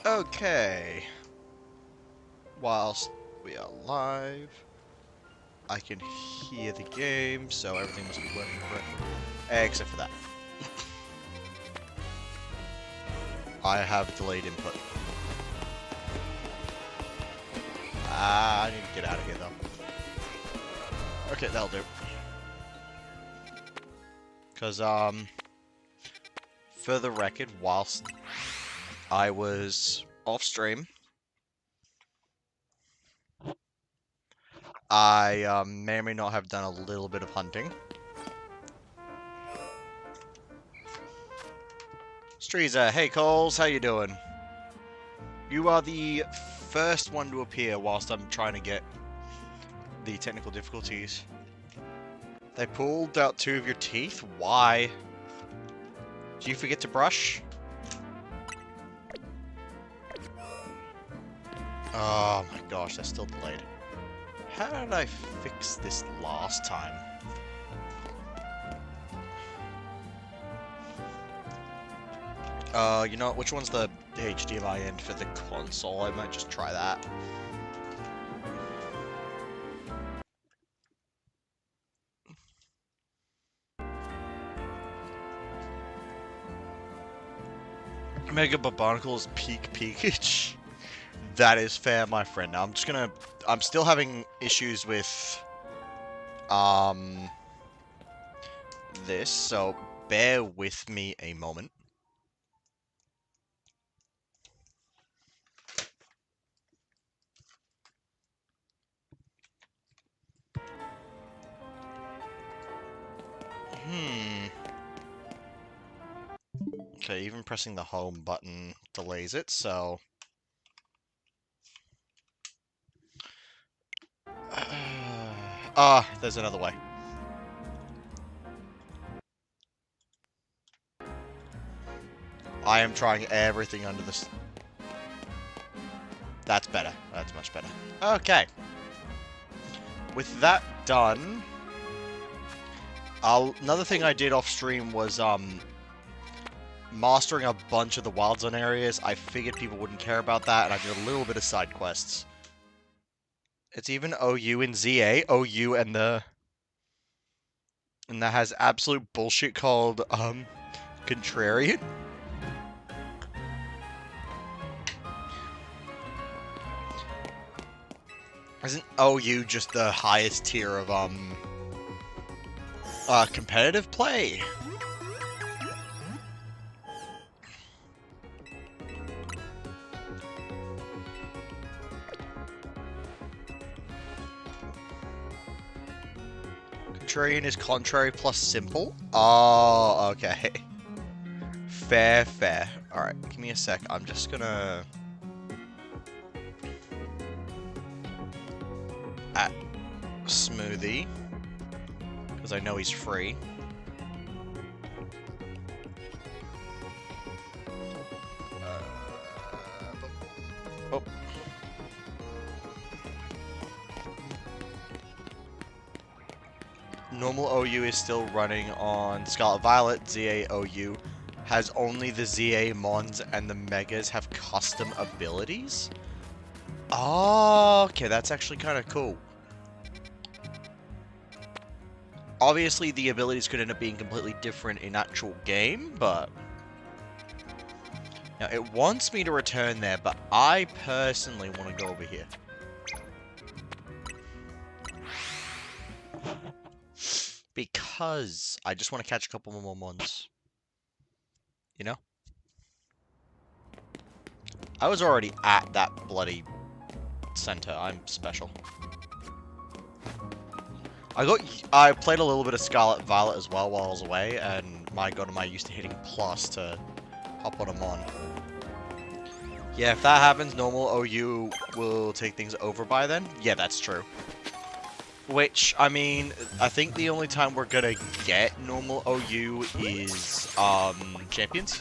Okay. Whilst we are live, I can hear the game, so everything must be working correctly. Except for that. I have delayed input. I need to get out of here, though. Okay, that'll do. Because, for the record, whilst I was off stream, I may or may not have done a little bit of hunting. Streeza, hey Coles, how you doing? You are the first one to appear whilst I'm trying to get the technical difficulties. They pulled out 2 of your teeth? Why? Do you forget to brush? Oh my gosh, that's still delayed. How did I fix this last time? You know what, which one's the HDMI end for the console? I might just try that. Mega Barnacle's peak peakage. That is fair, my friend. Now I'm still having issues with, this, so bear with me a moment. Okay, even pressing the home button delays it, so... there's another way. I am trying everything under this. That's better. That's much better. Okay. With that done... another thing I did off stream was, mastering a bunch of the wild zone areas. I figured people wouldn't care about that, and I did a little bit of side quests. It's even OU and ZA. OU and the... And that has absolute bullshit called, Contrarian. Isn't OU just the highest tier of, competitive play? Contrarian is contrary plus simple? Oh, okay. Fair, fair. Alright, give me a sec. I'm just gonna... at Smoothie. Because I know he's free. Oh. Normal OU is still running on Scarlet Violet. ZA OU has only the ZA Mons, and the Megas have custom abilities? Oh, okay, that's actually kind of cool. Obviously, the abilities could end up being completely different in actual game, but... Now, it wants me to return there, but I personally want to go over here. Because I just want to catch a couple more Mons. You know? I was already at that bloody center. I'm special. I played a little bit of Scarlet Violet as well while I was away, and my god, am I used to hitting plus to hop on a Mon. Yeah, if that happens, normal OU will take things over by then. Yeah, that's true. Which, I mean, I think the only time we're gonna get normal OU is, Champions.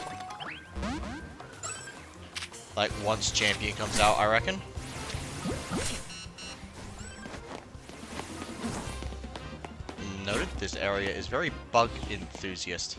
Like, once Champion comes out, I reckon. Noted, this area is very bug enthusiast.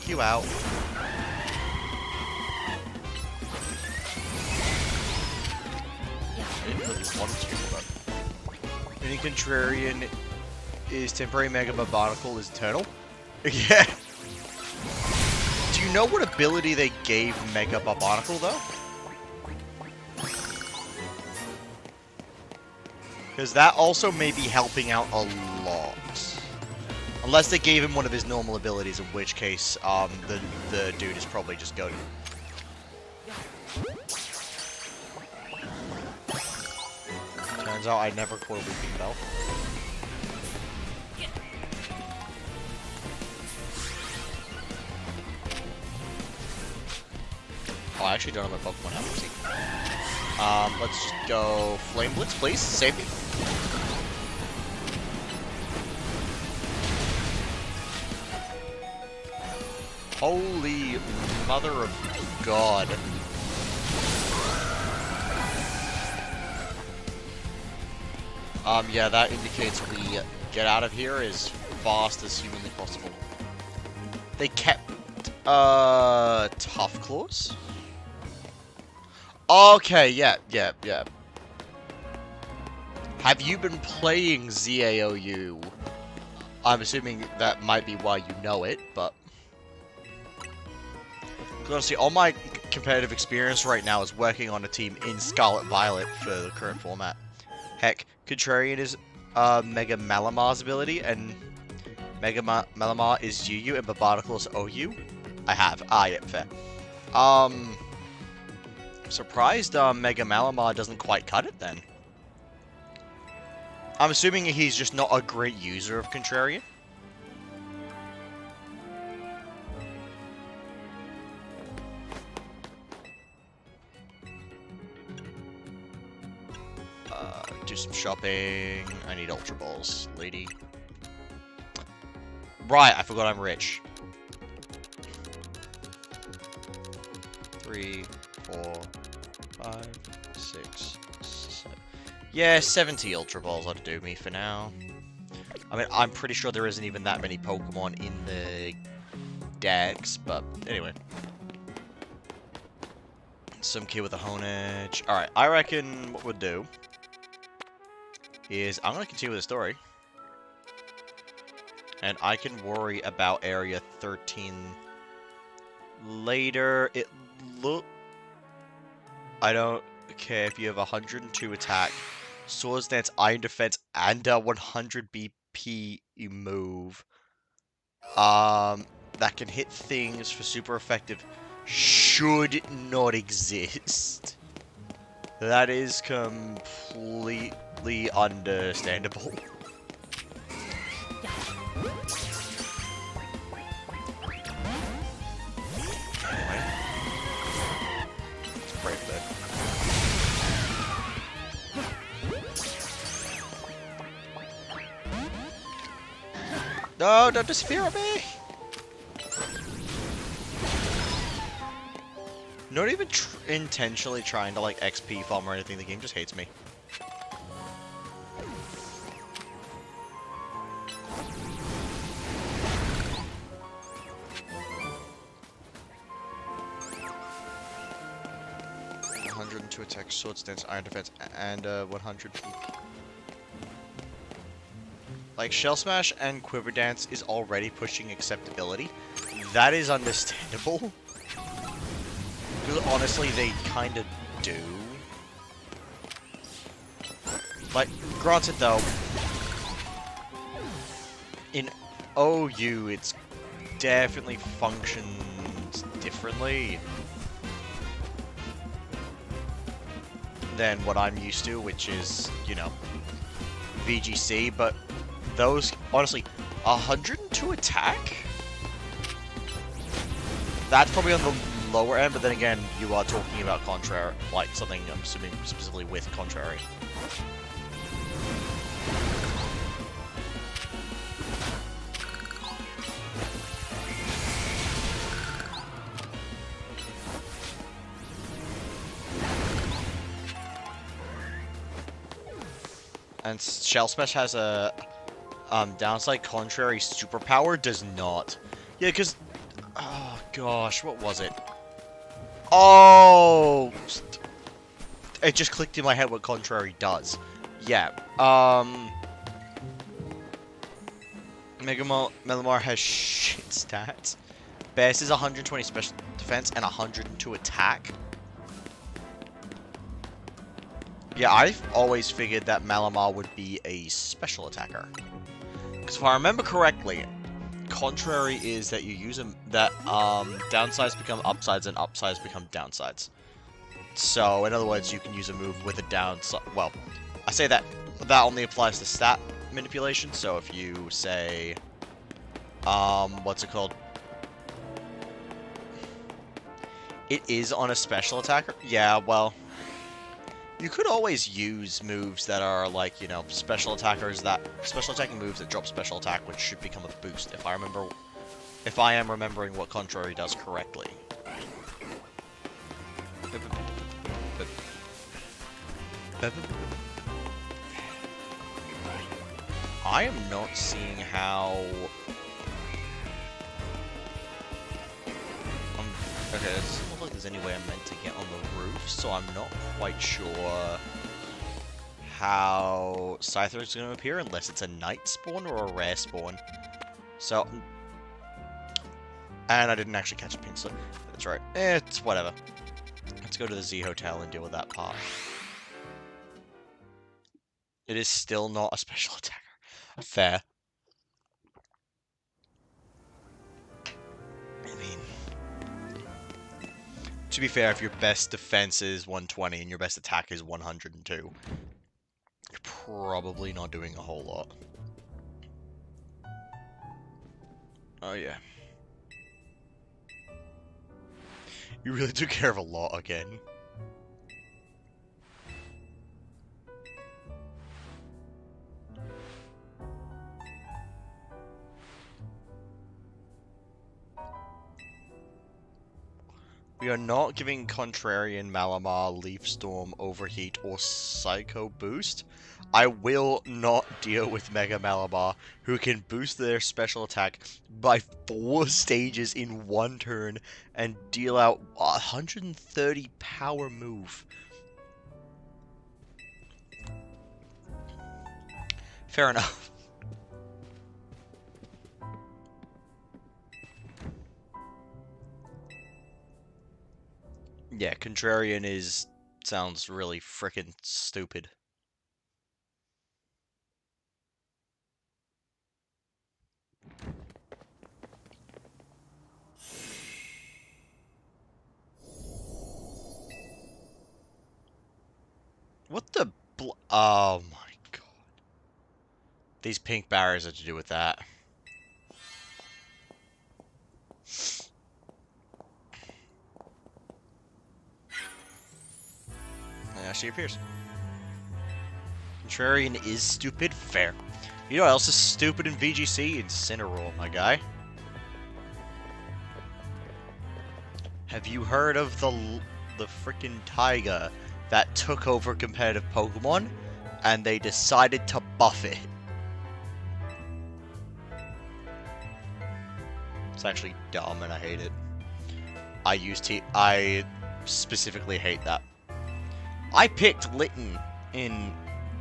knock you out. I didn't really want to, but... Mini Contrarian is temporary, Mega Barnacle is eternal. Yeah. Do you know what ability they gave Mega Barnacle, though? Because that also may be helping out a lot. Unless they gave him one of his normal abilities, in which case, the dude is probably just going. Turns out I never caught a Weeping Bell. Oh, I actually don't have my Pokemon now. Let's just go Flame Blitz, please. Save me. Holy mother of God. Yeah, that indicates we get out of here as fast as humanly possible. They kept, Tough Claws? Okay, yeah. Have you been playing ZAOU? I'm assuming that might be why you know it, but... Honestly, all my competitive experience right now is working on a team in Scarlet Violet for the current format. Heck, Contrarian is Mega Malamar's ability, and Mega Malamar is UU, and Barnacle is OU. I have. Ah, yeah, fair. Surprised Mega Malamar doesn't quite cut it then. I'm assuming he's just not a great user of Contrarian. Do some shopping. I need Ultra Balls, lady. Right, I forgot I'm rich. 3, 4, 5, 6, 7. Yeah, 70 Ultra Balls ought to do me for now. I mean, I'm pretty sure there isn't even that many Pokemon in the decks, but anyway. Some kid with a Honedge. Alright, I reckon what we'll do is I'm going to continue with the story. And I can worry about Area 13 later. It look... I don't care if you have 102 attack, Swords Dance, Iron Defense, and 100 BP you move. That can hit things for super effective should not exist. That is completely understandable. Anyway. Let's pray for that. No, don't disappear on me! Not even intentionally trying to, like, XP farm or anything, the game just hates me. To attack, Sword Stance, Iron Defense, and 100 PP. Like, Shell Smash and Quiver Dance is already pushing acceptability. That is understandable. Because honestly, they kind of do. Like, granted though, in OU, it's definitely functions differently than what I'm used to, which is, you know, VGC, but those, honestly, 102 attack? That's probably on the lower end, but then again, you are talking about Contrary, like something, I'm assuming, specifically with Contrary. And Shell Smash has a downside. Contrary superpower does not. Yeah, because gosh, what was it? Oh! It just clicked in my head what Contrary does. Yeah, Mega Malamar has shit stats. Best is 120 special defense and 102 attack. Yeah, I've always figured that Malamar would be a special attacker. Because if I remember correctly, Contrary is that you use them that downsides become upsides and upsides become downsides. So in other words, you can use a move with a downside. Well, I say that only applies to stat manipulation. So if you say, what's it called? It is on a special attacker. Yeah, well, you could always use moves that are like, you know, special attacking moves that drop special attack, which should become a boost if I am remembering what Contrary does correctly. I am not seeing how. Okay, it doesn't look like there's any way I'm meant to get on the roof, so I'm not quite sure how Scyther is going to appear unless it's a night spawn or a rare spawn. So, and I didn't actually catch a pink slip. That's right. It's whatever. Let's go to the Z Hotel and deal with that part. It is still not a special attacker. Fair. I mean, to be fair, if your best defense is 120 and your best attack is 102, you're probably not doing a whole lot. Oh yeah. You really took care of a lot again. We are not giving Contrarian, Malamar, Leaf Storm, Overheat, or Psycho boost. I will not deal with Mega Malamar, who can boost their special attack by 4 stages in 1 turn and deal out 130 power move. Fair enough. Yeah, Contrarian sounds really frickin' stupid. What the oh my god. These pink barriers are to do with that. And she appears. Contrarian is stupid? Fair. You know what else is stupid in VGC? Incineroar, my guy. Have you heard of the frickin' Tiger that took over competitive Pokemon and they decided to buff it? It's actually dumb and I hate it. I specifically hate that. I picked Litten in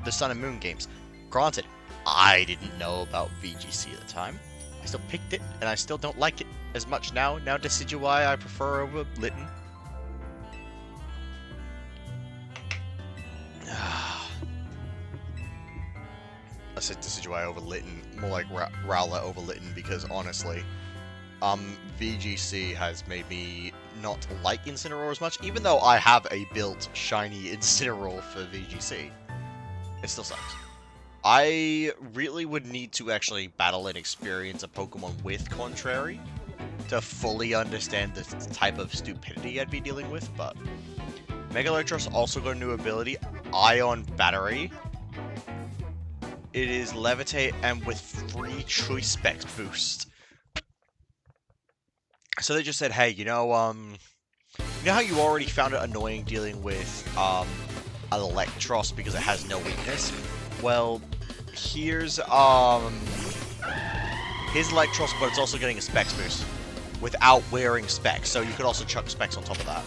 the Sun and Moon games. Granted, I didn't know about VGC at the time. I still picked it, and I still don't like it as much now. Now Decidueye I prefer over Litten. I said Decidueye over Litten, more like Rowlet over Litten, because honestly, VGC has made me not like Incineroar as much, even though I have a built shiny Incineroar for VGC. It still sucks. I really would need to actually battle and experience a Pokemon with Contrary to fully understand the type of stupidity I'd be dealing with, but Mega Electros also got a new ability, Ion Battery. It is Levitate and with free Choice Specs boost. So they just said, hey, you know how you already found it annoying dealing with Electros because it has no weakness? Well, here's Electros, but it's also getting a Specs boost. without wearing specs. So you could also chuck specs on top of that.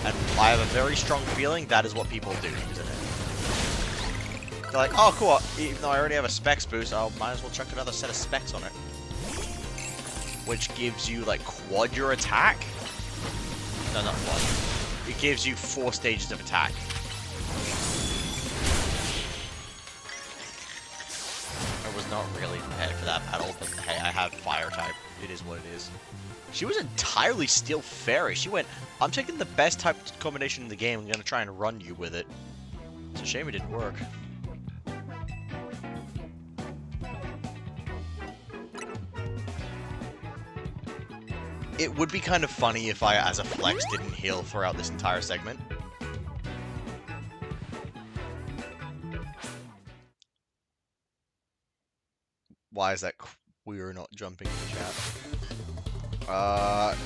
And I have a very strong feeling that is what people do using it. They're like, oh cool, even though I already have a specs boost, I might as well chuck another set of specs on it. Which gives you like quad your attack? No, not quad. It gives you 4 stages of attack. I was not really prepared for that battle, but hey, I have fire type. It is what it is. She was entirely Steel Fairy. She went, I'm taking the best type combination in the game. I'm going to try and run you with it. It's a shame it didn't work. It would be kind of funny if I, as a flex, didn't heal throughout this entire segment. Why is that we're not jumping in the chat?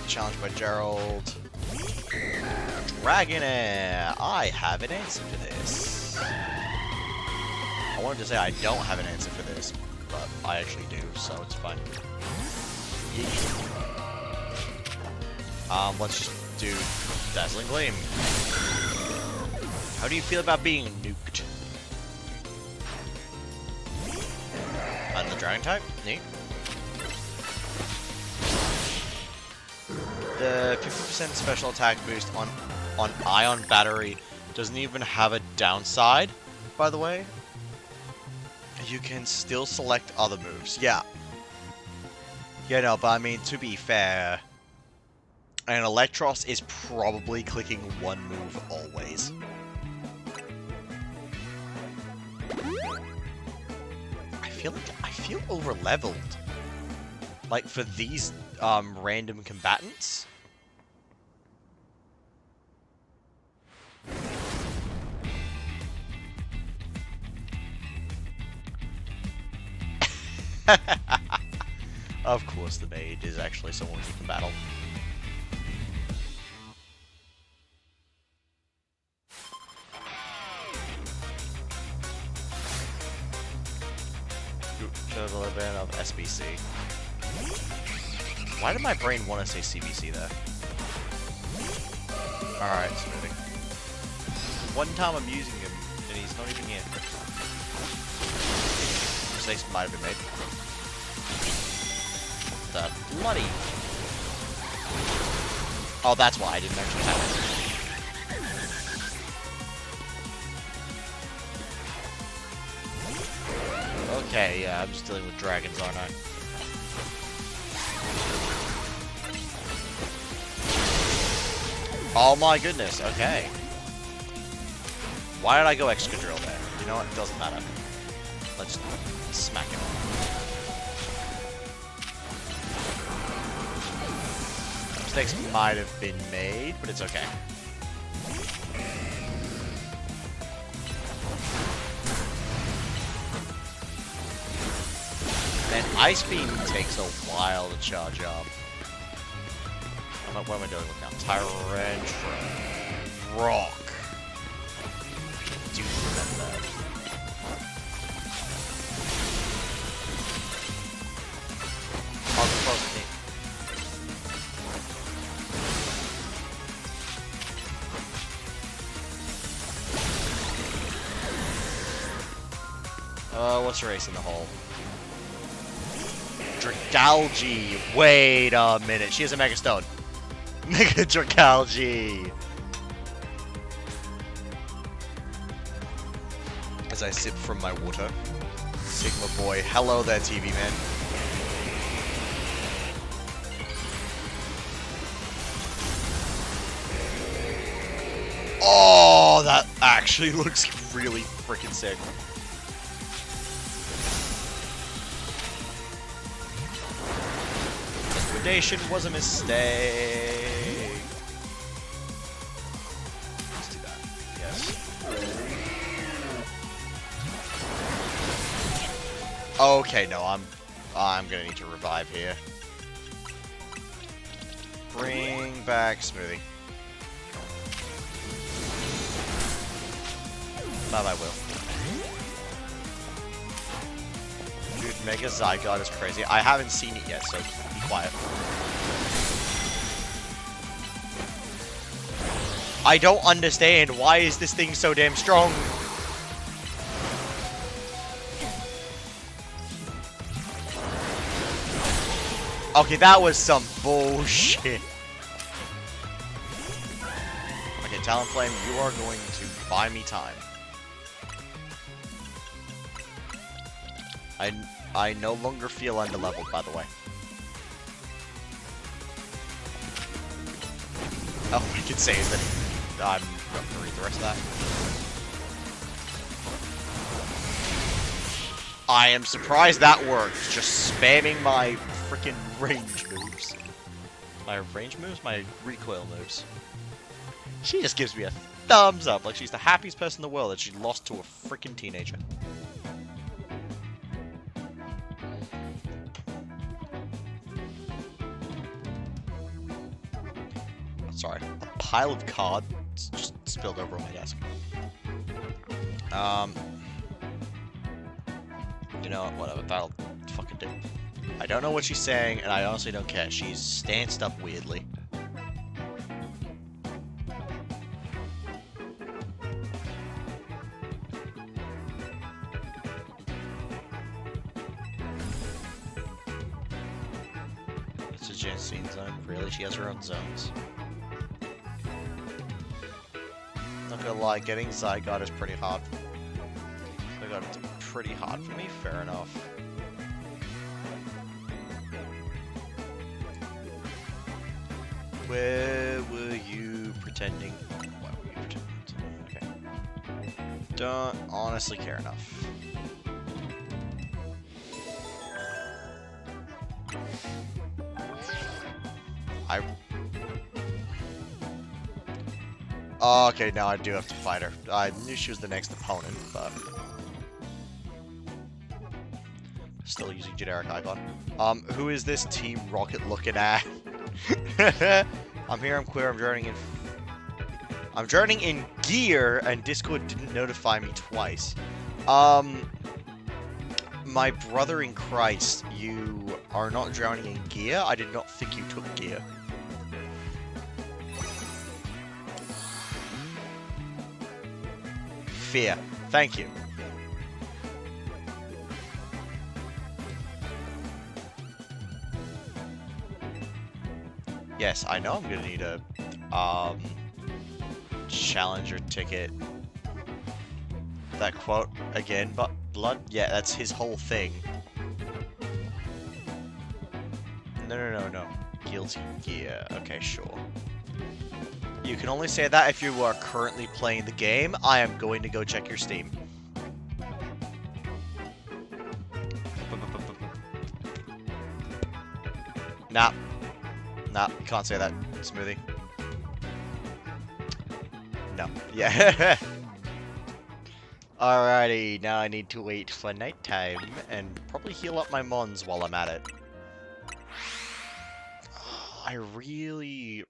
Challenged by Gerald. Dragonair! I have an answer for this. I wanted to say I don't have an answer for this, but I actually do, so it's fine. Let's just do Dazzling Gleam. How do you feel about being nuked? And the Dragon type? Neat. The 50% special attack boost on Ion Battery doesn't even have a downside, by the way. You can still select other moves. Yeah. Yeah, no, but I mean, to be fair, an Electros is probably clicking one move always. I feel over-leveled. Like, for these, random combatants. Of course, the mage is actually someone you can battle. The band of SBC. Why did my brain want to say CBC there? Alright, smoothing. One time I'm using him, and he's not even here. Mistakes might have been made. The bloody... Oh, that's why I didn't actually have it. Okay, yeah, I'm just dealing with dragons, aren't I? Oh my goodness, okay. Why did I go Excadrill there? You know what? It doesn't matter. Let's smack him. Mistakes might have been made, but it's okay. And Ice Beam takes a while to charge up. What am I doing with now? Tyrantrum. Rock. Do remember that. I'll close the game. What's your ace in the hole? Dragalge. Wait a minute. She has a Mega Stone. Mega Dragalge. As I sip from my water. Sigma boy. Hello there, TV man. Oh, that actually looks really freaking sick. Liquidation was a mistake. Let's do that. Yes. Okay, no, I'm gonna need to revive here. Bring back Smoothie. That I will. Mega Zygarde is crazy. I haven't seen it yet, so be quiet. I don't understand. Why is this thing so damn strong? Okay, that was some bullshit. Okay, Talonflame, you are going to buy me time. I no longer feel underleveled, by the way. Oh, I could say is that I'm not gonna read the rest of that. I am surprised that worked. Just spamming my freaking range moves. My range moves? My recoil moves. She just gives me a thumbs up, like she's the happiest person in the world that she lost to a freaking teenager. Sorry, a pile of cards just spilled over on my desk. You know what, whatever, that'll fucking do. I don't know what she's saying, and I honestly don't care. She's stanced up weirdly. It's a Jensine zone. Really? She has her own zones. Not gonna lie, getting Zygarde is pretty hard. Zygarde is pretty hard for me, fair enough. Where were you pretending? Why were you pretending? Okay. Don't honestly care enough. Oh, okay, now I do have to fight her. I knew she was the next opponent, but... Still using generic icon. Who is this Team Rocket looking at? I'm here, I'm queer, I'm joining in gear, and Discord didn't notify me twice. My brother in Christ, you are not drowning in gear? I did not think you took gear. Fear. Thank you. Yes, I know I'm gonna need a challenger ticket. That quote again, but blood? Yeah, that's his whole thing. No. Guilty Gear. Okay, sure. You can only say that if you are currently playing the game. I am going to go check your Steam. Nah, you can't say that, Smoothie. No. Yeah. Alrighty, now I need to wait for nighttime and probably heal up my mons while I'm at it. I really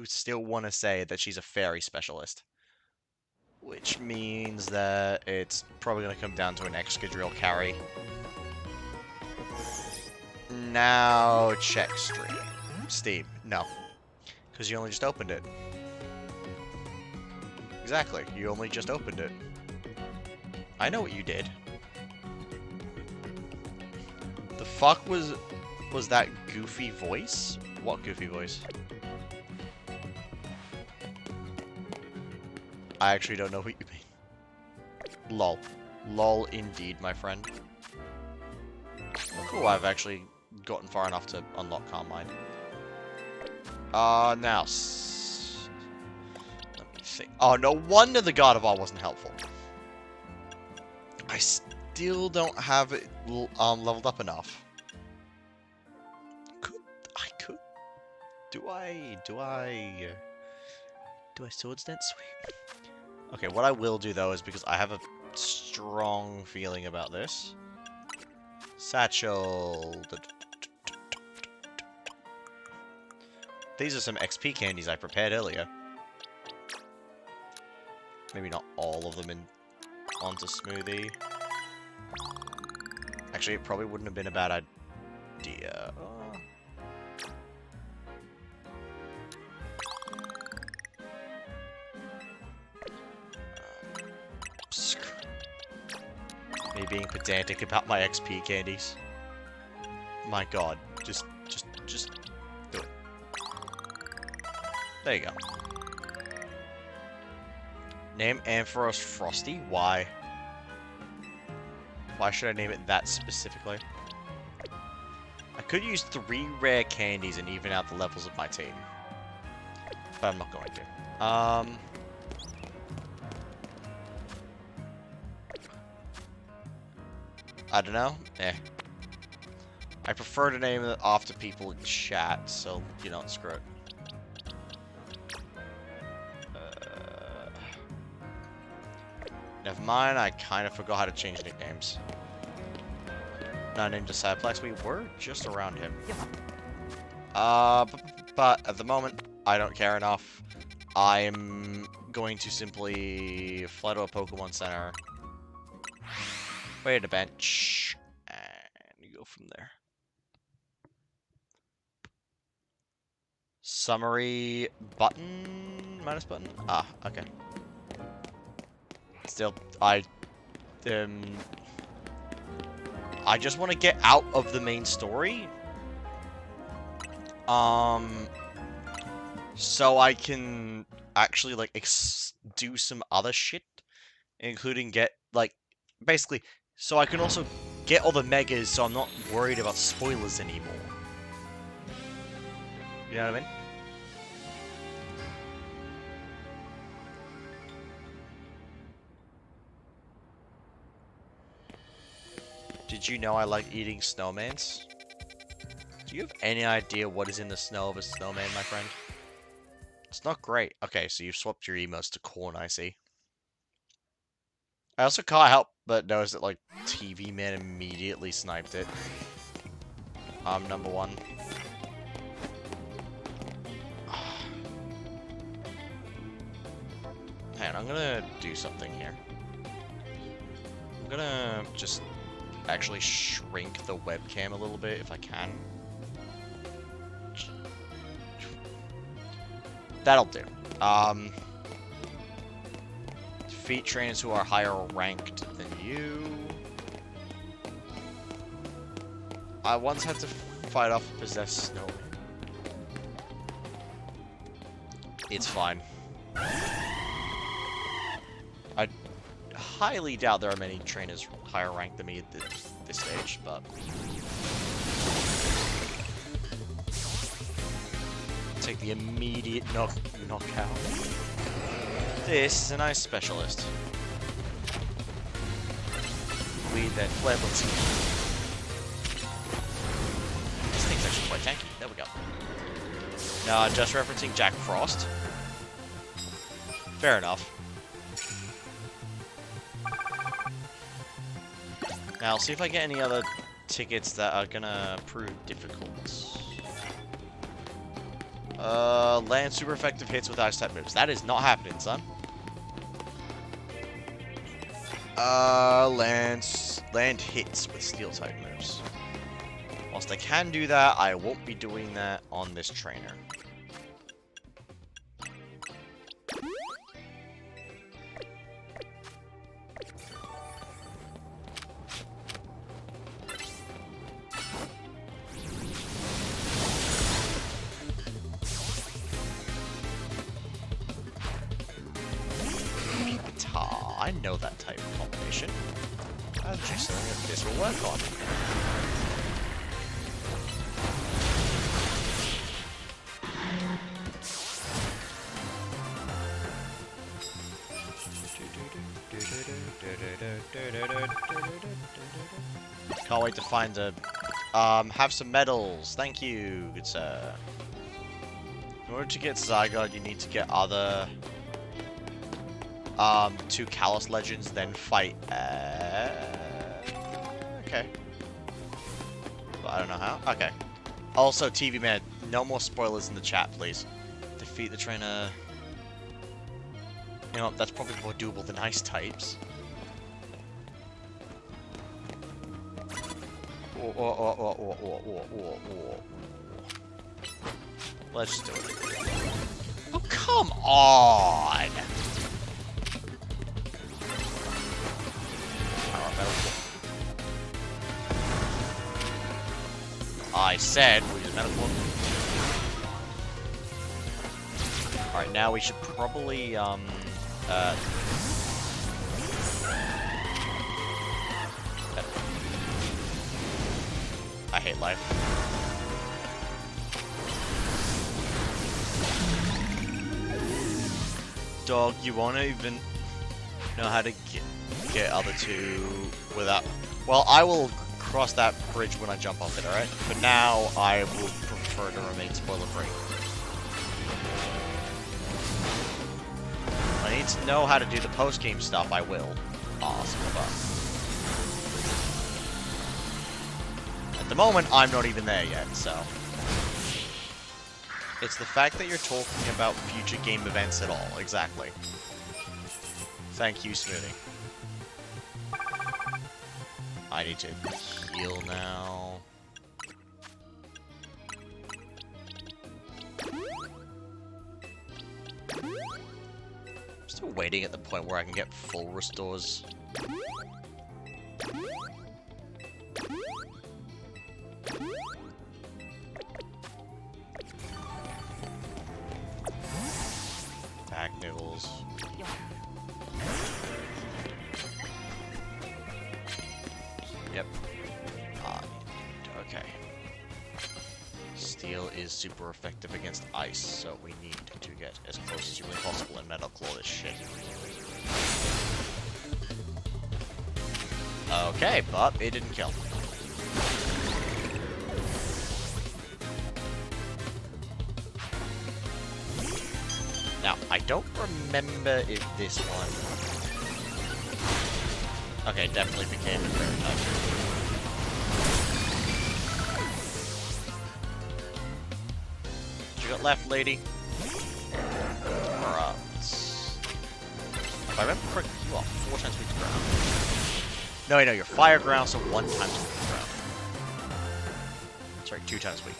still want to say that she's a fairy specialist. Which means that it's probably going to come down to an Excadrill carry. Now check Steam. No. Because you only just opened it. Exactly. You only just opened it. I know what you did. The fuck was that goofy voice? What goofy voice? I actually don't know what you mean. Lol. Lol indeed, my friend. Cool, I've actually gotten far enough to unlock Calm Mind. Now... let me think. Oh, no wonder the God of All wasn't helpful. I still don't have it leveled up enough. Do I Swords Dance? Sweet. Okay, what I will do, though, is because I have a strong feeling about this. Satchel. These are some XP candies I prepared earlier. Maybe not all of them onto Smoothie. I Actually, it probably wouldn't have been a bad idea. Me being pedantic about my XP candies. My god, just do it. There you go. Name Ampharos Frosty? Why? Why should I name it that specifically? I could use 3 rare candies and even out the levels of my team. But I'm not going to. I don't know. I prefer to name it after people in chat, so, you know, screw it. Never mind, I kind of forgot how to change nicknames. Not named Cyplex, we were just around him. But at the moment, I don't care enough. I'm going to simply fly to a Pokemon Center. Wait at a bench. And go from there. Summary button? Minus button? Ah, okay. Still, I just want to get out of the main story. So I can actually, like, do some other shit. Including get, like, basically, so I can also get all the megas so I'm not worried about spoilers anymore. You know what I mean? Did you know I like eating snowmans? Do you have any idea what is in the snow of a snowman, my friend? It's not great. Okay, so you've swapped your emotes to corn, I see. I also can't help but notice that, like, TV Man immediately sniped it. Number 1. Hang on, I'm gonna do something here. I'm gonna just actually shrink the webcam a little bit if I can. That'll do. Defeat trainers who are higher ranked than you. I once had to fight off a possessed snowman. It's fine. I highly doubt there are many trainers higher ranked than me at this stage, but... Take the immediate knockout. This is an ice specialist. Lead that flameless. This thing's actually quite tanky. There we go. Just referencing Jack Frost. Fair enough. Now, I'll see if I get any other tickets that are gonna prove difficult. Land super effective hits with ice type moves. That is not happening, son. Land hits with steel type moves. Whilst I can do that, I won't be doing that on this trainer. I know that type of combination. I'm just saying if this will work on. Can't wait to find a... have some medals. Thank you, good sir. In order to get Zygarde, you need to get other... 2 Kalos Legends, then fight, okay. But I don't know how. Okay. Also, TV Man, no more spoilers in the chat, please. Defeat the trainer... You know, that's probably more doable than ice types. Let's do it. Oh, come on! I said we use Metal Claw. Alright, now we should probably, I hate life. Dog, you won't even know how to get other two without... Well, I will cross that bridge when I jump off it, alright? But now, I will prefer to remain spoiler-free. I need to know how to do the post-game stuff, I will. Awesome. At the moment, I'm not even there yet, so... It's the fact that you're talking about future game events at all, exactly. Thank you, Smoothie. I need to heal now. I'm still waiting at the point where I can get full restores. Back niggles. Yep. Okay. Steel is super effective against ice, so we need to get as close as humanly possible and Metal Claw this shit. Okay, but it didn't kill. Now, I don't remember if this one... Okay, definitely became a third type. What you got left, lady? Alright. If I remember correctly, you are 4 times weak to ground. No, wait, no, you're fire ground, so 1 times weak to ground. Sorry, 2 times weak.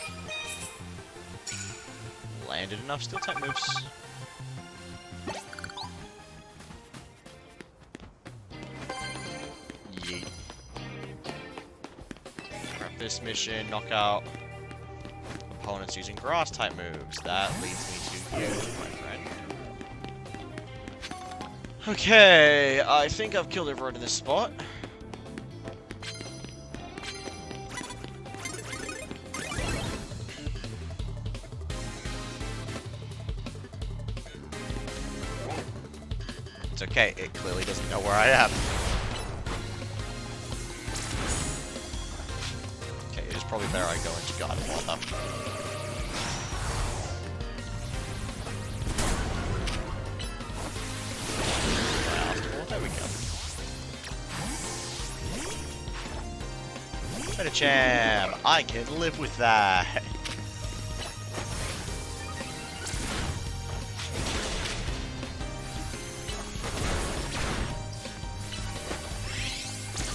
Landed enough steel type moves. Yeet. Grab this mission, knock out opponents using grass type moves. That leads me to you, my friend. Okay, I think I've killed everyone in this spot. It's okay, it clearly doesn't know where I am. Okay, it is probably better I go into God of War though. Well, there we go. Medicham! I can live with that!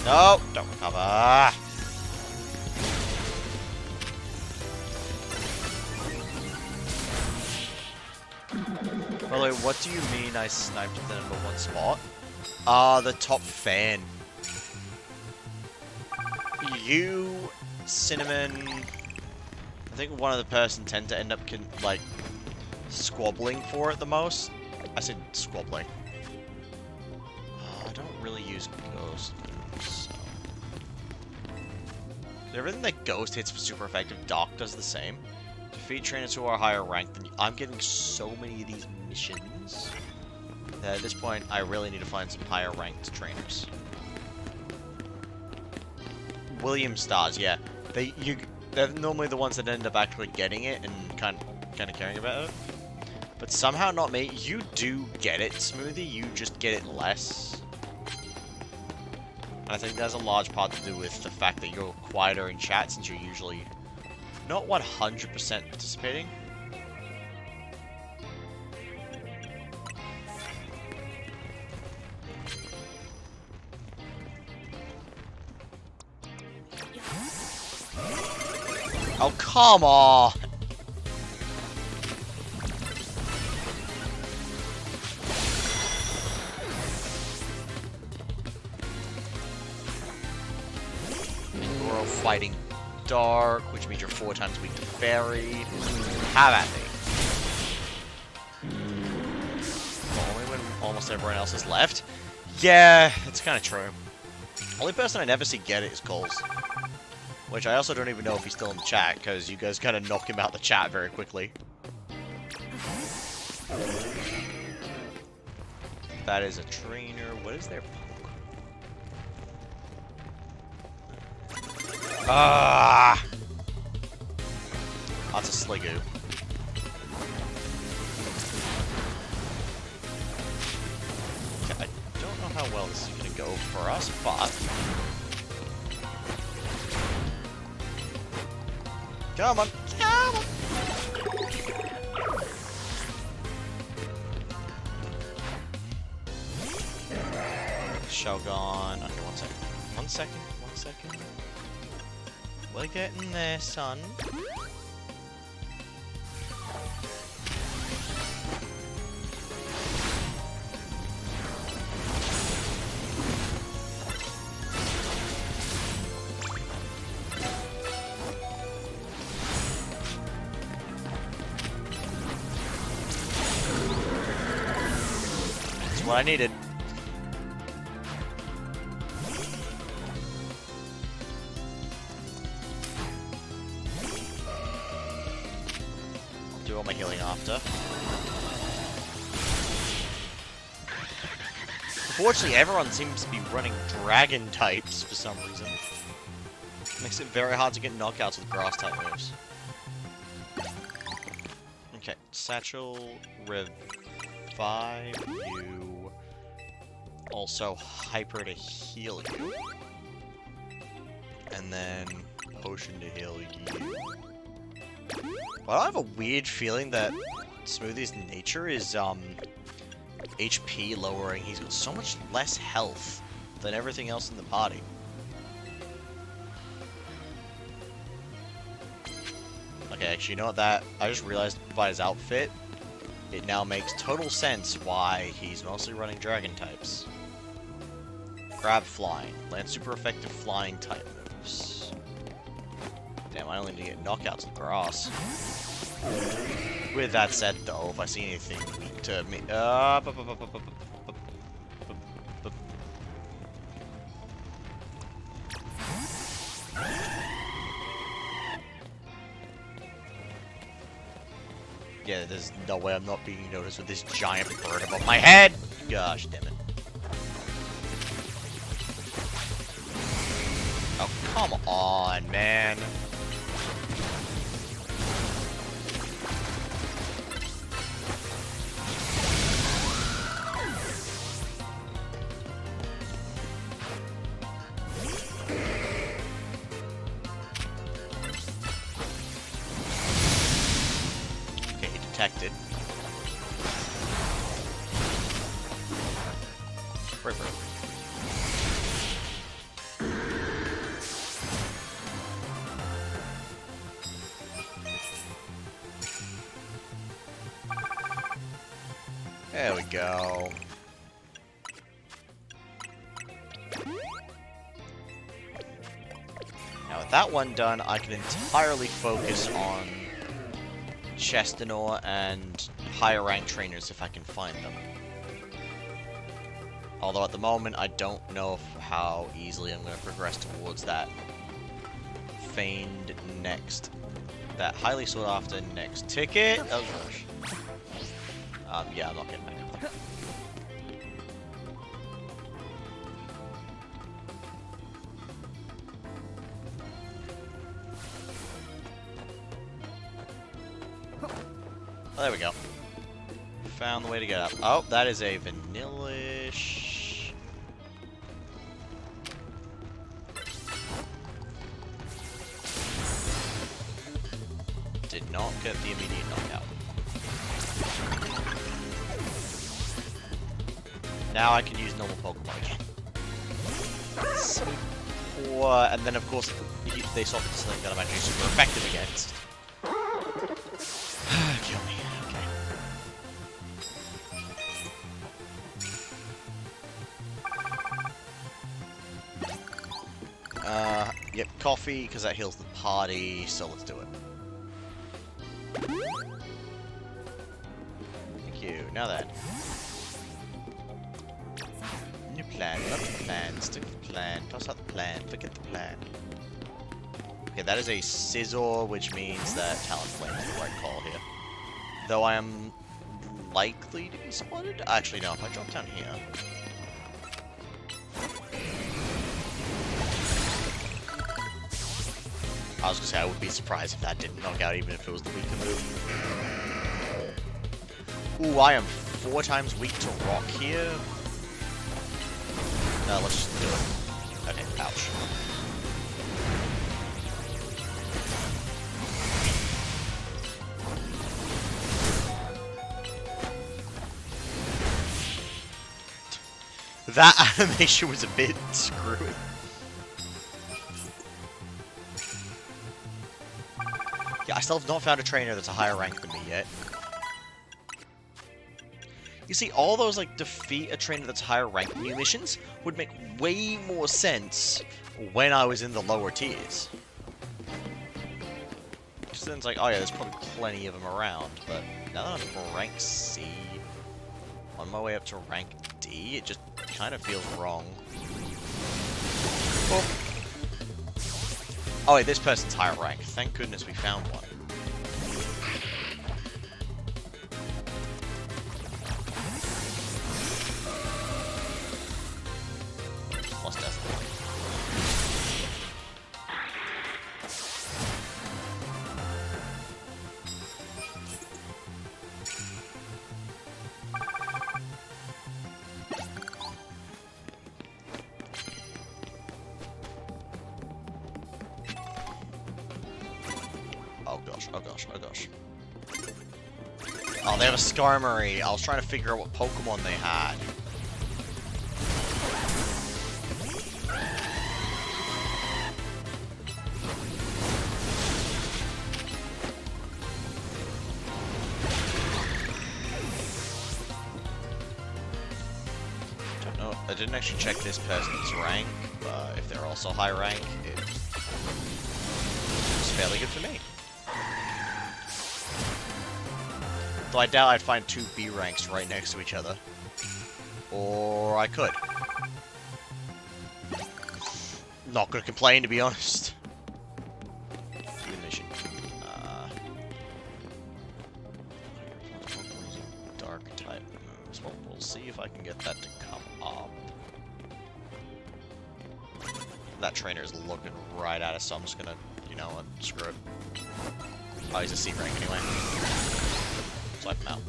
No, don't recover. By the way, what do you mean I sniped at the #1 spot? The top fan. You, Cinnamon, I think one other person tend to end up, like, squabbling for it the most. I said squabbling. I don't really use Ghost. Everything that Ghost hits super effective, Doc does the same. Defeat trainers who are higher ranked than you. I'm getting so many of these missions that at this point I really need to find some higher ranked trainers. William Stars, yeah. They're normally the ones that end up actually getting it and kind of caring about it. But somehow not me. You do get it, Smoothie, you just get it less. I think there's a large part to do with the fact that you're quieter in chat since you're usually not 100% participating. Oh, come on! We're fighting dark, which means you're 4 times weak to fairy. Have at me. Only when almost everyone else is left. Yeah, it's kind of true. Only person I never see get it is Coles. Which I also don't even know if he's still in the chat, because you guys kind of knock him out the chat very quickly. That is a trainer. What is their poke? Ah! That's a Sliggoo. Okay, I don't know how well this is going to go for us, but... Come on! Come on! Shogun. Okay, 1 second. 1 second. 1 second. We're getting there, son. That's what I needed. Do all my healing after. Unfortunately, everyone seems to be running dragon types for some reason. Makes it very hard to get knockouts with grass type moves. Okay, Satchel, revive you. Also hyper to heal you. And then potion to heal you. Well, I have a weird feeling that Smoothie's nature is, HP lowering. He's got so much less health than everything else in the party. Okay, actually, you know what, I just realized by his outfit, it now makes total sense why he's mostly running dragon types. Grab flying. Land super effective flying type moves. Damn, I only need to get knockouts with grass. With that said, though, if I see anything weak to me... Yeah, there's no way I'm not being noticed with this giant bird above my head! Gosh damn it. Oh, come on, man. Detected. River. There we go. Now with that one done, I can entirely focus on Chestanor and higher rank trainers if I can find them. Although at the moment I don't know how easily I'm going to progress towards that feigned next, that highly sought after next ticket. Oh gosh. Yeah, I'm not getting back up there. Oh, there we go. Found the way to get up. Oh, that is a vanillish. Did not get the immediate knockout. Now I can use normal Pokemon again. So And then, of course, they swap it to something that I'm actually super effective against. Kill me. Okay. Yep, coffee, because that heals the party, so let's do it. Thank you. Now then. New plan. Love the plan. Stick to the plan. Toss out the plan. Forget the plan. Okay, that is a scissor, which means that Talon Flame is the right call here. Though I am likely to be spotted. Actually, no. If I drop down here. I was gonna say I would be surprised if that didn't knock out, even if it was the weaker move. Ooh, I am 4 times weak to rock here. Let's just do it. Okay, ouch. That animation was a bit screwy. Yeah, I still have not found a trainer that's a higher rank than me yet. You see, all those, like, defeat a trainer that's higher rank new missions would make way more sense when I was in the lower tiers. Because then it's like, oh yeah, there's probably plenty of them around, but now that I'm rank C, on my way up to rank D, it just kind of feels wrong. Well, oh wait, this person's higher rank. Thank goodness we found one. Lost Destiny. Oh gosh, oh gosh, oh gosh. Oh, they have a Skarmory. I was trying to figure out what Pokemon they had. Don't know. I didn't actually check this person's rank, but if they're also high rank, it's fairly good for me. Though I doubt I'd find 2 B ranks right next to each other. Or I could. Not gonna complain, to be honest. New mission. Dark type moves. Well, we'll see if I can get that to come up. That trainer is looking right at us, so I'm just gonna, you know what, screw it. Oh, he's a C rank anyway. Swipe him out.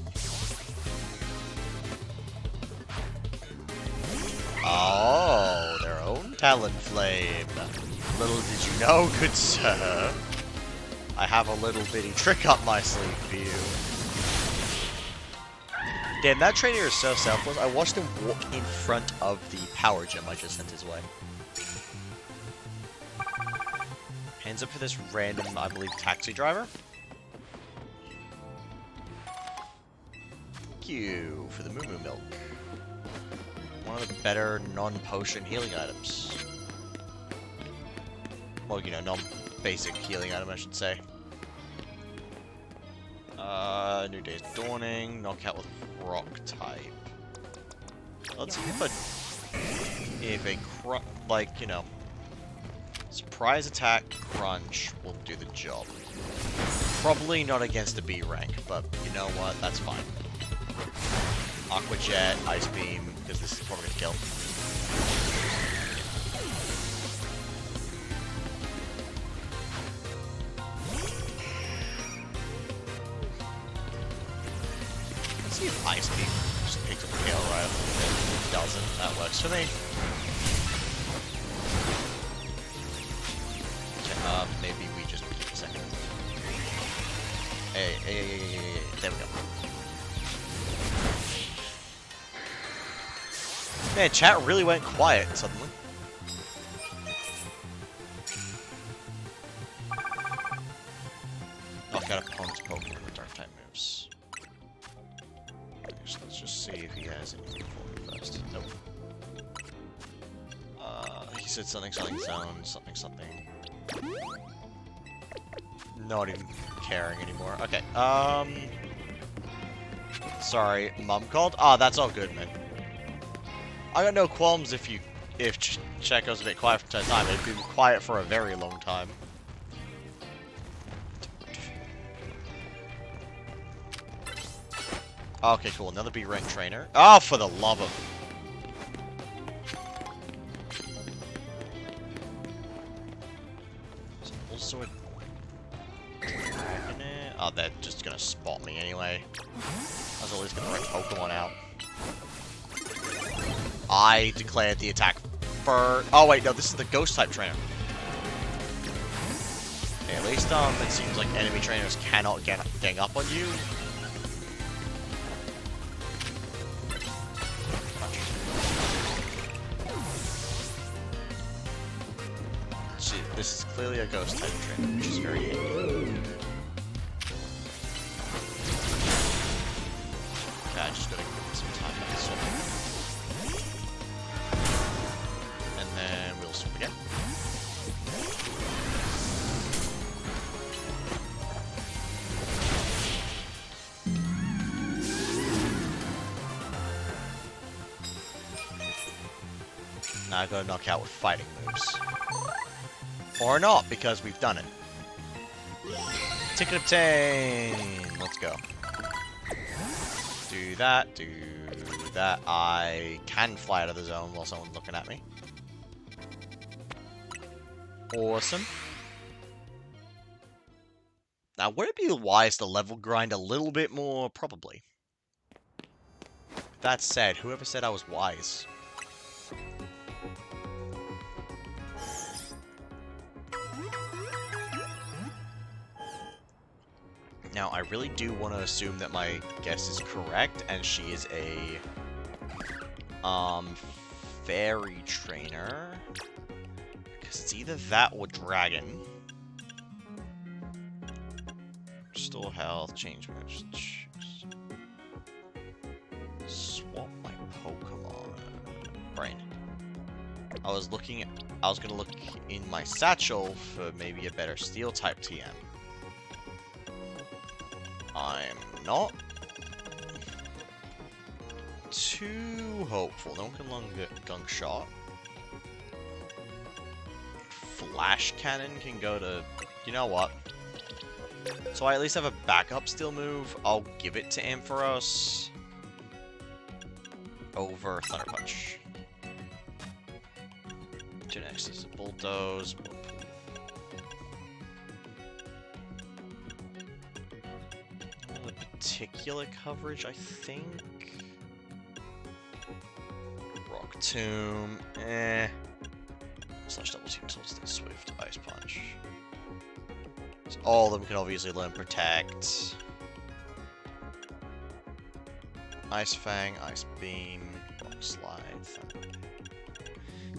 Oh, their own Talonflame. Little did you know, good sir. I have a little bitty trick up my sleeve for you. Damn, that trainer is so selfless. I watched him walk in front of the power gem I just sent his way. Hands up for this random, I believe, taxi driver. Thank you for the Moo Moo Milk. One of the better non-potion healing items. Well, you know, non-basic healing item, I should say. New Day's Dawning. Knockout with Rock type. Let's see if a like, you know, surprise attack crunch will do the job. Probably not against a B rank, but you know what? That's fine. Aqua Jet, Ice Beam, because this is probably gonna kill. Let's see if Ice Beam just picks up a kill right if it doesn't. That works for me. Okay, maybe we just keep a second. Hey, there we go. Man, chat really went quiet suddenly. Wasted something something zone, something something. Not even caring anymore. Okay, sorry, Mum called? Ah, that's all good, man. I got no qualms if Chet goes a bit quiet from time to time. It'd been quiet for a very long time. Okay, cool. Another B-rank trainer. Oh, for the love of... There's also a dragon in it. Oh, they're just gonna spot me anyway. I was at least gonna run Pokemon out. I declared the attack for... Oh, wait, no, this is the Ghost-type trainer. Okay, at least, it seems like enemy trainers cannot gang up on you. See, this is clearly a Ghost-type trainer, which is very handy. Okay, I just gotta get some time to swap. And then we'll swap again. Now I gotta knock out with fighting moves. Or not, because we've done it. Ticket obtained! Let's go. Do that, do that. I can fly out of the zone while someone's looking at me. Awesome. Now, would it be wise to level grind a little bit more? Probably. That said, whoever said I was wise? Now, I really do want to assume that my guess is correct, and she is a, fairy trainer. Because it's either that or dragon. Restore health, change moves, choose. Swap my Pokemon. Brain. I was gonna look in my satchel for maybe a better Steel-type TM. I'm not too hopeful. No one can long gunk shot. Flash cannon can go to... You know what? So I at least have a backup steel move. I'll give it to Ampharos over Thunder Punch. To next is a Bulldoze. Particular coverage, I think. Rock Tomb, Slash double team, Solstice, Swift, Ice Punch. So all of them can obviously learn Protect. Ice Fang, Ice Beam, Rock Slide.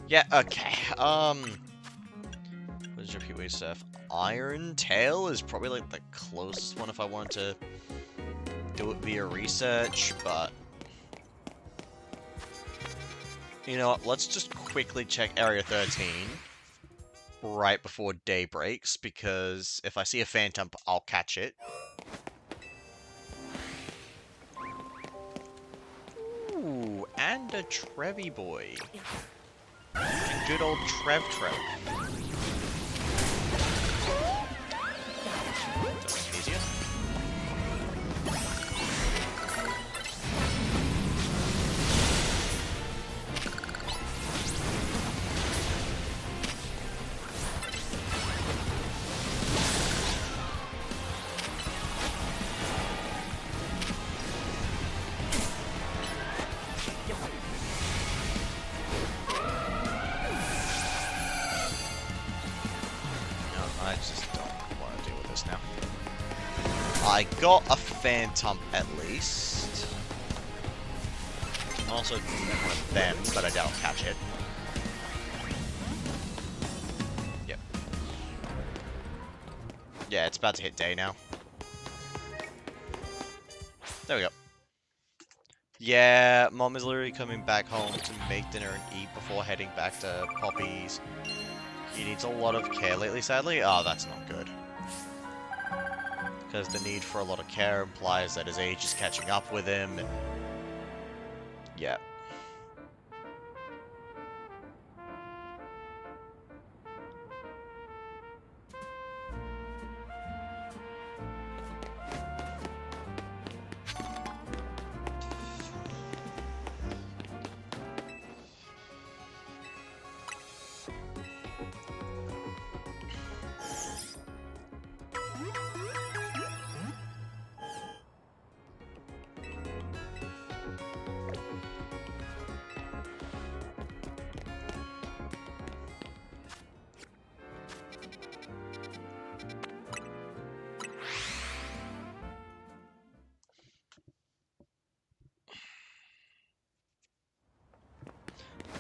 Yeah, okay. What is your repeat wave stuff? Iron Tail is probably like the closest one if I wanted to do it via research, but you know what, let's just quickly check Area 13 right before day breaks, because if I see a Phantom, I'll catch it. Ooh, and a Trevi boy. Good old Trev. Easier. I just don't want to deal with this now. I got a Phantom at least. Also one of them, but I doubt I'll catch it. Yep. Yeah, it's about to hit day now. There we go. Yeah, Mom is literally coming back home to make dinner and eat before heading back to Poppy's. He needs a lot of care lately, sadly. Oh, that's not good. Because the need for a lot of care implies that his age is catching up with him, and... yeah.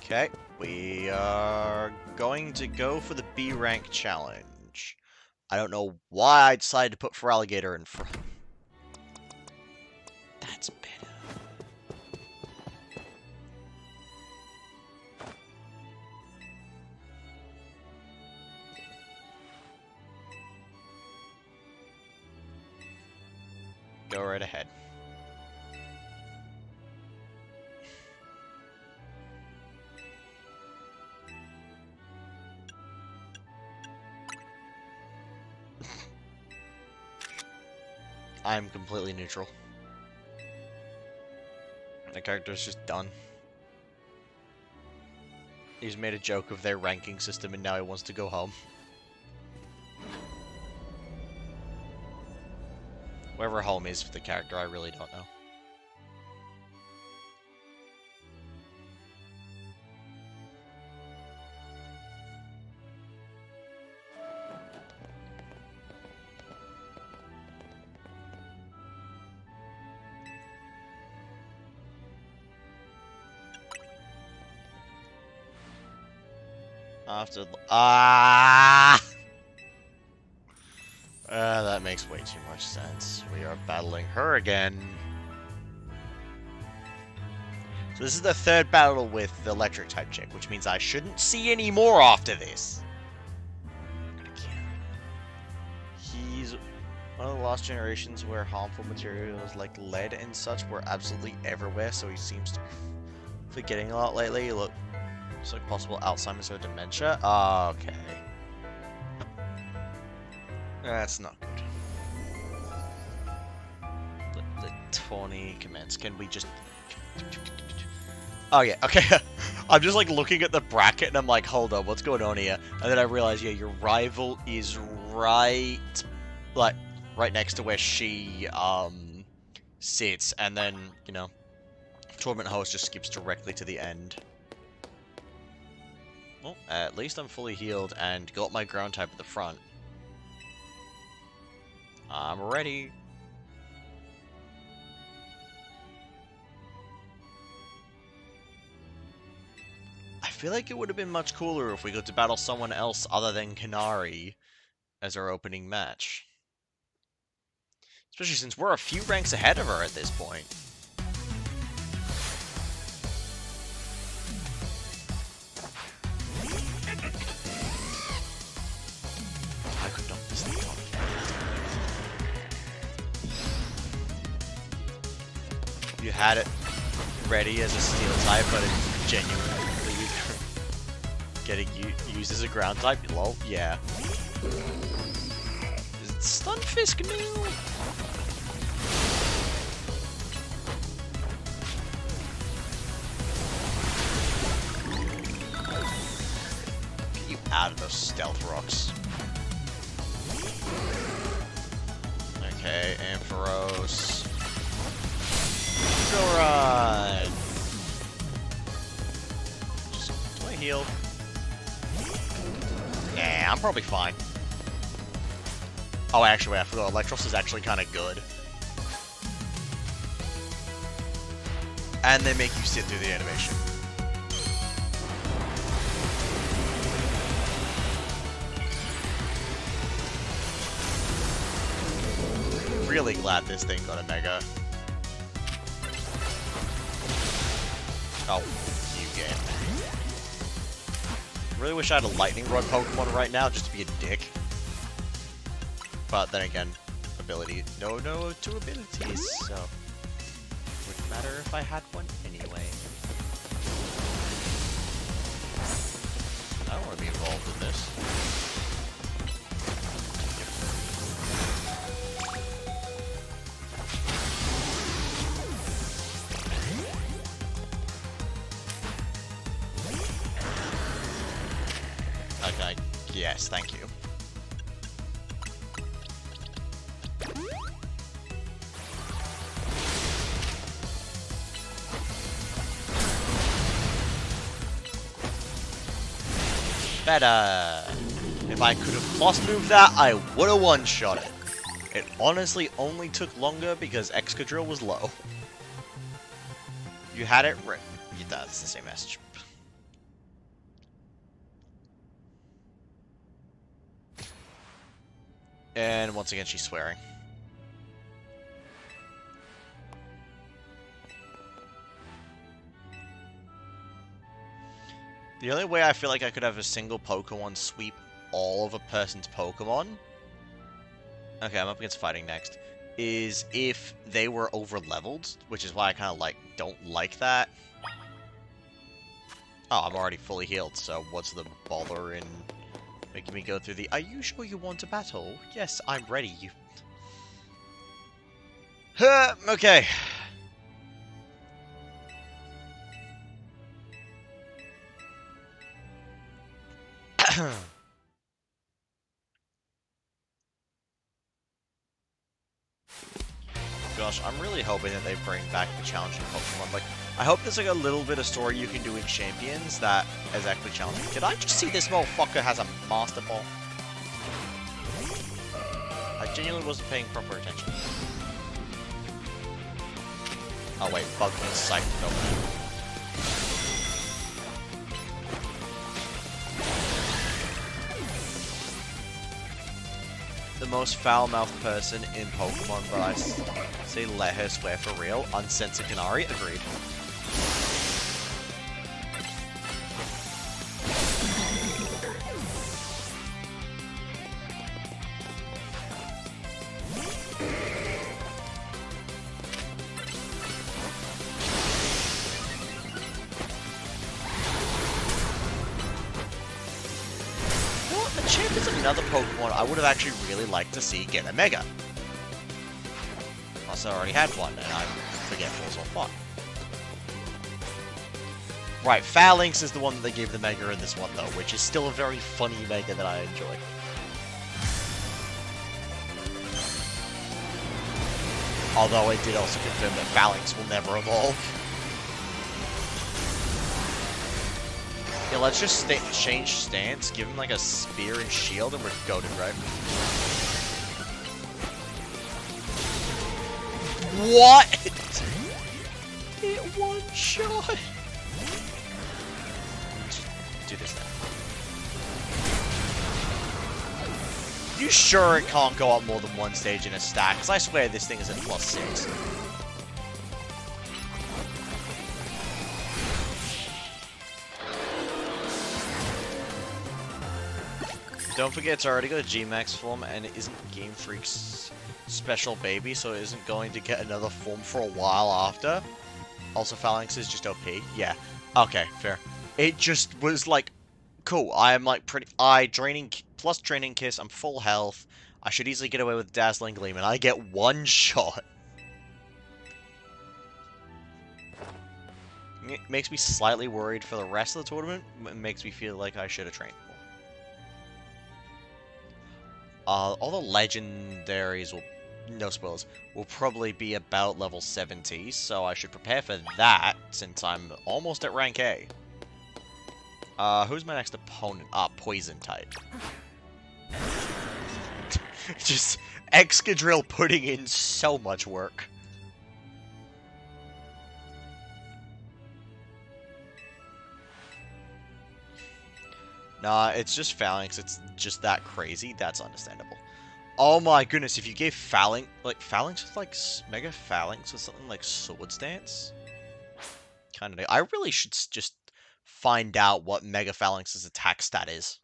Okay, we are going to go for the B rank challenge. I don't know why I decided to put Feraligatr in front. That's better. Go right ahead. I'm completely neutral. The character's just done. He's made a joke of their ranking system and now he wants to go home. Wherever home is for the character, I really don't know. After that makes way too much sense. We are battling her again. So this is the third battle with the electric type chick, which means I shouldn't see any more after this. He's one of the last generations where harmful materials like lead and such were absolutely everywhere, so he seems to be forgetting a lot lately. Look. It's like possible Alzheimer's or dementia. Okay. That's not good. The 20 commands. Can we just... oh yeah, okay. I'm just like looking at the bracket and I'm like, hold on, what's going on here? And then I realize, yeah, your rival is right... like, right next to where she, sits. And then, you know, Torment Host just skips directly to the end. Well, at least I'm fully healed and got my ground type at the front. I'm ready. I feel like it would have been much cooler if we got to battle someone else other than Kanari as our opening match. Especially since we're a few ranks ahead of her at this point. You had it ready as a steel type, but it's genuinely getting used as a ground type. Lol, yeah. Is it Stunfisk new? Get you out of those stealth rocks. Okay, Ampharos. Alright. Do I heal? Yeah, I'm probably fine. Oh, actually, wait, I forgot. Electros is actually kind of good. And they make you sit through the animation. Really glad this thing got a mega. Oh, you game. Really wish I had a Lightning Rod Pokemon right now just to be a dick. But then again, ability. No, two abilities, so. Wouldn't matter if I had one anyway. I don't want to be involved in this. Okay, yes, thank you. Better. If I could have plus moved that, I would have one-shot it. It honestly only took longer because Excadrill was low. You had it right. Yeah, that's the same message. And once again, she's swearing. The only way I feel like I could have a single Pokemon sweep all of a person's Pokemon, okay, I'm up against fighting next, is if they were over-leveled, which is why I kind of don't like that. Oh, I'm already fully healed, so what's the bother in making me go through the, are you sure you want a battle? Yes, I'm ready. Okay. Gosh, I'm really hoping that they bring back the challenging Pokemon. Like, I hope there's like a little bit of story you can do in Champions that is actually challenging. Did I just see this motherfucker has a Master Ball? I genuinely wasn't paying proper attention. Oh wait, Bugman's psyched over. The most foul-mouthed person in Pokemon, but I say let her swear for real. Uncensored Canary, agreed. Machamp is another Pokemon I would have actually really liked to see get a Mega. Also, I already had one, and I'm forgetful as all fuck. Right, Phalanx is the one that they gave the Mega in this one, though, which is still a very funny Mega that I enjoy. Although it did also confirm that Phalanx will never evolve. Yeah, let's just change stance, give him like a spear and shield, and we're goated, right? What? It one shot. Do this now. You sure it can't go up more than one stage in a stack? Because I swear this thing is at +6. Don't forget, it's already got a G-Max form, and it isn't Game Freak's special baby, so it isn't going to get another form for a while after. Also, Phalanx is just OP. Yeah. Okay, fair. It just was like, cool. I am like draining plus Training Kiss. I'm full health. I should easily get away with Dazzling Gleam, and I get one shot. It makes me slightly worried for the rest of the tournament. It makes me feel like I should have trained more. All the legendaries will, no spoilers, will probably be about level 70, so I should prepare for that, since I'm almost at rank A. Who's my next opponent? Poison type. Just Excadrill putting in so much work. Nah, it's just Phalanx. It's just that crazy. That's understandable. Oh my goodness, if you gave Phalanx with like Mega Phalanx with something like Sword Stance? kind of. I really should just find out what Mega Phalanx's attack stat is.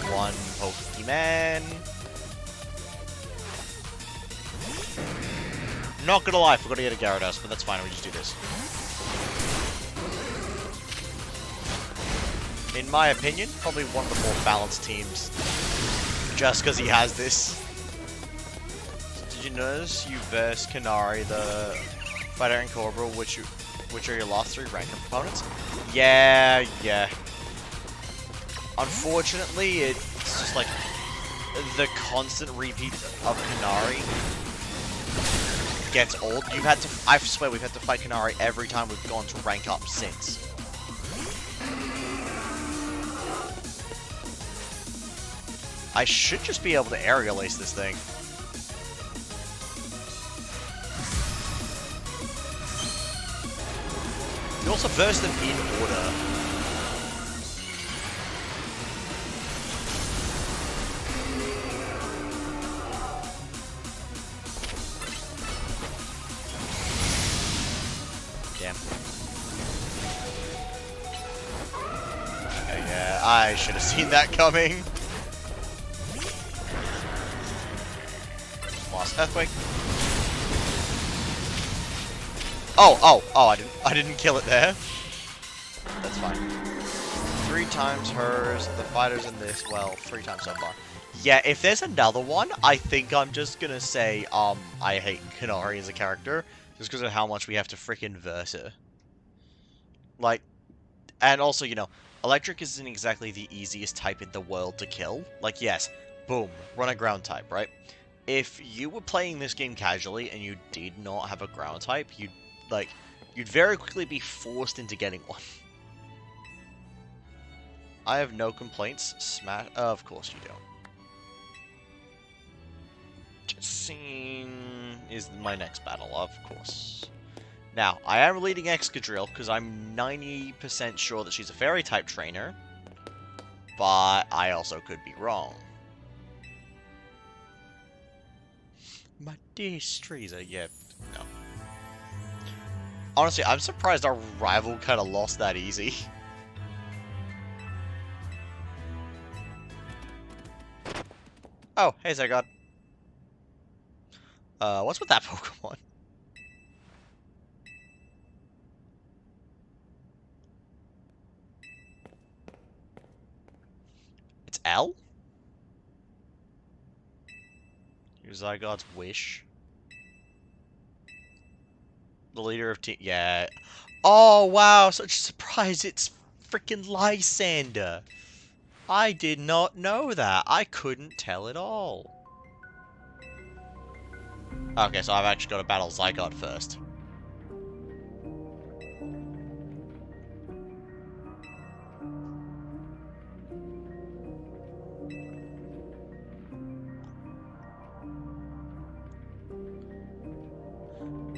One Pokemon. Not gonna lie, I forgot to get a Gyarados, but that's fine, we just do this. In my opinion, probably one of the more balanced teams. Just because he has this. Did you notice you versed Kanari, the Fighter and Cobra, which are your last 3 ranked opponents? Yeah. Unfortunately, it's just like the constant repeat of Kanari gets old. I swear we've had to fight Kanari every time we've gone to rank up since. I should just be able to aerial ace this thing. You also burst them in order. Damn. Okay, yeah, I should have seen that coming. Earthquake. Oh, I didn't kill it there. That's fine. 3 times hers, the fighters in this, well, 3 times so far. Yeah, if there's another one, I think I'm just gonna say, I hate Kanari as a character, just because of how much we have to frickin' verse her. Like, and also, you know, Electric isn't exactly the easiest type in the world to kill. Like, yes, boom, run a ground type, right? If you were playing this game casually and you did not have a ground type, you'd very quickly be forced into getting one. I have no complaints. Smash. Of course you don't. Jessine is my next battle, of course. Now, I am leading Excadrill because I'm 90% sure that she's a fairy type trainer, but I also could be wrong. My dear Streezer, yeah, no. Honestly, I'm surprised our rival kind of lost that easy. Oh, hey Zygarde. What's with that Pokemon? It's L? Your Zygarde's Wish. The leader of team. Yeah. Oh, wow. Such a surprise. It's freaking Lysander. I did not know that. I couldn't tell at all. Okay, so I've actually got to battle Zygarde first.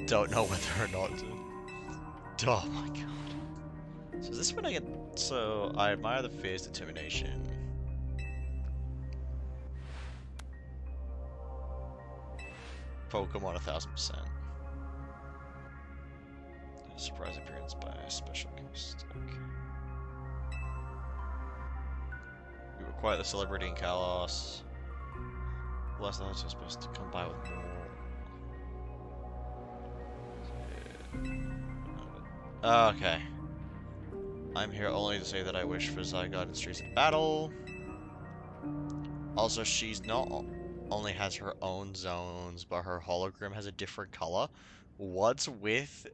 Don't know whether or not to... Oh my god. So is this when I get... So, I admire the fierce determination. Pokemon 1000%. Surprise appearance by a special guest. Okay. You require the celebrity in Kalos. Last night was supposed to come by with more. Okay. I'm here only to say that I wish for Zygarde and Streets in battle. Also, she's not only has her own zones, but her hologram has a different color. What's with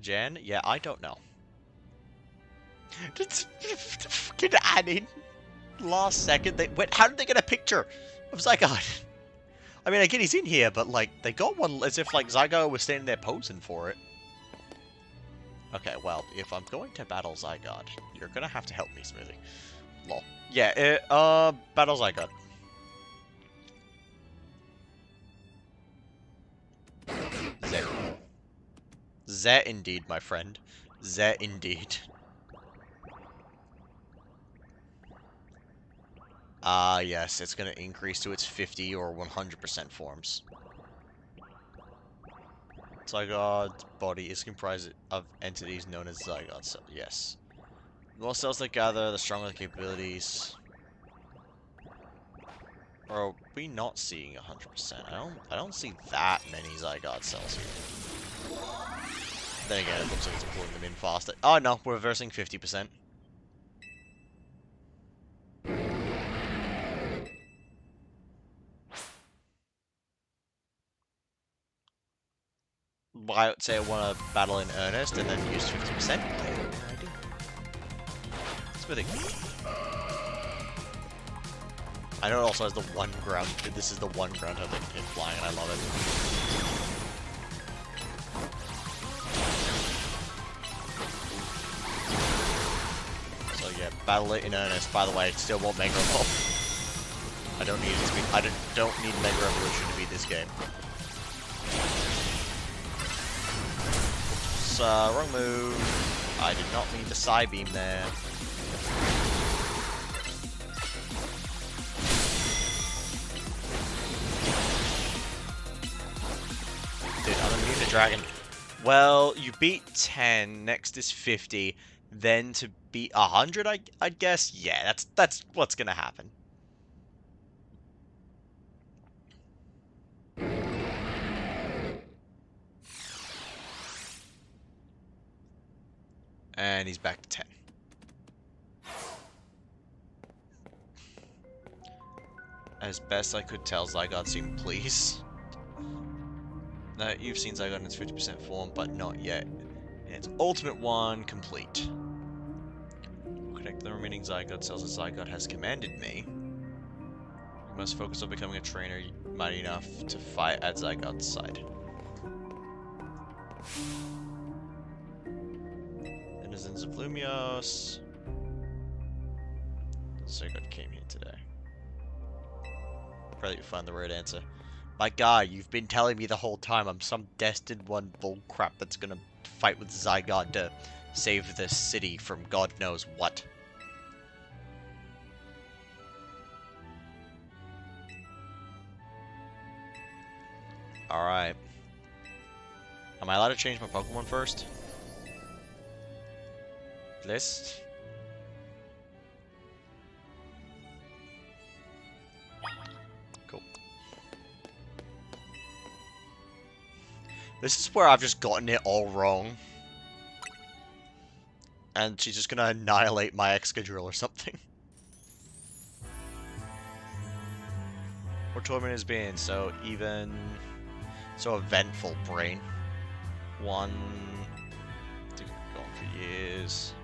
Jen? Yeah, I don't know. Just fucking add in last second. How did they get a picture of Zygarde? I mean, I get he's in here, but like they got one as if like Zygarde was standing there posing for it. Okay, well, if I'm going to battle Zygarde, you're gonna have to help me, Smoothie. Lol. Yeah, battle Zygarde. Zet indeed, my friend. Zet indeed. Yes, it's gonna increase to its 50 or 100% forms. Zygote body is comprised of entities known as zygote cells. Yes. The more cells they gather, the stronger the capabilities. Or are we not seeing 100%? I don't see that many zygote cells here. Then again, it looks like it's pulling them in faster. Oh no, we're reversing 50%. I would say I want to battle in earnest and then use 50%. I do. It's really good. I know it also has the one ground. This is the one ground type that can hit flying, and I love it. So yeah, battle it in earnest. By the way, it still won't Mega Evolve. I don't need it to be. I don't need Mega Evolution to beat this game. Oops, wrong move. I did not mean the Psybeam there. Dude, I'm immune to Dragon. Well, you beat 10, next is 50, then to beat 100, I'd guess? Yeah, that's what's gonna happen. And he's back to 10. As best I could tell, Zygote seemed pleased. Now, you've seen Zygote in its 50% form, but not yet. And its ultimate one, complete. Connect the remaining Zygote cells as Zygote has commanded me. You must focus on becoming a trainer mighty enough to fight at Zygote's side. Denizens of Lumios. Zygote came here today. Pray that you find the right answer. My guy, you've been telling me the whole time I'm some destined one bullcrap that's gonna fight with Zygote to save this city from God knows what. Alright. Am I allowed to change my Pokemon first? List? Cool. This is where I've just gotten it all wrong. And she's just gonna annihilate my Excadrill or something. What tournament has been? So even... So eventful, brain. One... I think I've gone for years.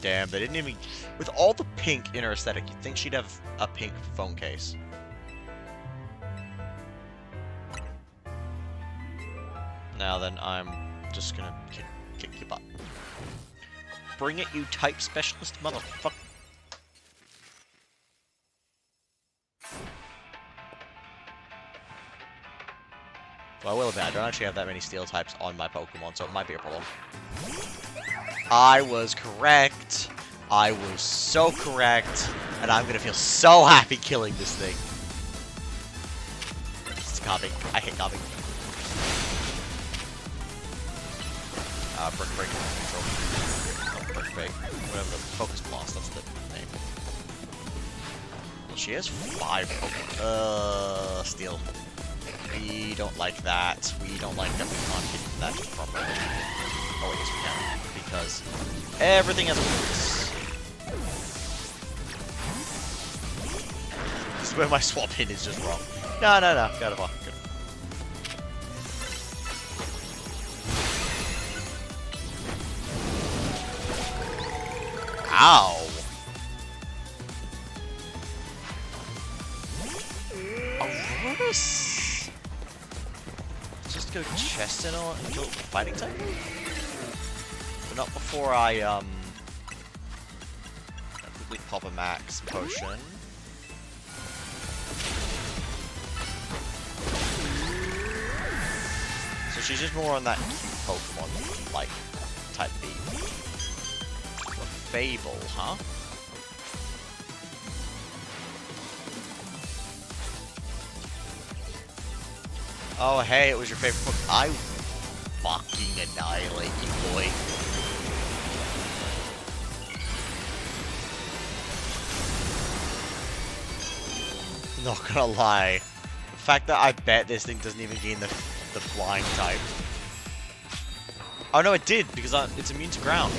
Damn, they didn't even... With all the pink in her aesthetic, you'd think she'd have a pink phone case. Now then, I'm just gonna kick your butt. Bring it, you type specialist motherfucker. Well, I will admit, I don't actually have that many steel types on my Pokemon, so it might be a problem. I was correct. I was so correct. And I'm gonna feel so happy killing this thing. It's carving. I hate carving. Brick break control. Oh, brick break. Whatever the focus blast, that's the name. Well, she has 5 Pokemon. Steel. We don't like that. We don't like that we can't hit that properly. Oh, yes, we can. Because everything has a weakness. This is where my swap hit is just wrong. No. Got it off. Good. Ow! Aurorus? Just go chest in on until fighting type? But not before I quickly pop a max potion. So she's just more on that cute Pokemon, like, type B. A Fable, huh? Oh, hey, it was your favorite book. I fucking annihilate you, boy. Not gonna lie. The fact that I bet this thing doesn't even gain the flying type. Oh, no, it did, because it's immune to ground.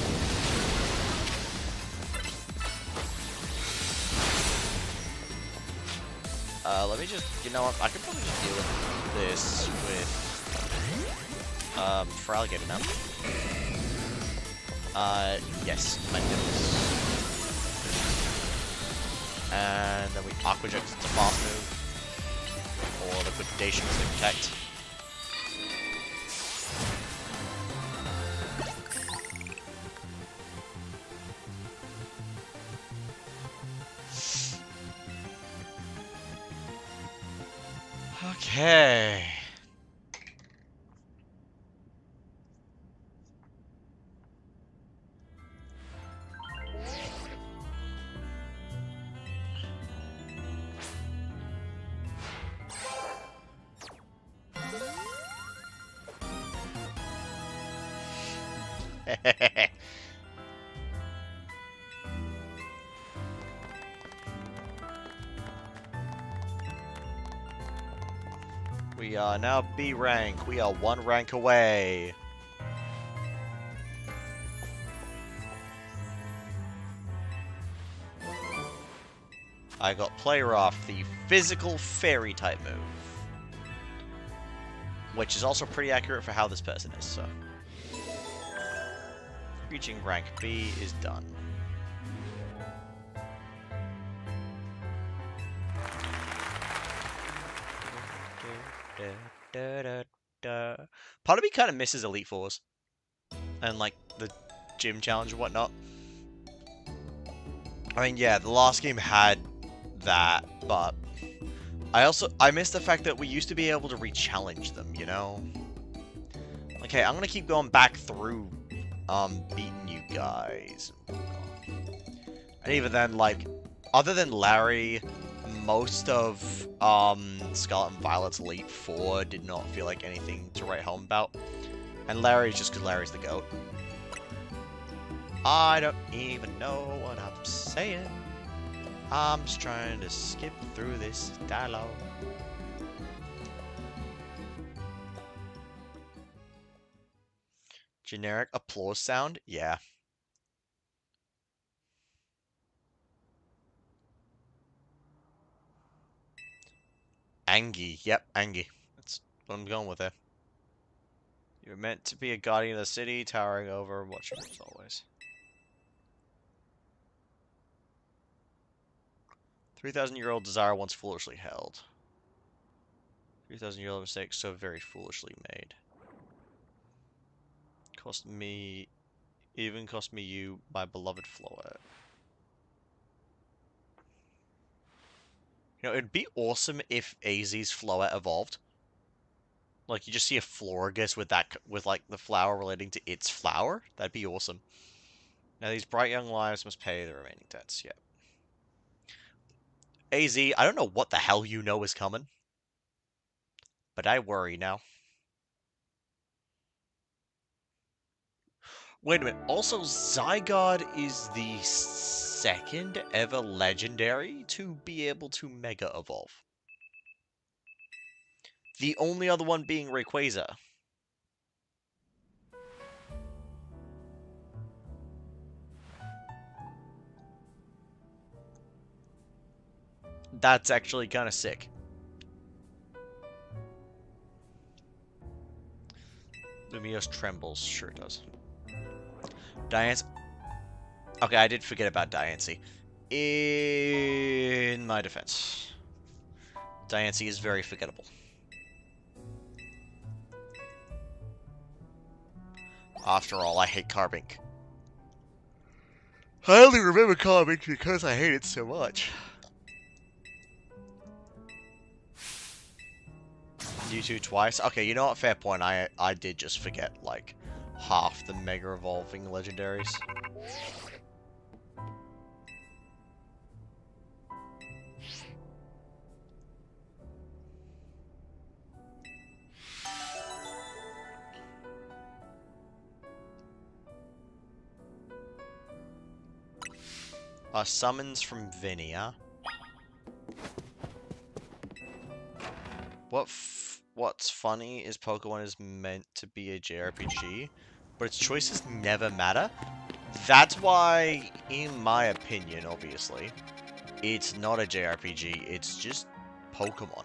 Let me just, you know what, I could probably just deal with this with, for alligator now. Yes, Mandibles. And then we Aqua Jet, it's a fast move. Or Liquidation to protect. Okay. We are now B rank. We are 1 rank away. I got Player Off, the physical fairy type move. Which is also pretty accurate for how this person is, so. Reaching rank B is done. Part of me kind of misses Elite Fours. And, like, the gym challenge and whatnot. I mean, yeah, the last game had that, but I miss the fact that we used to be able to re-challenge them, you know? Like, hey, I'm gonna keep going back through, beating you guys. And even then, like, other than Larry, most of, Scarlet and Violet's Elite Four did not feel like anything to write home about. And Larry's just because Larry's the GOAT. I don't even know what I'm saying. I'm just trying to skip through this dialogue. Generic applause sound? Yeah. Angie. Yep, Angie. That's what I'm going with there. You're meant to be a guardian of the city, towering over, watching as always. 3,000-year-old desire once foolishly held. 3,000-year-old mistake so very foolishly made. Cost me you, my beloved Floette. You know, it'd be awesome if AZ's Floette evolved. Like, you just see a Florigus with like, the flower relating to its flower. That'd be awesome. Now, these bright young lives must pay the remaining debts. Yep. AZ, I don't know what the hell you know is coming. But I worry now. Wait a minute. Also, Zygarde is the second ever legendary to be able to Mega Evolve. The only other one being Rayquaza. That's actually kind of sick. Lumiose trembles. Sure it does. Diancie. Okay, I did forget about Diancie. In my defense, Diancie is very forgettable. After all, I hate Carbink. I only remember comics because I hate it so much. You two twice? Okay, you know what? Fair point. I did just forget, like, half the Mega Evolving Legendaries. Summons from Vinia. What's funny is Pokemon is meant to be a JRPG, but its choices never matter. That's why, in my opinion, obviously, it's not a JRPG, it's just Pokemon.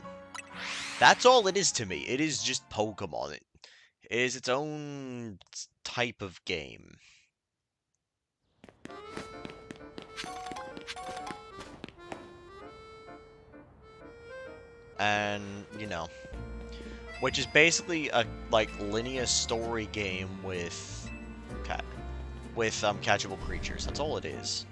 That's all it is to me. It is just Pokemon. It is its own type of game. And, you know, which is basically a, like, linear story game with catchable creatures. That's all it is.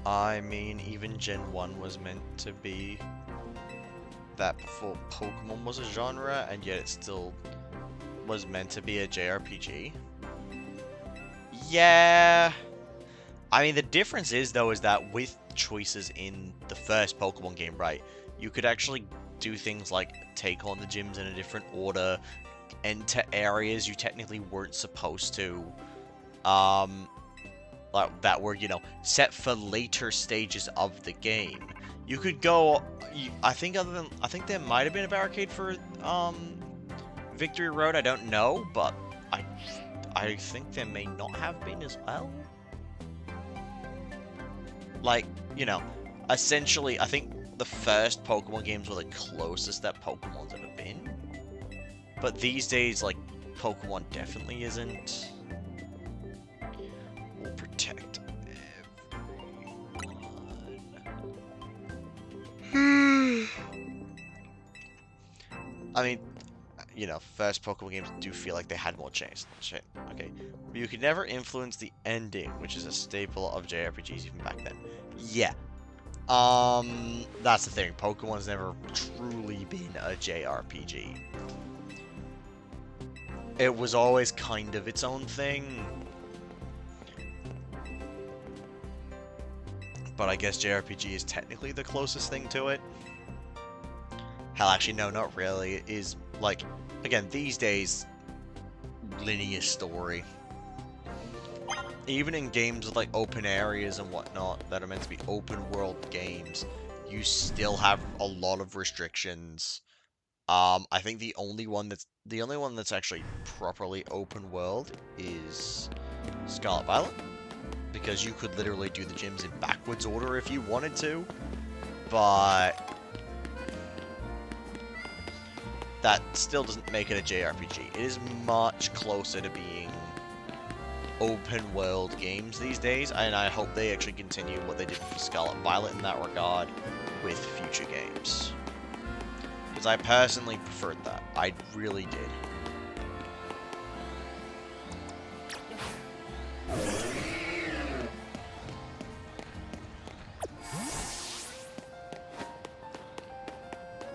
I mean, even Gen 1 was meant to be that before Pokemon was a genre, and yet it still was meant to be a JRPG. Yeah. I mean, the difference is, though, is that with choices in the first Pokemon game, right, you could actually do things like take on the gyms in a different order, enter areas you technically weren't supposed to, like, that were, you know, set for later stages of the game. You could go, I think there might have been a barricade for, Victory Road, I don't know, but I think there may not have been as well. Like, you know, essentially, I think the first Pokemon games were the closest that Pokemon's ever been. But these days, like, Pokemon definitely isn't. We'll protect everyone. I mean, you know, first Pokemon games do feel like they had more chance. Shit. Okay. But you could never influence the ending, which is a staple of JRPGs even back then. Yeah. That's the thing. Pokemon's never truly been a JRPG. It was always kind of its own thing. But I guess JRPG is technically the closest thing to it. Hell, actually, no, not really. It is, like, again, these days, linear story. Even in games with, like, open areas and whatnot that are meant to be open world games, you still have a lot of restrictions. I think the only one that's actually properly open world is Scarlet Violet, because you could literally do the gyms in backwards order if you wanted to, but that still doesn't make it a JRPG. It is much closer to being open world games these days, and I hope they actually continue what they did for Scarlet Violet in that regard with future games. Because I personally preferred that. I really did.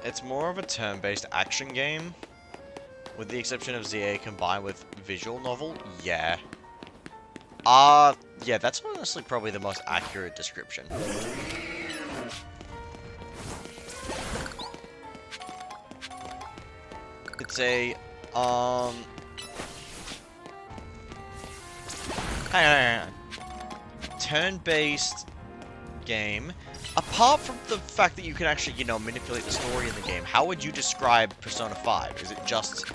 It's more of a turn-based action game, with the exception of ZA combined with visual novel. Yeah. Yeah, that's honestly probably the most accurate description. It's a, hang on. Turn-based game. Apart from the fact that you can actually, you know, manipulate the story in the game, how would you describe Persona 5? Is it just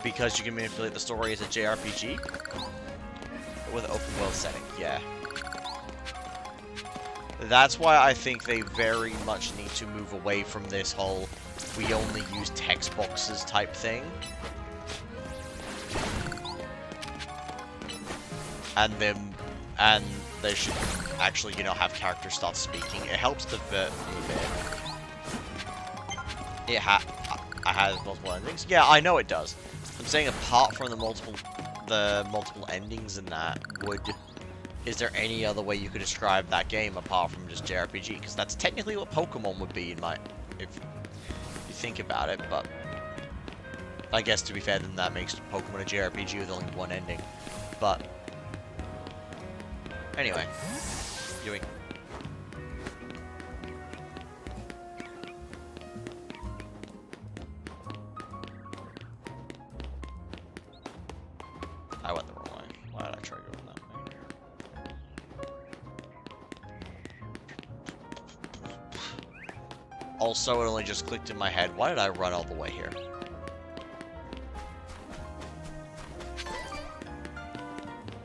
because you can manipulate the story as a JRPG? with open world setting, yeah. That's why I think they very much need to move away from this whole we only use text boxes type thing. And they should actually, you know, have characters start speaking. It helps divert me a bit. It has multiple endings. Yeah, I know it does. I'm saying apart from the multiple endings and that, is there any other way you could describe that game apart from just JRPG? Because that's technically what Pokemon would be in if you think about it, but I guess to be fair, then that makes Pokemon a JRPG with only one ending. But anyway, doing. I went the wrong way. Why did I try going that way? Also, it only just clicked in my head. Why did I run all the way here?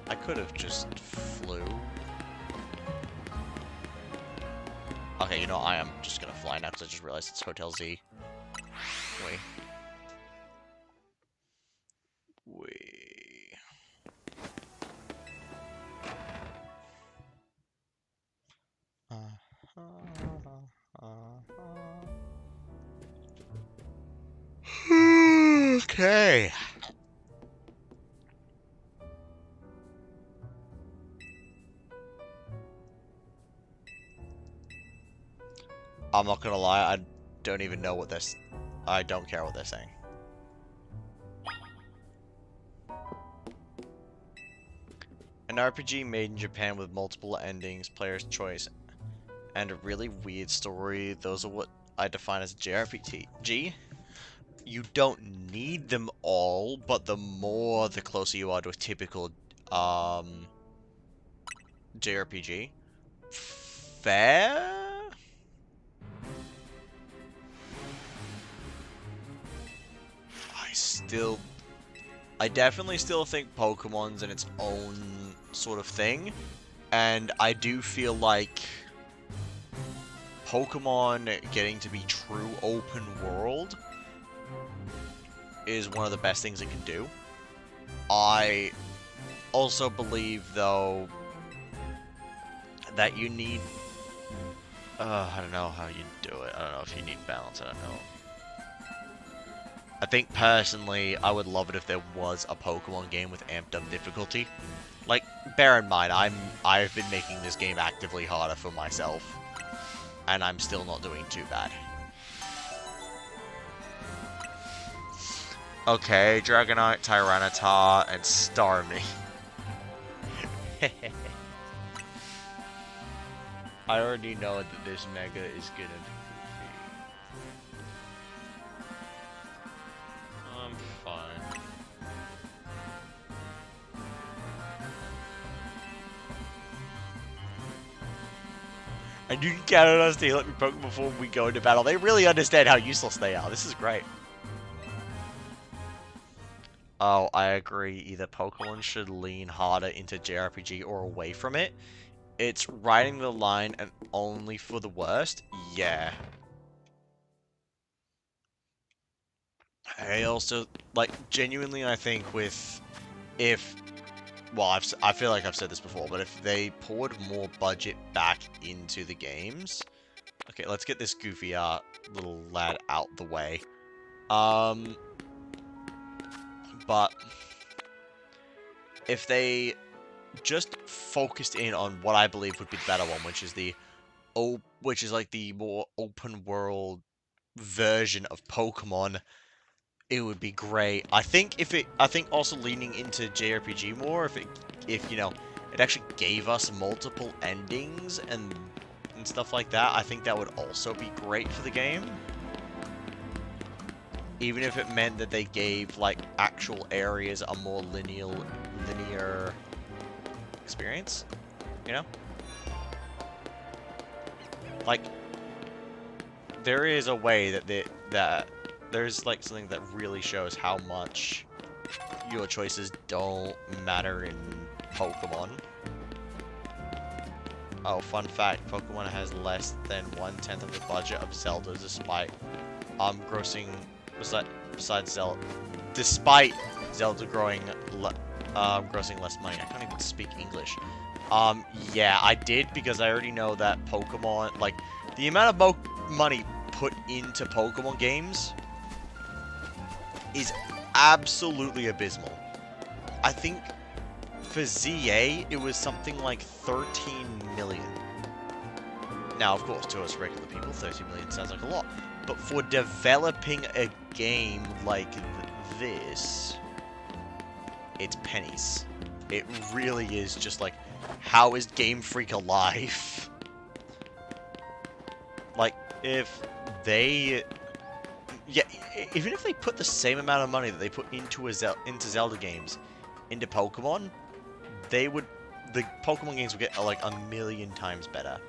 I could have just flew. Okay, you know, I am just gonna fly now because I just realized it's Hotel Z. Wait. Okay. I'm not gonna lie, I don't even know what this. I don't care what they're saying. An RPG made in Japan with multiple endings, player's choice, and a really weird story. Those are what I define as a JRPG. You don't need them all, but the closer you are to a typical JRPG. Fair? I definitely still think Pokemon's in its own sort of thing, and I do feel like Pokemon getting to be true open world is one of the best things it can do. I also believe, though, that you need... I don't know how you do it. I don't know if you need balance. I don't know. I think, personally, I would love it if there was a Pokemon game with amped up difficulty. Like, bear in mind, I've been making this game actively harder for myself, and I'm still not doing too bad. Okay, Dragonite, Tyranitar, and Starmie. I already know that this Mega is gonna be... I'm fine. And you can count on us to heal up your Pokemon before we go into battle. They really understand how useless they are. This is great. Oh, I agree. Either Pokemon should lean harder into JRPG or away from it. It's riding the line and only for the worst. Yeah. I also, like, genuinely, I think well, I feel like I've said this before, but if they poured more budget back into the games... Okay, let's get this goofy little lad out the way. But if they just focused in on what I believe would be the better one, which is like the more open world version of Pokemon, it would be great. I think also leaning into JRPG more, if you know, it actually gave us multiple endings and stuff like that, I think that would also be great for the game. Even if it meant that they gave, like, actual areas a more linear experience, you know? Like, there is a way that there's, like, something that really shows how much your choices don't matter in Pokemon. Oh, fun fact, Pokemon has less than 1/10 of the budget of Zelda despite grossing besides Zelda despite Zelda grossing less money. I can't even speak English. Yeah, I did because I already know that Pokemon, like, the amount of money put into Pokemon games is absolutely abysmal. I think for ZA, it was something like 13 million. Now, of course, to us regular people, 13 million sounds like a lot. But for developing a game like this, it's pennies. It really is just like, how is Game Freak alive? Like, if they... Yeah, even if they put the same amount of money that they put into Zelda games into Pokemon, the Pokemon games would get like 1,000,000 times better.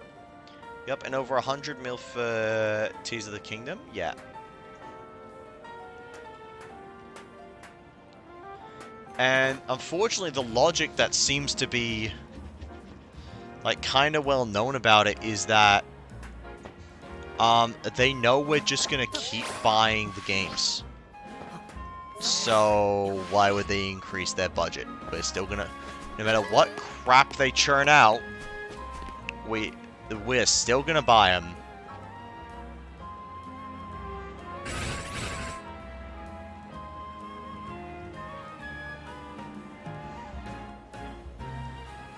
Yep, and over 100 mil for Tears of the Kingdom. Yeah. And unfortunately, the logic that seems to be like kind of well known about it is that they know we're just gonna keep buying the games. So why would they increase their budget? We're still gonna, no matter what crap they churn out, we're still gonna buy them.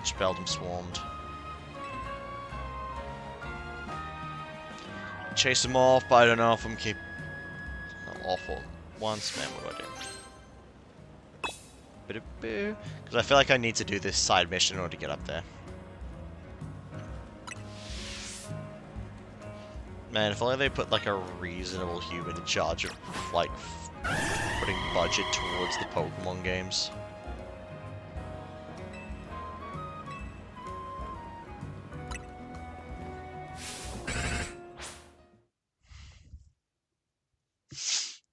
Speldum swarmed. Chase him off, but I don't know if I'm keep... Awful. Once, man, what do I do? Because I feel like I need to do this side mission in order to get up there. Man, if only they put like a reasonable human in charge of like putting budget towards the Pokemon games.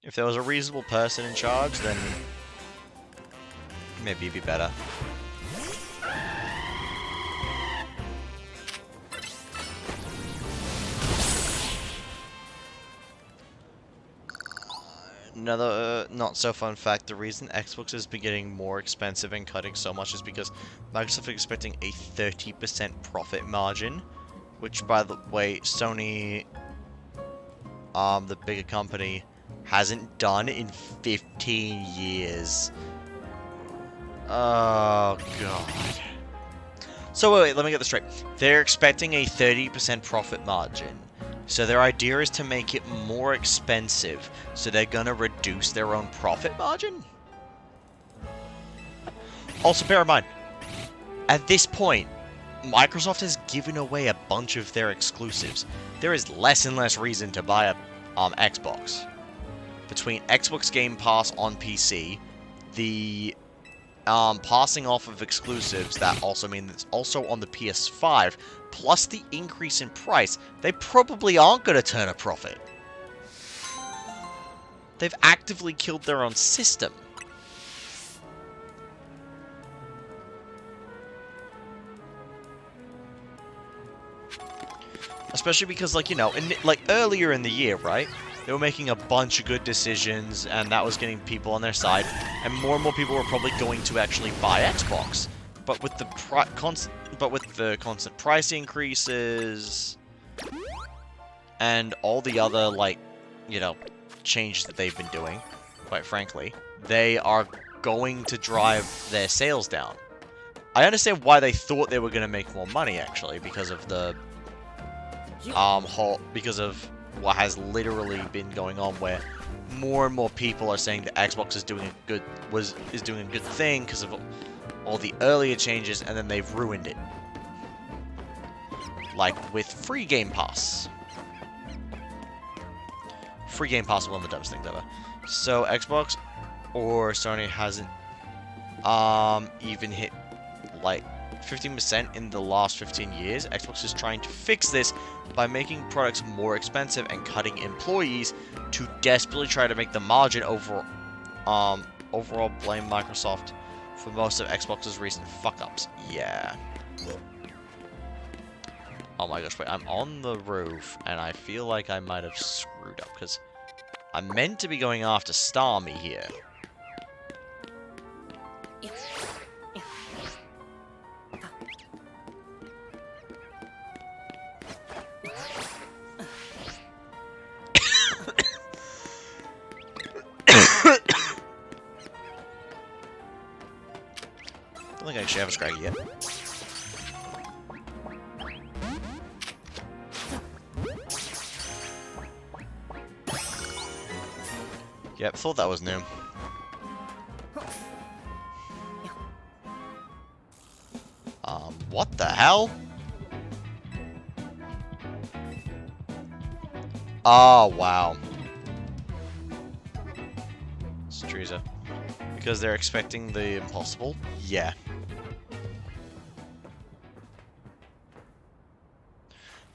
If there was a reasonable person in charge, then maybe it'd be better. Another not so fun fact, the reason Xbox has been getting more expensive and cutting so much is because Microsoft is expecting a 30% profit margin, which, by the way, Sony, the bigger company, hasn't done in 15 years. Oh, God. So, wait, let me get this straight. They're expecting a 30% profit margin. So their idea is to make it more expensive. So they're gonna reduce their own profit margin? Also, bear in mind, at this point, Microsoft has given away a bunch of their exclusives. There is less and less reason to buy a Xbox. Between Xbox Game Pass on PC, the passing off of exclusives that also mean it's also on the PS5, plus the increase in price, they probably aren't going to turn a profit. They've actively killed their own system. Especially because, like, you know, earlier in the year, right? They were making a bunch of good decisions, and that was getting people on their side, and more people were probably going to actually buy Xbox. But with the constant price increases and all the other, like, you know, changes that they've been doing, quite frankly, they are going to drive their sales down. I understand why they thought they were going to make more money, actually, because of the because of what has literally been going on, where more and more people are saying that Xbox is doing a good thing because of all the earlier changes, and then they've ruined it. Like with free Game Pass. Free Game Pass is one of the dumbest things ever. So Xbox or Sony hasn't even hit like 15% in the last 15 years. Xbox is trying to fix this by making products more expensive and cutting employees to desperately try to make the margin overall blame Microsoft for most of Xbox's recent fuck-ups. Yeah. Oh my gosh, wait, I'm on the roof, and I feel like I might have screwed up, because I'm meant to be going after Starmie here. I don't think I actually have a Scraggy yet. Yep, thought that was new. What the hell? Oh, wow. It's Teresa. Because they're expecting the impossible? Yeah.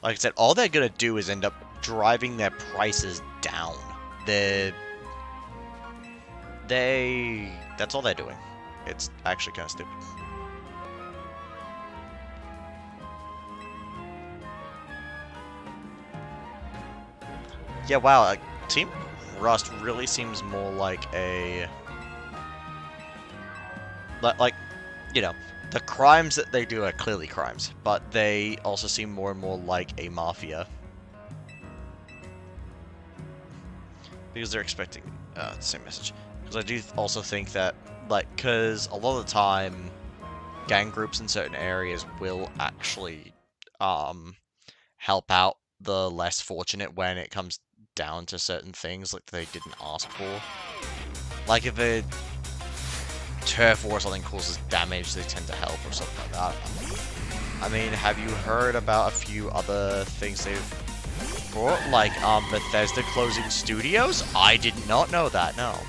Like I said, all they're gonna do is end up driving their prices down. That's all they're doing. It's actually kind of stupid. Yeah, wow, like, Team Rust really seems more like a... Like, you know, the crimes that they do are clearly crimes, but they also seem more and more like a mafia. Because they're expecting the same message. Because I do also think that, like, because a lot of the time, gang groups in certain areas will actually help out the less fortunate when it comes down to certain things like they didn't ask for. Like if a turf war or something causes damage, they tend to help or something like that. I mean, have you heard about a few other things they've brought? Like Bethesda closing studios? I did not know that, no.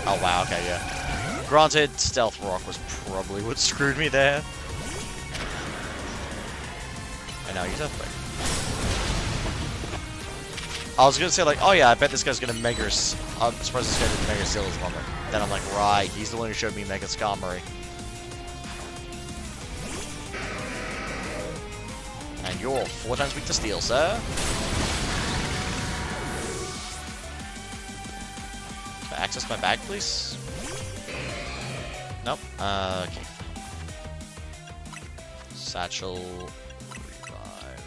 Oh wow, okay, yeah. Granted, Stealth Rock was probably what screwed me there. And now he's earthquake. I was gonna say like, oh yeah, I bet this guy's gonna Mega... I'm surprised this guy didn't Mega Seal his lumber. Then I'm like, right, he's the one who showed me Mega Skarmory. And you're 4 times weak to steel, sir. Can I access my bag, please? Nope. Okay. Satchel. Revive.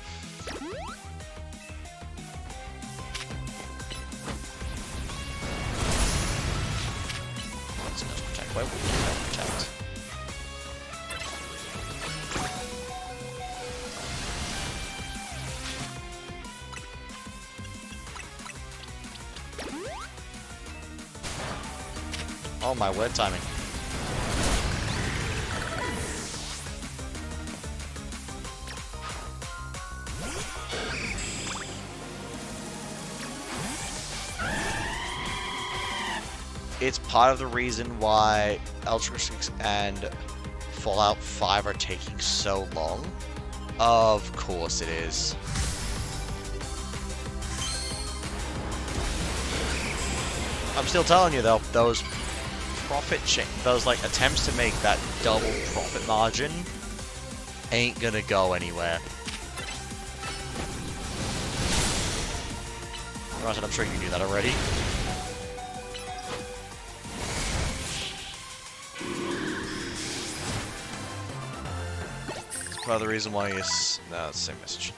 Let's go protect. Where will we protect? Oh my word timing. It's part of the reason why Ultra 6 and Fallout 5 are taking so long. Of course it is. I'm still telling you though, those attempts to make that double profit margin ain't gonna go anywhere. Granted, I'm sure you knew that already. Part of the reason why it's no, it's the same message.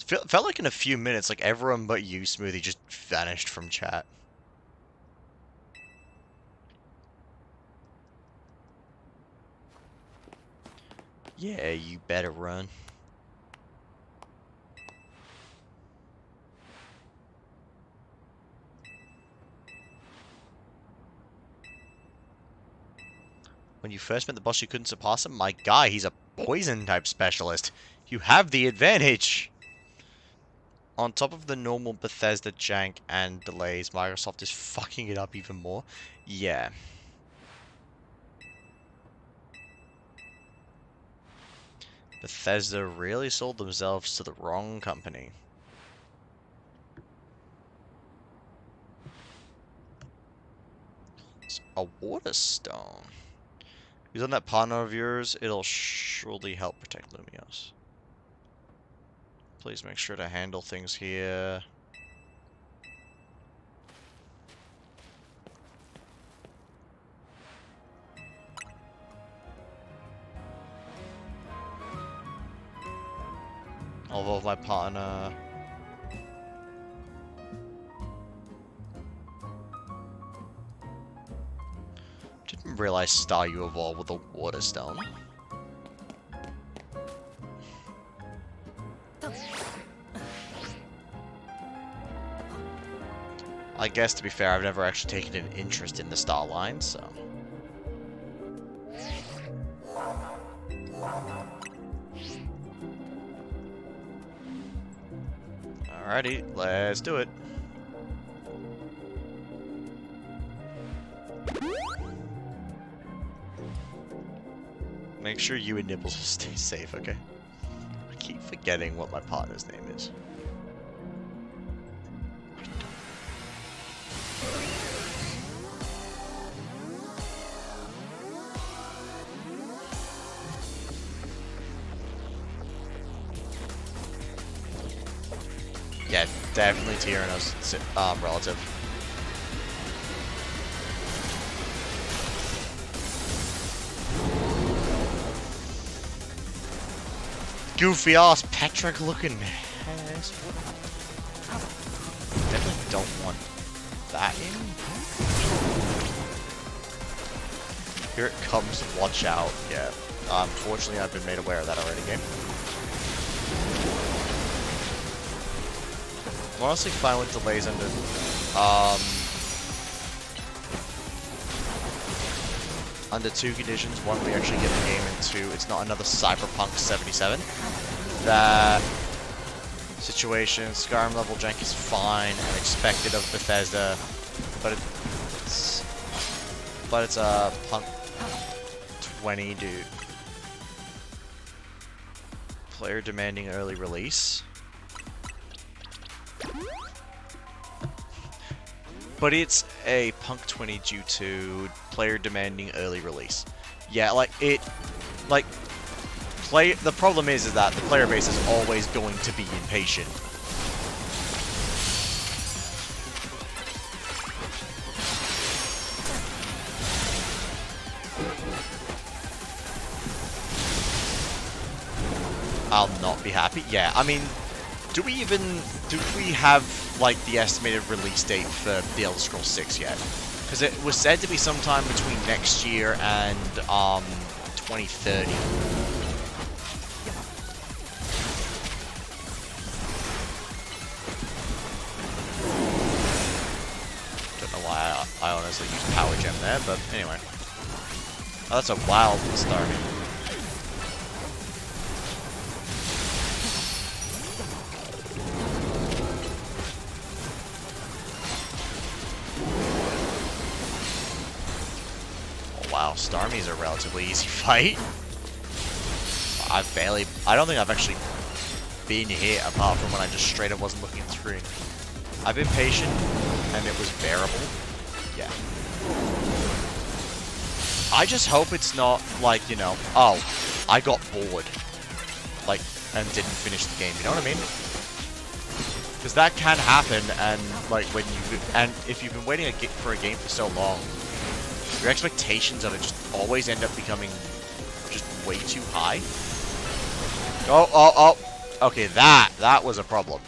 It felt like in a few minutes, like everyone but you, Smoothie, just vanished from chat. Yeah, you better run. When you first met the boss, you couldn't surpass him? My guy, he's a poison-type specialist. You have the advantage! On top of the normal Bethesda jank and delays, Microsoft is fucking it up even more. Yeah. Bethesda really sold themselves to the wrong company. It's a water stone. Use on that partner of yours, it'll surely help protect Lumios. Please make sure to handle things here. I'll evolve my partner. Didn't realize Staryu evolved with a water stone. I guess, to be fair, I've never actually taken an interest in the star line, so... Alrighty, let's do it. Make sure you and Nibbles stay safe, okay? I keep forgetting what my partner's name is. Yeah, definitely Tyranno's relative. Goofy ass Patrick looking ass. Definitely don't want that in. Here it comes, watch out. Yeah. Unfortunately, I've been made aware of that already, game. I'm honestly fine with delays under two conditions. One, we actually get the game, and two, it's not another Cyberpunk 77. That situation, Skyrim level jank is fine and expected of Bethesda, but it's a Punk 20 dude. Player demanding early release. But it's a Punk 20 due to player demanding early release. Yeah, the problem is that the player base is always going to be impatient. I'll not be happy. Yeah, I mean, do we have, like, the estimated release date for The Elder Scrolls 6 yet? Because it was said to be sometime between next year and, 2030. Don't know why I honestly used Power Gem there, but anyway. Oh, that's a wild start. Wow, Starmie's a relatively easy fight. I don't think I've actually been hit apart from when I just straight up wasn't looking at the screen. I've been patient, and it was bearable. Yeah. I just hope it's not like, you know, oh, I got bored, like, and didn't finish the game, you know what I mean? Because that can happen, and, like, if you've been waiting for a game for so long, your expectations of it just always end up becoming just way too high. Oh. Okay, that was a problem.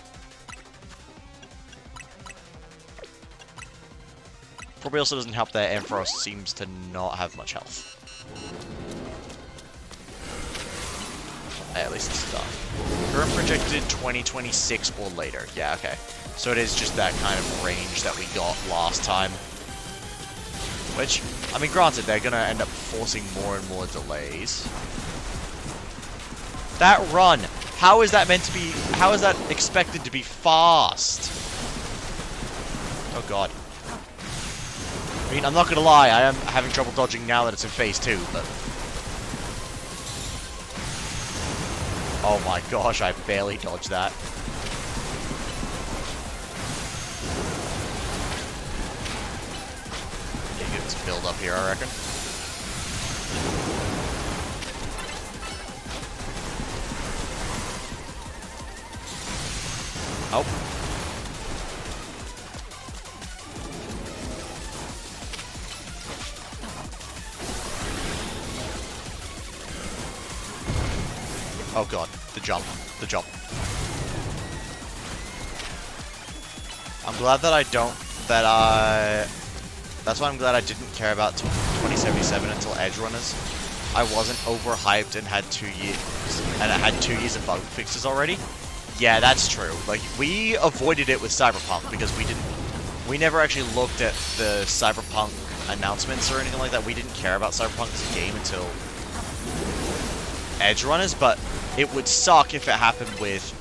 Probably also doesn't help that Ampharos seems to not have much health. At least it's done. Current projected 2026 or later. Yeah, okay. So it is just that kind of range that we got last time. Which, I mean, granted, they're gonna end up forcing more and more delays. That run! How is that meant to be... How is that expected to be fast? Oh god. I mean, I'm not gonna lie, I am having trouble dodging now that it's in phase 2, but... Oh my gosh, I barely dodged that. Yeah, get this build up here, I reckon. Oh. Oh god, the jump. The jump. I'm glad that I don't... That's why I'm glad I didn't care about 2077 until Edge Runners. I wasn't overhyped and had 2 years... And it had 2 years of bug fixes already. Yeah, that's true. Like, we avoided it with Cyberpunk because we never actually looked at the Cyberpunk announcements or anything like that. We didn't care about Cyberpunk as a game until Edge Runners, but it would suck if it happened with,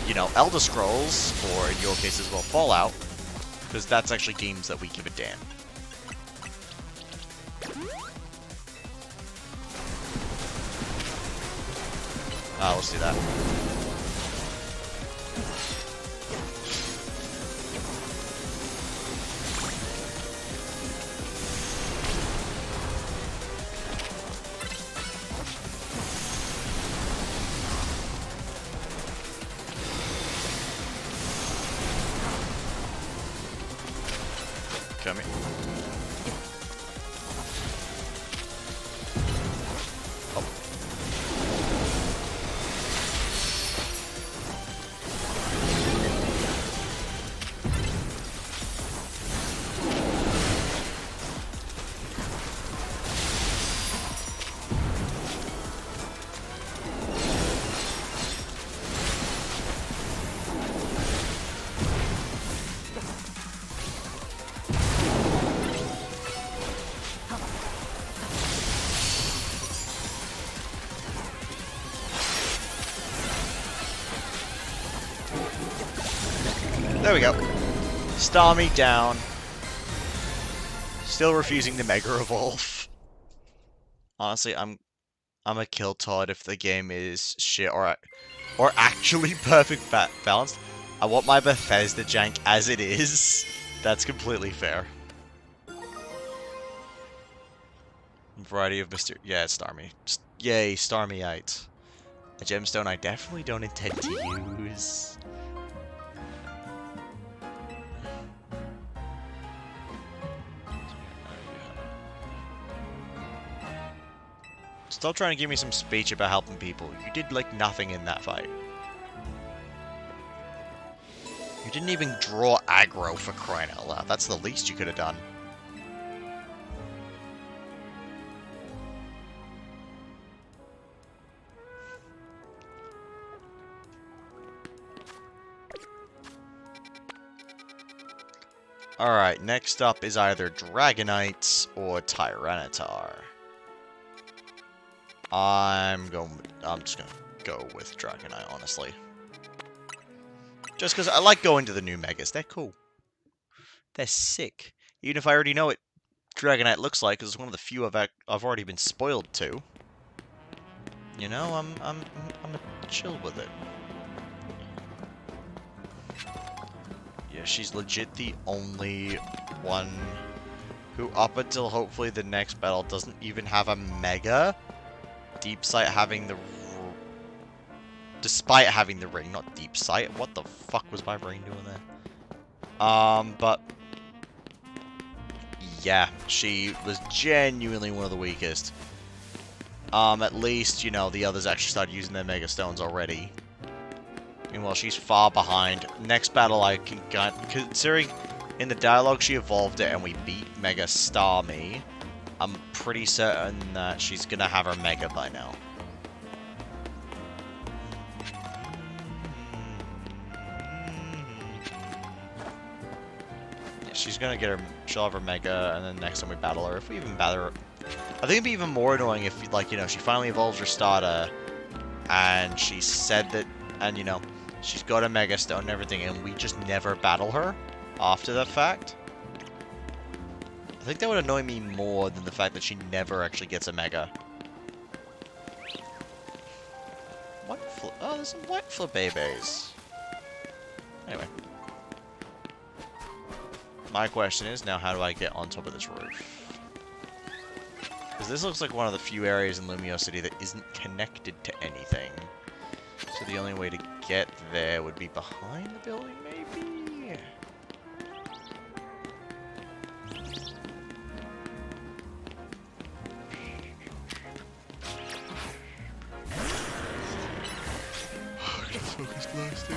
you know, Elder Scrolls, or in your case as well, Fallout, because that's actually games that we give a damn. Let's do that. Come here. Oh. There we go. Starmie down. Still refusing to Mega Evolve. Honestly, I'm a kill Todd if the game is shit or actually perfect balanced. I want my Bethesda jank as it is. That's completely fair. Variety of Mr. Yeah, it's Starmie. Yay, Starmie-ite. A gemstone I definitely don't intend to use. Stop trying to give me some speech about helping people. You did, like, nothing in that fight. You didn't even draw aggro, for crying out loud. That's the least you could have done. Alright, next up is either Dragonites or Tyranitar. I'm just gonna go with Dragonite, honestly. Just because I like going to the new Megas. They're cool. They're sick. Even if I already know what Dragonite looks like, because it's one of the few I've already been spoiled to. You know, I'm chill with it. Yeah, she's legit the only one who, up until hopefully the next battle, doesn't even have a Mega. Deep Sight having the... Despite having the ring, not Deep Sight. What the fuck was my brain doing there? But... Yeah, she was genuinely one of the weakest. At least, you know, the others actually started using their Mega Stones already. Meanwhile, she's far behind. Next battle I can... Considering in the dialogue she evolved it and we beat Mega Starmie, I'm pretty certain that she's gonna have her Mega by now. Yeah, she's gonna get her, she'll have her Mega, and then next time we battle her, if we even battle her, I think it'd be even more annoying if, like, you know, she finally evolves her starter, and she said that, and, you know, she's got a Mega Stone and everything, and we just never battle her after that fact. I think that would annoy me more than the fact that she never actually gets a Mega. What Oh, there's some white flabébés. Anyway. My question is, now how do I get on top of this roof? Because this looks like one of the few areas in Lumiose City that isn't connected to anything. So the only way to get there would be behind the building, maybe? Focus glass, dude.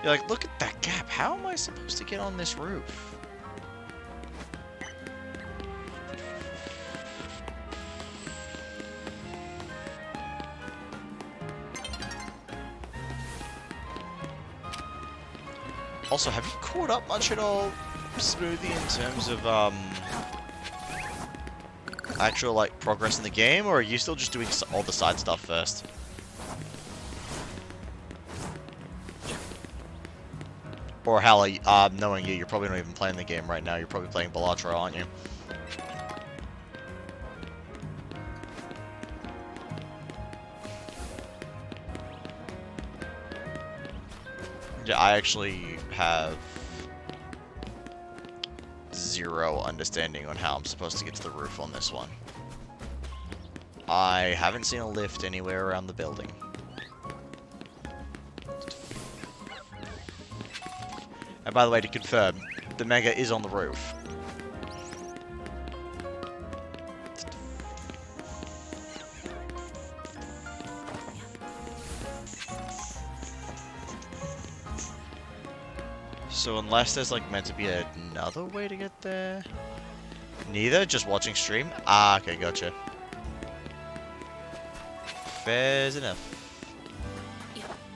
You're like, look at that gap. How am I supposed to get on this roof? Also, have you caught up much at all, Smoothie, in terms of, actual, like, progress in the game, or are you still just doing all the side stuff first? Or hell, knowing you, you're probably not even playing the game right now. You're probably playing Balatro, aren't you? Yeah, I actually have zero understanding on how I'm supposed to get to the roof on this one. I haven't seen a lift anywhere around the building. And by the way, to confirm, the Mega is on the roof. So unless there's like meant to be another way to get there? Neither? Just watching stream? Ah, okay, gotcha. Fair enough.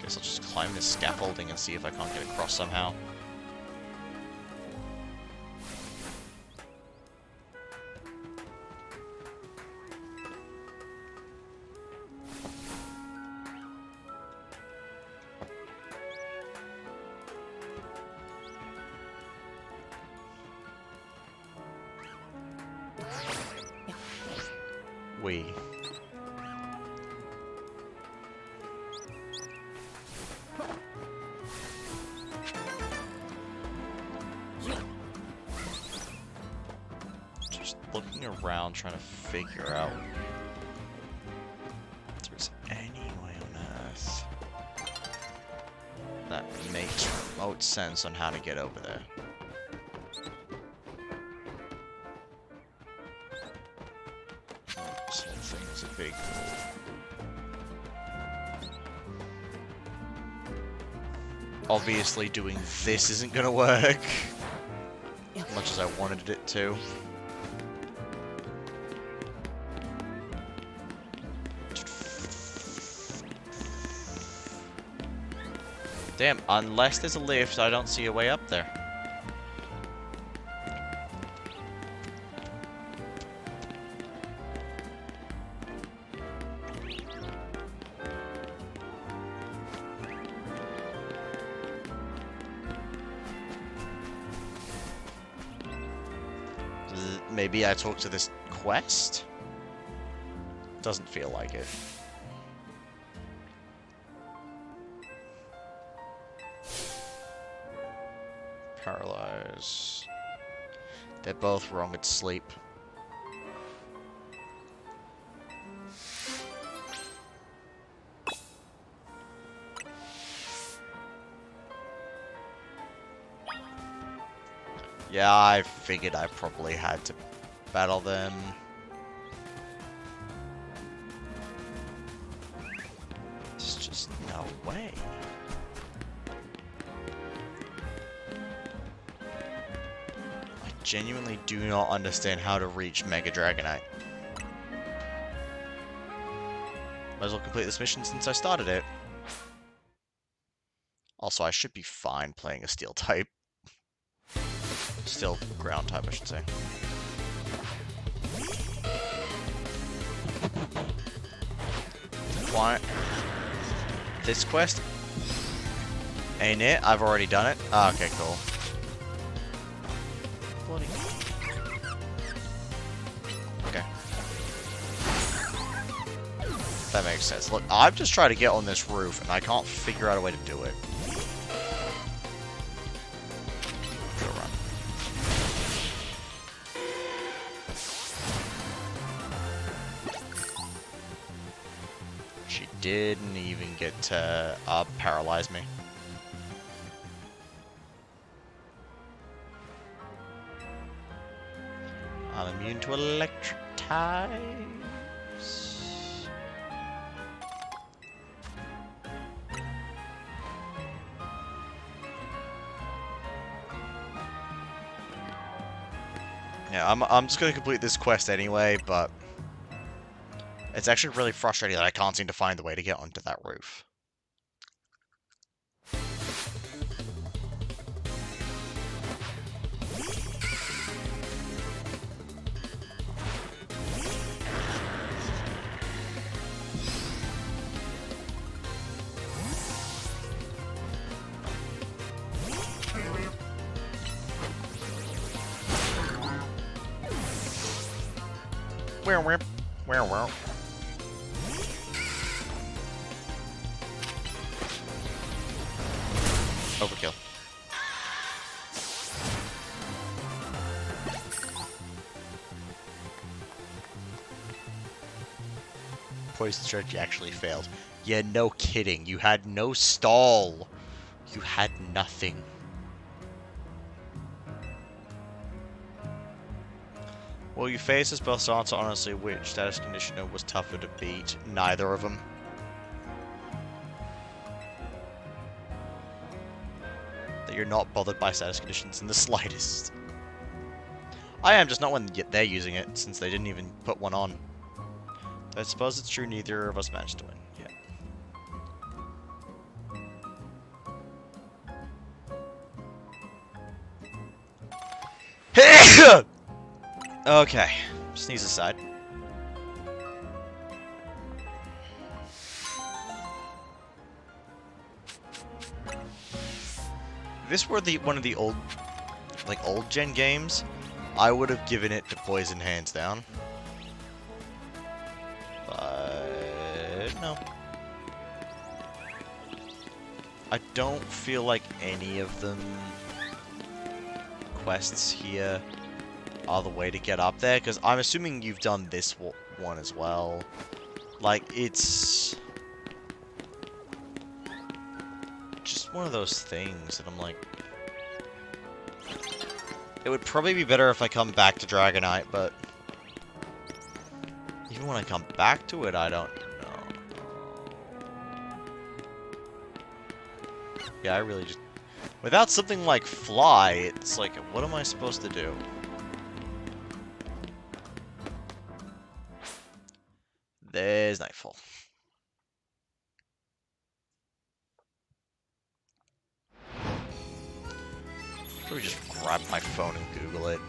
Guess I'll just climb this scaffolding and see if I can't get across somehow. We. Just looking around trying to figure out if there's any way on Earth that makes remote sense on how to get over there. This whole thing is a big obviously doing this isn't gonna work as much as I wanted it to. Damn, unless there's a lift, I don't see a way up there. Maybe I talk to this quest? Doesn't feel like it. Paralyze. They're both wrong at sleep. Yeah, I figured I probably had to battle them. There's just no way. I genuinely do not understand how to reach Mega Dragonite. Might as well complete this mission since I started it. Also, I should be fine playing a Steel type. Still ground type, I should say. Why? This quest? Ain't it? I've already done it. Ah, okay, cool. Bloody. That makes sense. Look, I've just tried to get on this roof, and I can't figure out a way to do it. Go run. She didn't even get to paralyze me. I'm immune to electric types. Yeah, I'm just gonna complete this quest anyway, but it's actually really frustrating that I can't seem to find the way to get onto that roof. Where? Overkill. Poison strategy actually failed. Yeah, no kidding. You had no stall. You had nothing. Well, you face as both sides, honestly, which status conditioner was tougher to beat? Neither of them. That you're not bothered by status conditions in the slightest. I am, just not when they're using it, since they didn't even put one on. I suppose it's true neither of us managed to win. Yeah. Okay, sneeze aside. If this were one of the old gen games, I would have given it to Poison hands down. But no. I don't feel like any of them quests here are the way to get up there, because I'm assuming you've done this one as well. Like, it's just one of those things that I'm like, it would probably be better if I come back to Dragonite, but even when I come back to it, I don't know. Yeah, I really just, without something like Fly, it's like, what am I supposed to do? There's Nightfall. Let me just grab my phone and Google it.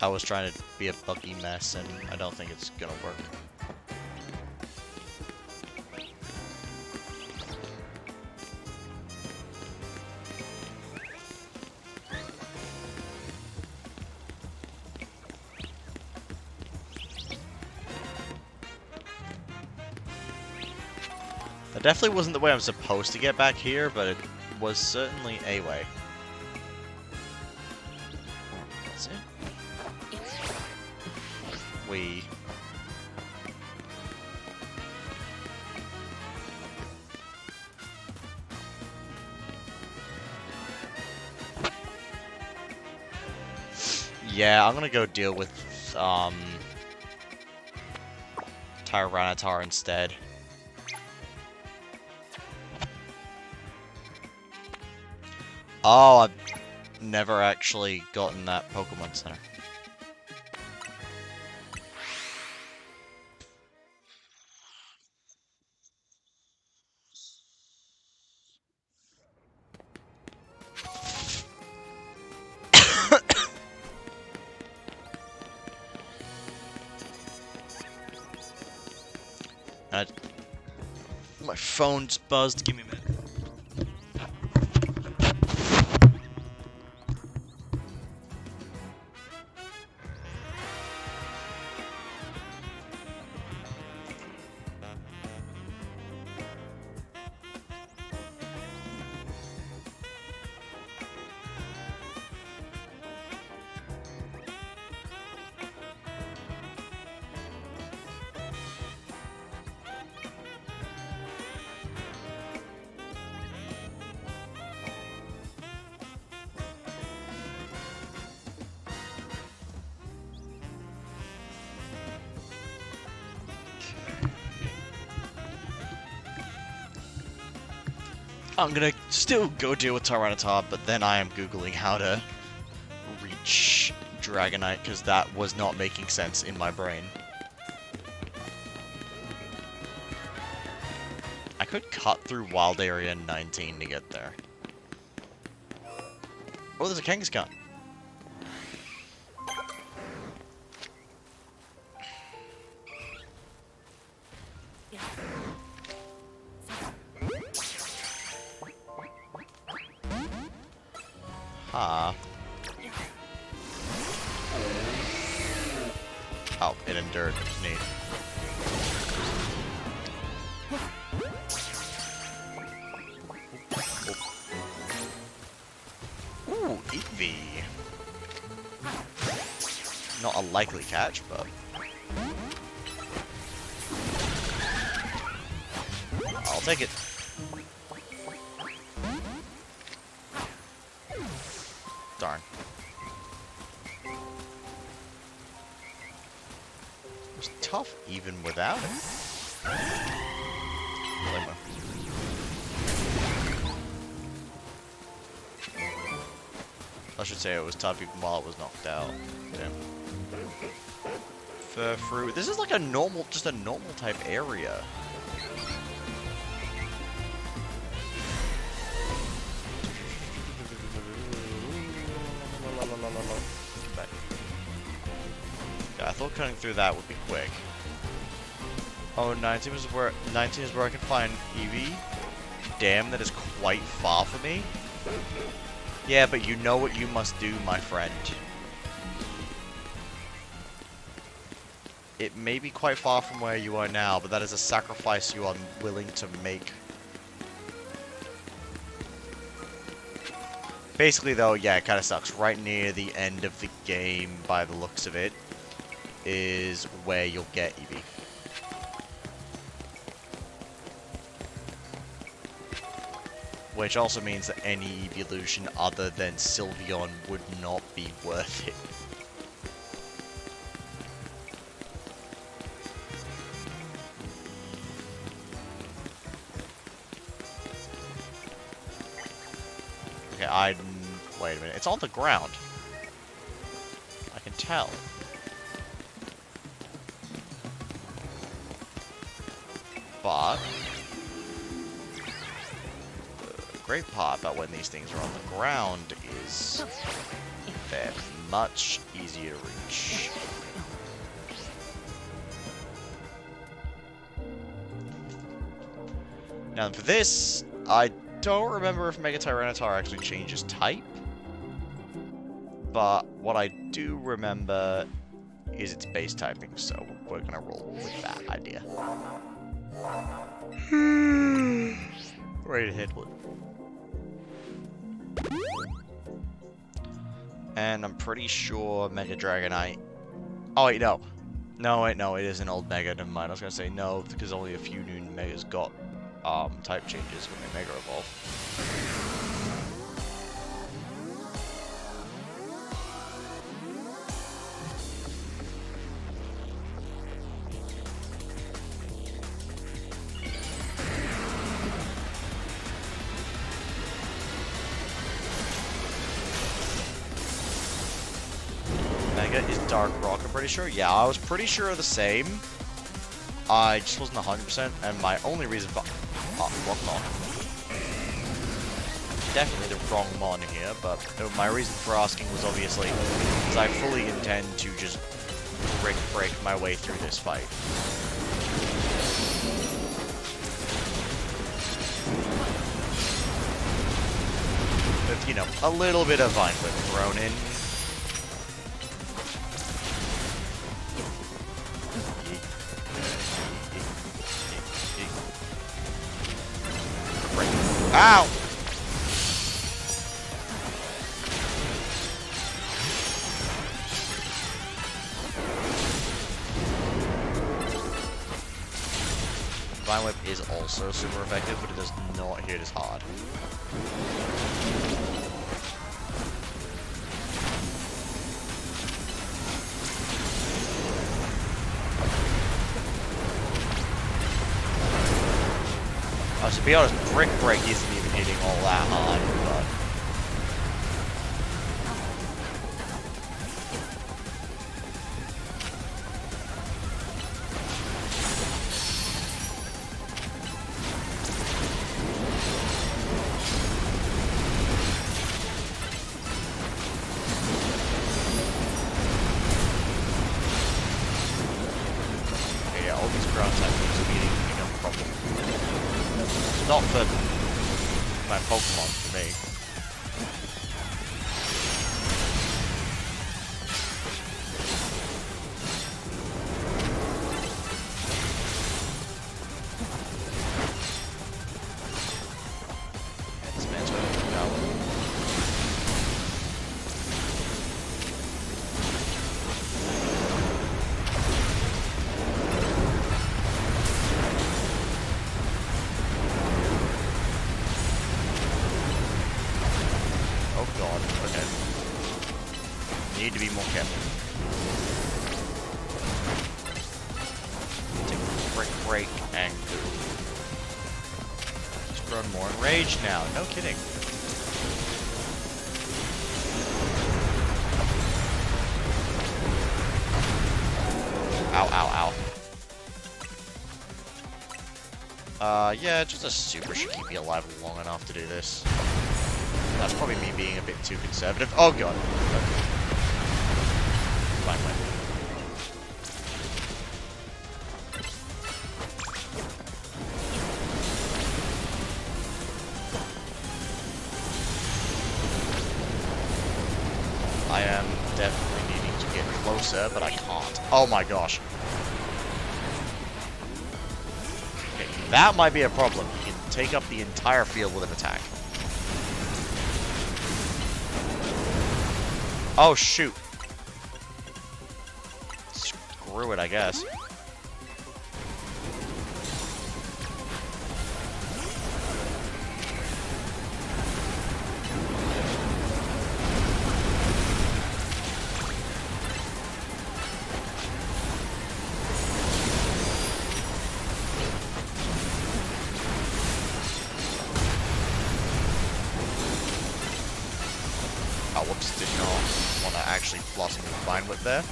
I was trying to be a buggy mess, and I don't think it's gonna work. That definitely wasn't the way I'm supposed to get back here, but it was certainly a way. That's it. Yeah, I'm gonna go deal with, Tyranitar instead. Oh, I've never actually gotten that Pokemon Center. My phone's buzzed. Give me a minute. I'm gonna still go deal with Tyranitar, but then I am Googling how to reach Dragonite, because that was not making sense in my brain. I could cut through Wild Area 19 to get there. Oh, there's a Kangaskhan. Ah. Oh, it endured. Neat. Ooh, Eevee. Not a likely catch, but... I'll take it. Darn. It was tough even without it. Glimmer. I should say it was tough even while it was knocked out. Yeah. Furfrou. This is like a normal, just a normal type area. Yeah, I thought cutting through that would be quick. Oh, 19 is where I can find Eevee. Damn, that is quite far for me. Yeah, but you know what you must do, my friend. It may be quite far from where you are now, but that is a sacrifice you are willing to make. Basically, though, yeah, it kind of sucks. Right near the end of the game, by the looks of it, is where you'll get Eevee. Which also means that any evolution other than Sylveon would not be worth it. Okay, wait a minute. It's on the ground. I can tell. But the great part about when these things are on the ground is they're much easier to reach. Now for this, I don't remember if Mega Tyranitar actually changes type, but what I do remember is its base typing, so we're gonna roll with that idea. Ready to hit one. And I'm pretty sure Mega Dragonite... Oh wait, no. No, wait, no, it is an old Mega, never mind. I was gonna say no, because only a few new Megas got type changes when they Mega Evolve. Dark Rock, I'm pretty sure. Yeah, I was pretty sure the same. I just wasn't 100%, and my only reason for... Oh, wrong mon. Definitely the wrong mon here, but my reason for asking was obviously because I fully intend to just break my way through this fight. With, you know, a little bit of Vine Whip thrown in. Ow! Vine Whip is also super effective, but it does not hit as hard. To be honest, Brick Break isn't even hitting all that hard, but... Okay, yeah, all these ground techniques are beating me, no problem. Not for my Pokemon, for me. Yeah, this man's going to go. Oh god, okay. Need to be more careful. Take a Brick Break and go. He's grown more enraged now, no kidding. Ow, ow, ow. Yeah, just a super should keep me alive long enough to do this. That's probably me being a bit too conservative. Oh god. Fine, fine. I am definitely needing to get closer, but I can't. Oh my gosh. Okay, that might be a problem. You can take up the entire field with an attack. Oh, shoot. Screw it, I guess. Oh, whoops, did not want to actually blossom with Vine Whip there.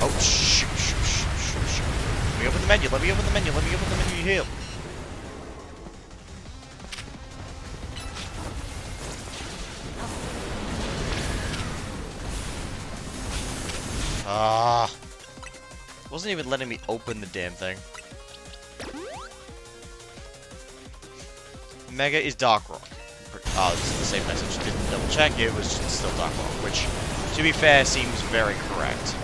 Oh, shoot. Let me open the menu, let me open the menu heal. Wasn't even letting me open the damn thing. Mega is Dark Rock. Oh, this is the same message. Didn't double check, it was still Dark Rock, which, to be fair, seems very correct.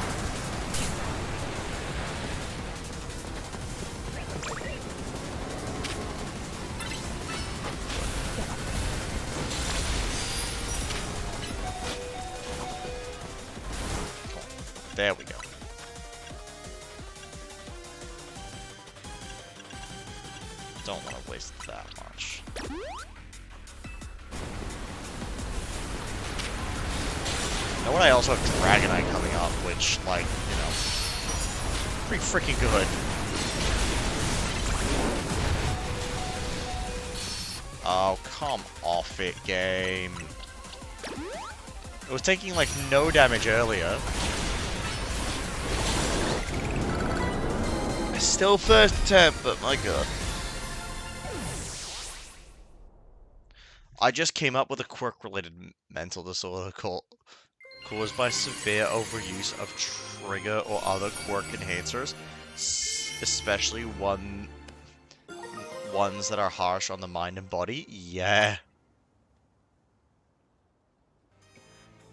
There we go. Don't want to waste that much. Now what, I also have Dragonite coming up, which, like, you know, pretty freaking good. Oh, come off it, game. It was taking, like, no damage earlier. Still first attempt, but my god. I just came up with a quirk-related mental disorder caused by severe overuse of trigger or other quirk enhancers, especially ones that are harsh on the mind and body. Yeah.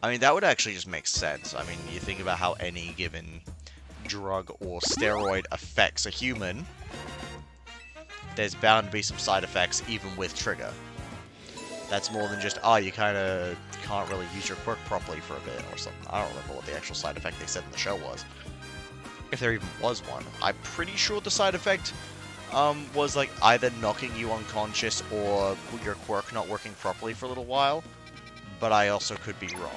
I mean, that would actually just make sense. I mean, you think about how any given drug or steroid affects a human, there's bound to be some side effects even with trigger. That's more than just, oh, you kind of can't really use your quirk properly for a bit or something. I don't remember what the actual side effect they said in the show was. If there even was one. I'm pretty sure the side effect was like either knocking you unconscious or your quirk not working properly for a little while. But I also could be wrong.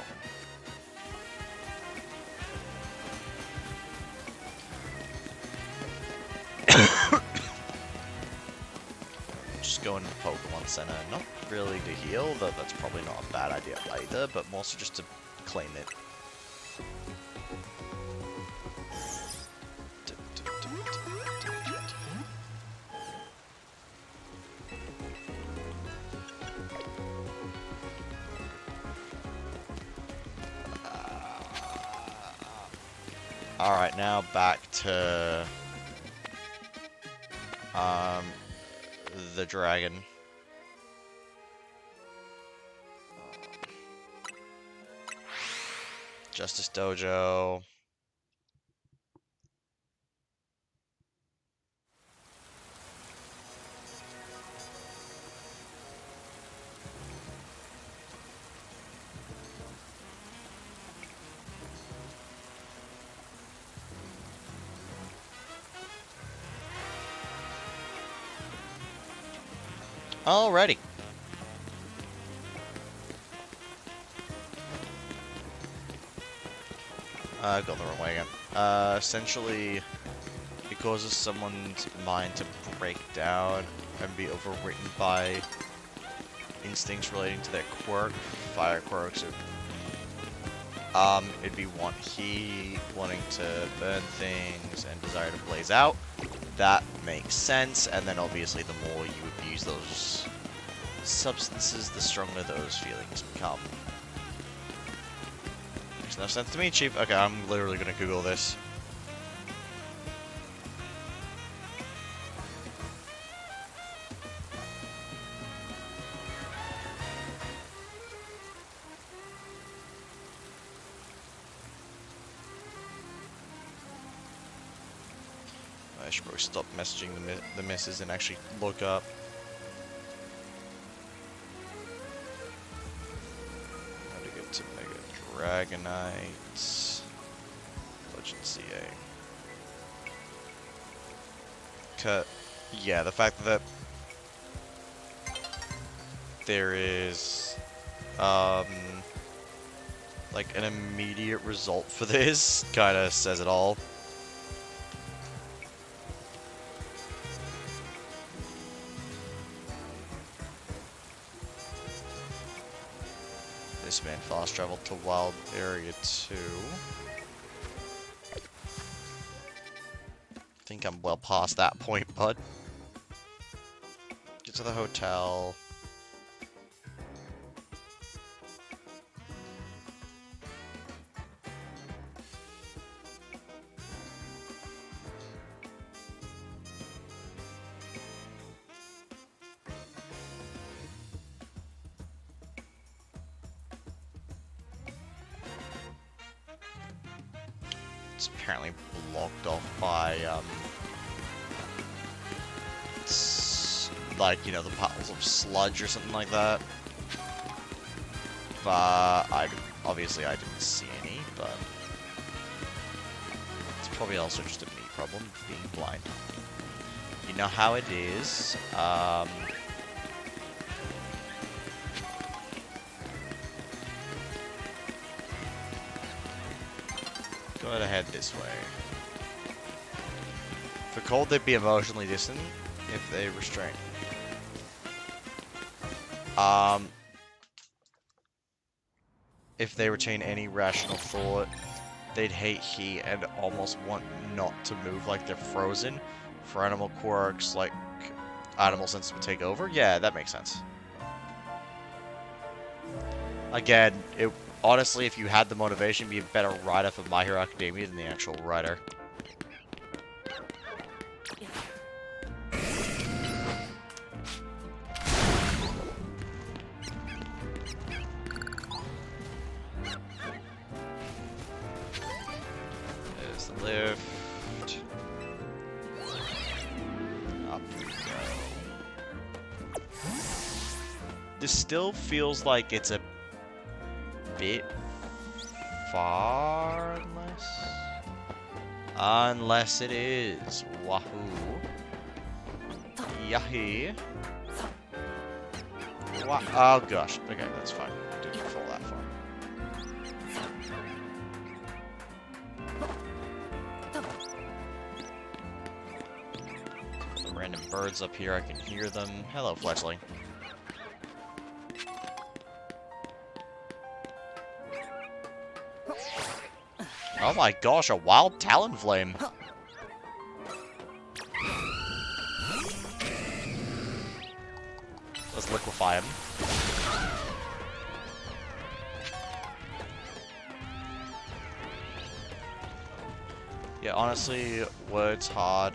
Just going to the Pokemon Center, not really to heal, though that's probably not a bad idea either, but mostly just to claim it. Alright, now back to the dragon. Justice Dojo. Alrighty. I've gone the wrong way again. Essentially, it causes someone's mind to break down and be overwritten by instincts relating to their quirk. Fire quirks are, it'd be wanting to burn things and desire to blaze out. That makes sense, and then obviously the more you abuse those substances, the stronger those feelings become. Makes no sense to me, Chief. Okay, I'm literally gonna Google this. I should probably stop messaging the missus and actually look up. How to get to Mega Dragonite. Legend CA. Cut. Yeah, the fact that there is like an immediate result for this kind of says it all. This man fast traveled to Wild Area 2. I think I'm well past that point, bud. Get to the hotel. It's apparently blocked off by, like, you know, the piles of sludge or something like that. But obviously I didn't see any, but Probably also just a me problem, being blind. You know how it is. Go ahead this way. For cold, they'd be emotionally distant if they restrain. If they retain any rational thought, they'd hate heat and almost want not to move like they're frozen. For animal quirks, like animal sense would take over. Yeah, that makes sense. Again, honestly, if you had the motivation, be a better writer for My Hero Academia than the actual writer. There's the lift. Up we go. This still feels like it's a bit far, unless it is. Wahoo. Yahoo. Oh gosh. Okay, that's fine. Didn't fall that far. Random birds up here, I can hear them. Hello, fledgling. Oh my gosh, a wild Talonflame. Let's liquefy him. Yeah, honestly, Word's hard.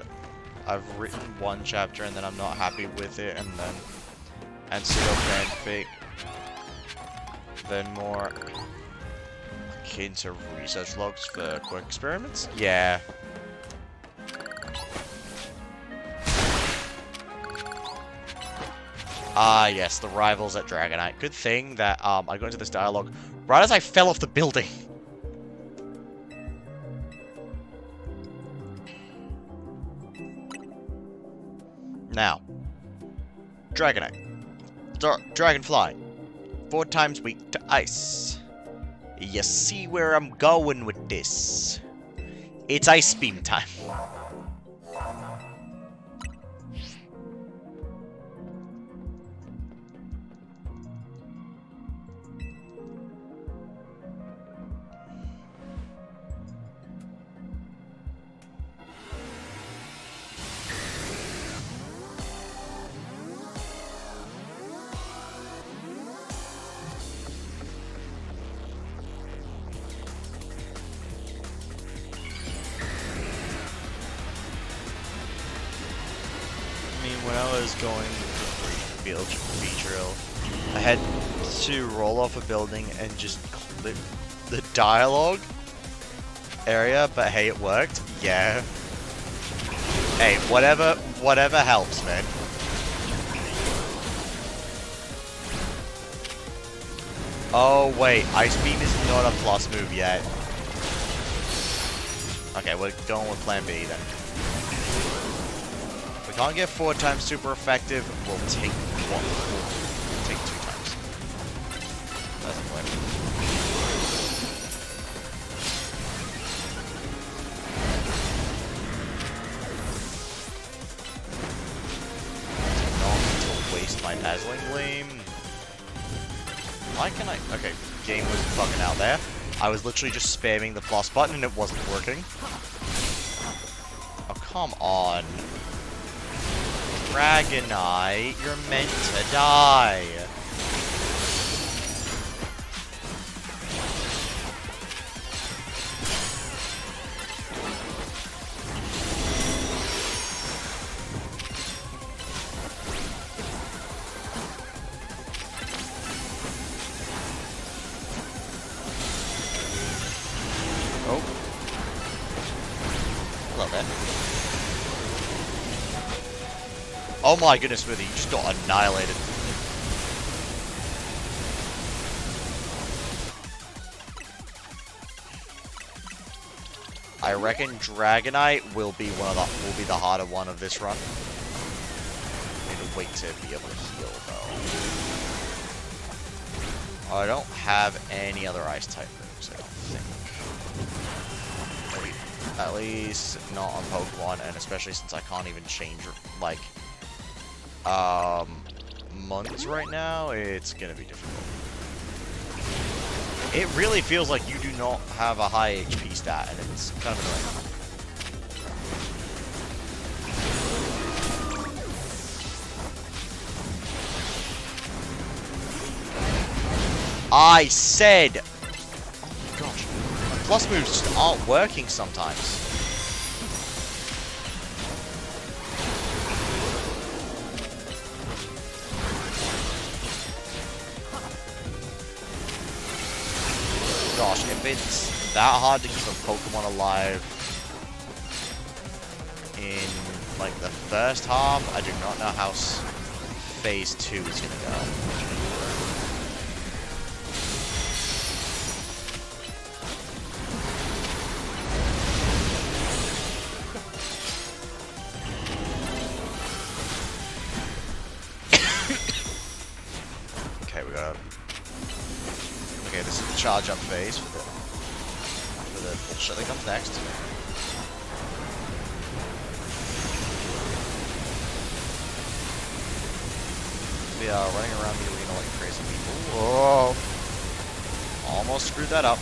I've written one chapter and then I'm not happy with it, and pseudo fanfic, then more akin to research logs for quick experiments. Yeah. Ah, yes, the rivals at Dragonite. Good thing that I got into this dialogue right as I fell off the building. Now, Dragonite. Dragonfly. 4 times weak to ice. You see where I'm going with this? It's Ice Beam time. When I was going to beach drill, I had to roll off a building and just clip the dialogue area, but hey, it worked. Yeah. Hey, whatever helps, man. Oh wait, Ice Beam is not a plus move yet. Okay, we're going with Plan B then. If we can't get 4 times super effective, we'll take 1. We'll take 2 times. That's the plan. Not to waste my Dazzling Gleam. Why can I... Okay, game was fucking out there. I was literally just spamming the plus button and it wasn't working. Oh, come on. Dragonite, you're meant to die. Oh. Hello there. Oh my goodness, Smithy, you just got annihilated. I reckon Dragonite will be the harder one of this run. Need to wait to be able to heal though. I don't have any other ice type moves, I don't think. At least not on Pokemon, and especially since I can't even change like Mons right now, it's gonna be difficult. It really feels like you do not have a high HP stat, and it's kind of annoying. I said, oh my gosh, my plus moves just aren't working sometimes. Gosh, if it's that hard to keep a Pokemon alive in, like, the first half, I do not know how Phase 2 is going to go. Okay, we got... Okay, this is the charge up phase for the bullshit that comes next. We are running around the arena like crazy people. Whoa! Almost screwed that up.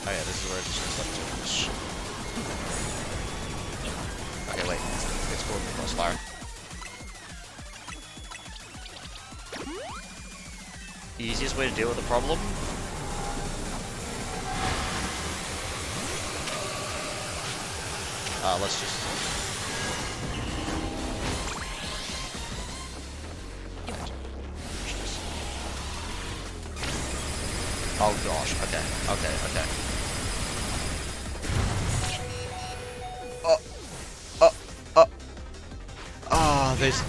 Oh yeah, this is where I just messed up too much. Okay, wait. It's cool with Crossfire. Easiest way to deal with the problem? Let's just... Oh gosh, okay. There's...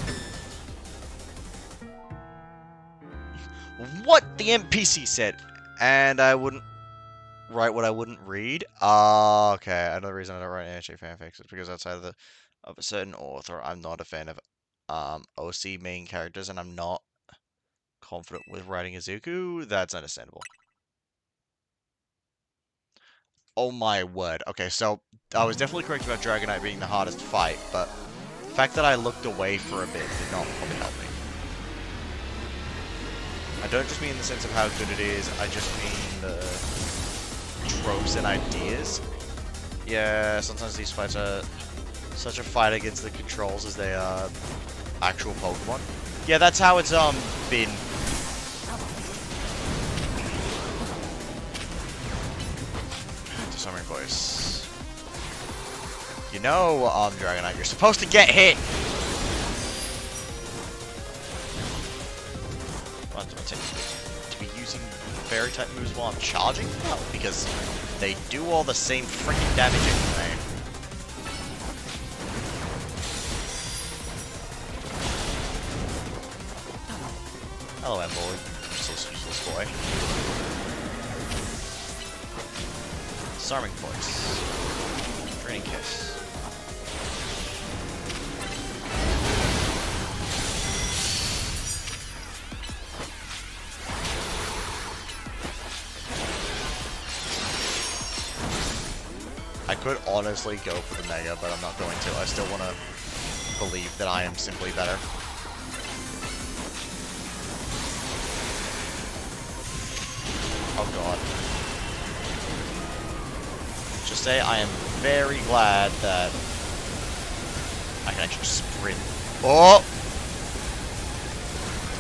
What the NPC said, and I wouldn't write what I wouldn't read. Okay. Another reason I don't write NHA fanfics is because outside of a certain author, I'm not a fan of OC main characters, and I'm not confident with writing Izuku. That's understandable. Oh my word. Okay, so I was definitely correct about Dragonite being the hardest fight, but the fact that I looked away for a bit did not probably help me. I don't just mean in the sense of how good it is, I just mean the tropes and ideas. Yeah, sometimes these fights are such a fight against the controls as they are actual Pokemon. Yeah, that's how it's been. Disarming Voice. You know, Dragonite, you're supposed to get hit! To be using fairy type moves while I'm charging? No, because they do all the same freaking damage anyway. Hello, Emboy. Useless boy. Disarming Voice. Draining Kiss. I could honestly go for the Mega, but I'm not going to. I still want to believe that I am simply better. Oh god. Just say I am very glad that I can actually sprint. Oh!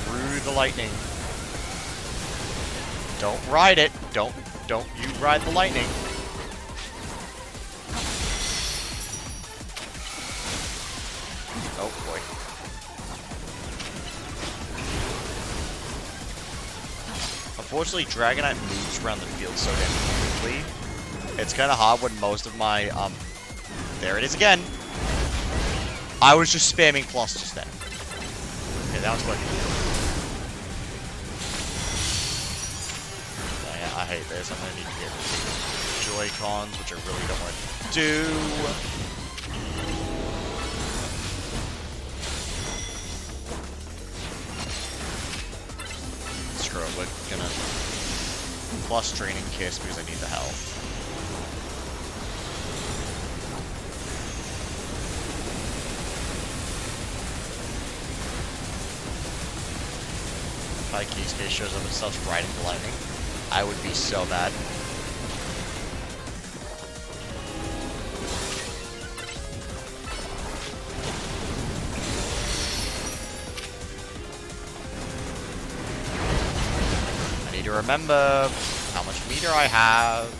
Through the lightning. Don't ride it. Don't you ride the lightning. Oh boy. Unfortunately, Dragonite moves around the field so damn quickly. It's kind of hard when most of my, there it is again. I was just spamming plus just then. Okay, that was working. I hate this. I'm gonna need to get Joy-Cons, which I really don't want to do. Screw it, we're gonna plus Training Kiss because I need the health. If Kisuke shows up and starts riding the lightning, I would be so bad. I need to remember how much meter I have.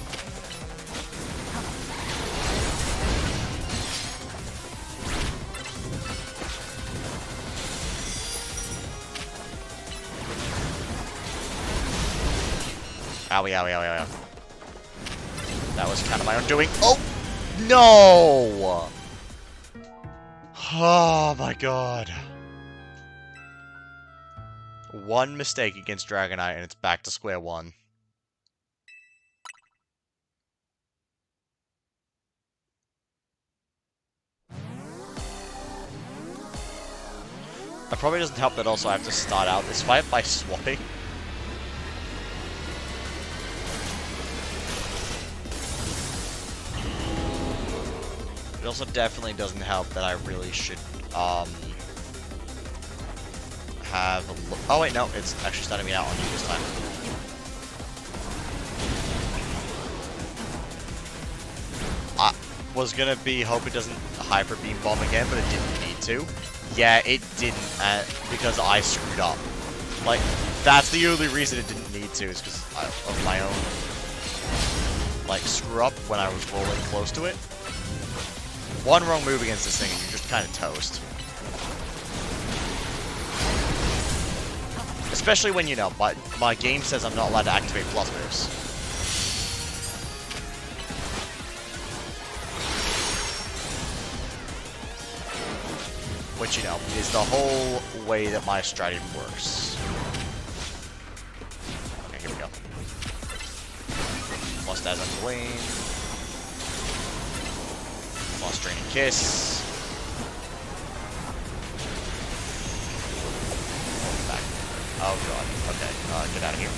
Owie, owie, owie, owie. That was kind of my undoing. Oh! No! Oh my god. One mistake against Dragonite and it's back to square one. It probably doesn't help that also I have to start out this fight by swapping. It also definitely doesn't help that I really should, have a look. Oh wait, no, it's actually starting me out on you this time. I was gonna be hope it doesn't Hyper Beam Bomb again, but it didn't need to. Yeah, it didn't, because I screwed up. Like, that's the only reason it didn't need to, is because of my own, like, screw up when I was rolling close to it. One wrong move against this thing and you're just kind of toast. Especially when, you know, my game says I'm not allowed to activate plus moves. Which, you know, is the whole way that my strategy works. Okay, here we go. Plus Daz on the lane. Plus Draining Kiss. Back. Oh god. Okay, get out of here.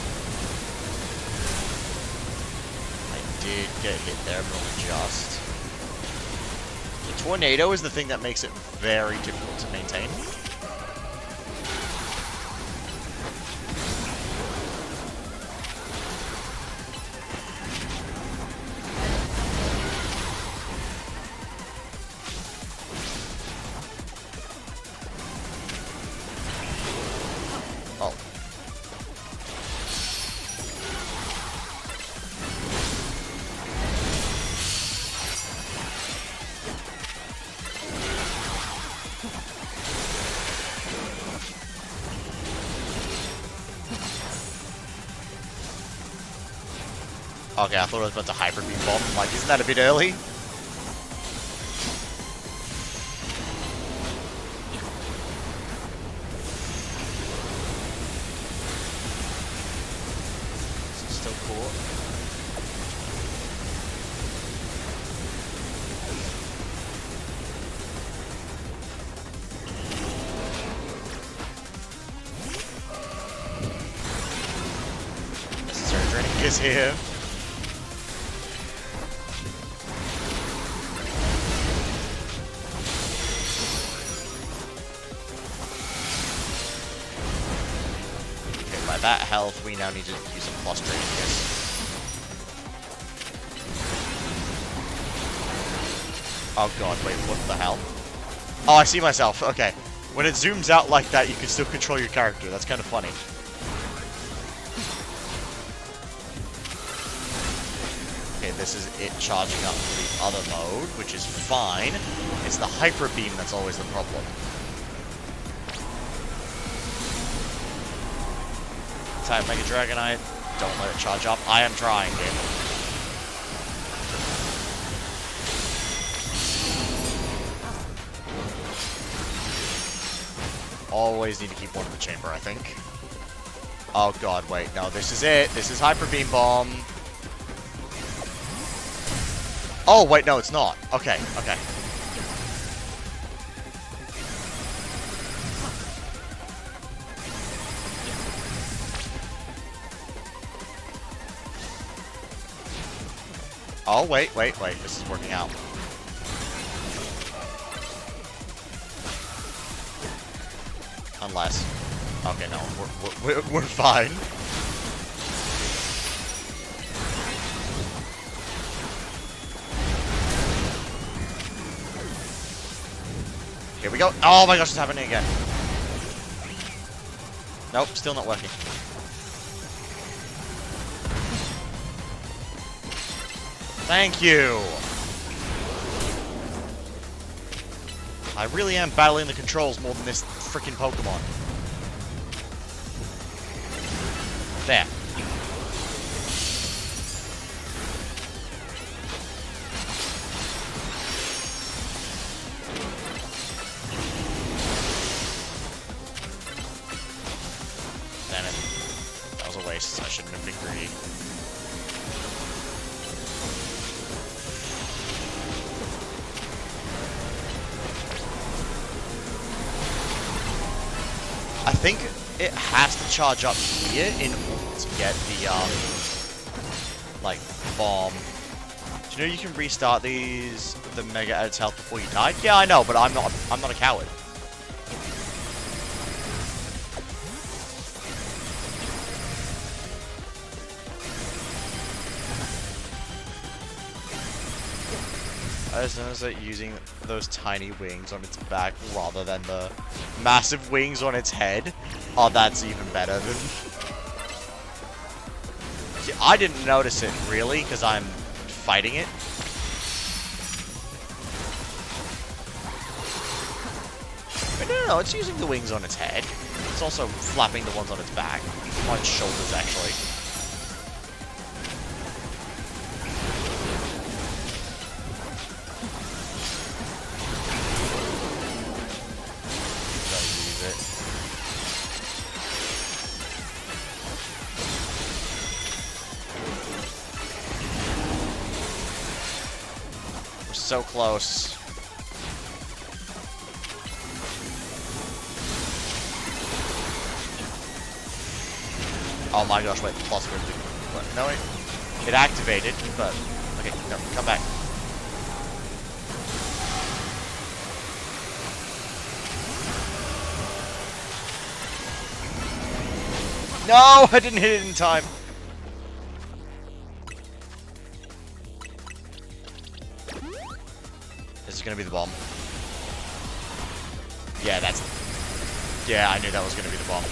I did get hit there, but only just. The tornado is the thing that makes it very difficult to maintain. Oh. Okay, I thought I was about to Hyper Beam Bomb. I'm like, isn't that a bit early? Still cool. Necessary Draining Kiss here. That health, we now need to use a plus Draining Kiss. Oh god, wait, what the hell? Oh, I see myself. Okay. When it zooms out like that, you can still control your character. That's kind of funny. Okay, this is it charging up to the other mode, which is fine. It's the Hyper Beam that's always the problem. type Mega Dragonite. Don't let it charge up. I am trying, dude. Always need to keep one in the chamber, I think. Oh god, wait. No, this is it. This is Hyper Beam Bomb. Oh, wait, no, it's not. Okay, okay. Oh, wait. This is working out. Unless... Okay, no, we're fine. Here we go. Oh my gosh, it's happening again. Nope, still not working. Thank you! I really am battling the controls more than this freaking Pokemon. There. Damn it. That was a waste. I shouldn't have been greedy. I think it has to charge up here in order to get the, like, bomb. Do you know you can restart these, the Mega at its health before you die? Yeah, I know, but I'm not a coward. I just noticed that using those tiny wings on its back rather than the massive wings on its head. Oh, that's even better than... See, I didn't notice it, really, because I'm fighting it. But no, it's using the wings on its head. It's also flapping the ones on its back. On its shoulders, actually. So close. Oh my gosh, wait, plus we're doing... No, it activated, but... Okay, no, come back. No, I didn't hit it in time. This is gonna be the bomb. Yeah, that's... Yeah, I knew that was gonna be the bomb.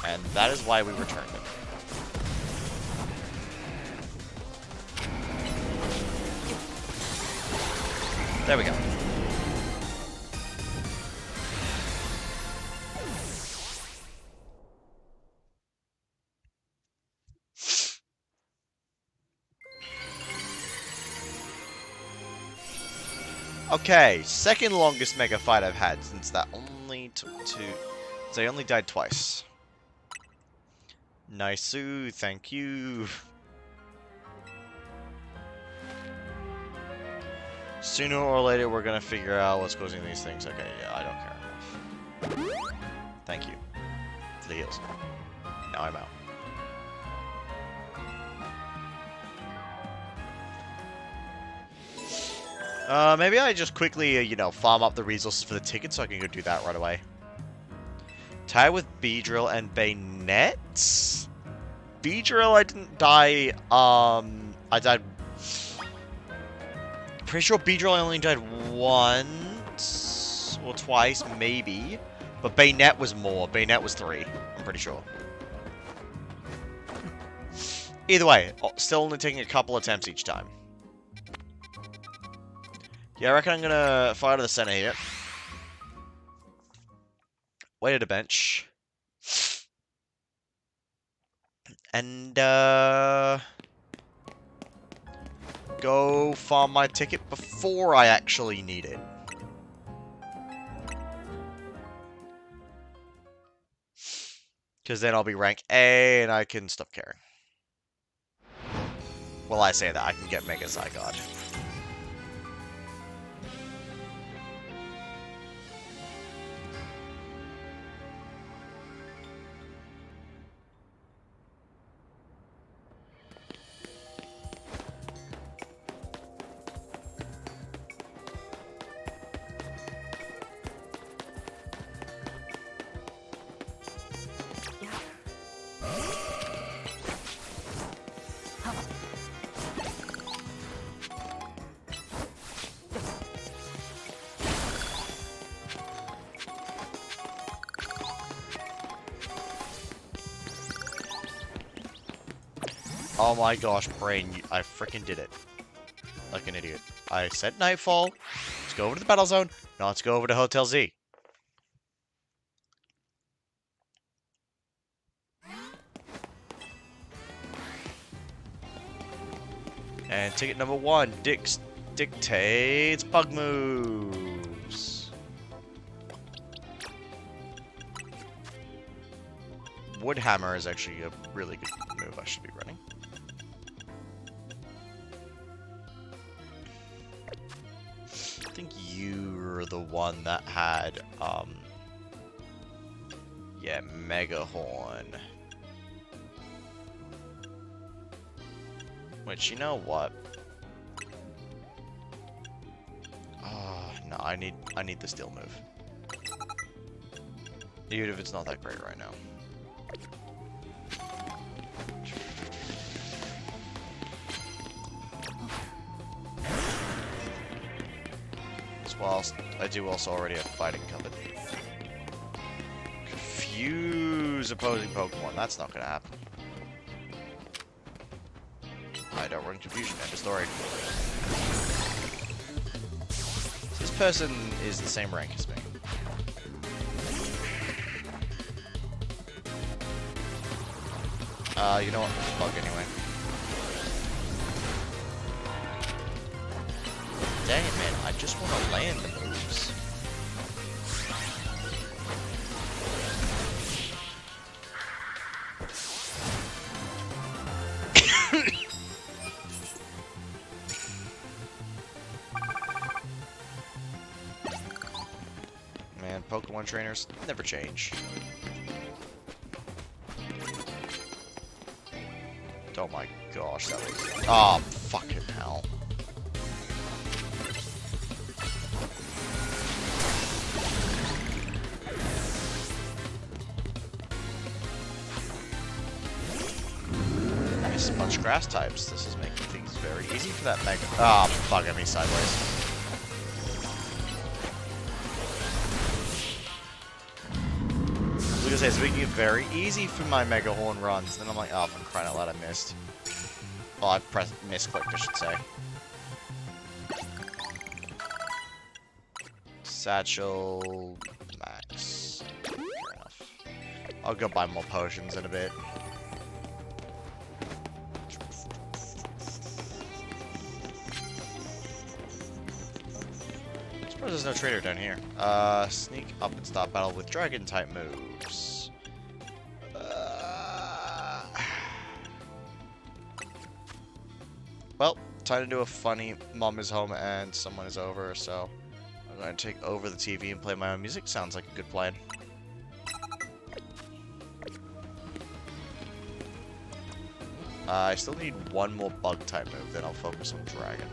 And that is why we returned it. There we go. Okay, second longest mega fight I've had since that only took two. So I only died twice. Nice-oo, thank you. Sooner or later we're gonna figure out what's causing these things. Okay, yeah, I don't care enough. Thank you. For the heals. Now I'm out. Maybe I just quickly, you know, farm up the resources for the ticket so I can go do that right away. Tie with Beedrill and Bayonet? Beedrill, I didn't die, I died... Pretty sure Beedrill I only died once, or twice, maybe. But Bayonet was more. Bayonet was 3, I'm pretty sure. Either way, still only taking a couple attempts each time. Yeah, I reckon I'm gonna fire to the center here. Wait at a bench. And, go farm my ticket before I actually need it. Because then I'll be rank A and I can stop caring. Well, I say that, I can get Mega Zygarde. Oh my gosh, brain, I freaking did it. Like an idiot. I said Nightfall. Let's go over to the battle zone. Now let's go over to Hotel Z. And ticket number 1, Dix dictates bug moves. Woodhammer is actually a really good move I should be running. I think you're the one that had, yeah, Mega Horn. Which, you know what? No, I need the steel move. Even if it's not that great right now. Whilst I do also already have fighting covered. Confuse opposing Pokemon. That's not gonna happen. I don't run confusion. End of story. This person is the same rank as me. You know what? Bug anyway. Dang it, man. I just want to land the moves. Man, Pokemon trainers never change. Oh my gosh, that was... Oh, fucking hell. Nice, a bunch of grass types. This is making things very easy for that Mega... Oh, fuck, I mean sideways. I was gonna say, it's making it very easy for my Mega Horn runs. Then I'm like, oh, I'm crying out loud, I missed. Well, I misclicked, I should say. Satchel... Max. Fair enough. I'll go buy more potions in a bit. I suppose there's no trader down here. Sneak up and stop battle with dragon-type moves. Well, time to do a funny mom is home and someone is over, so I'm going to take over the TV and play my own music. Sounds like a good plan. I still need one more bug-type move, then I'll focus on dragon.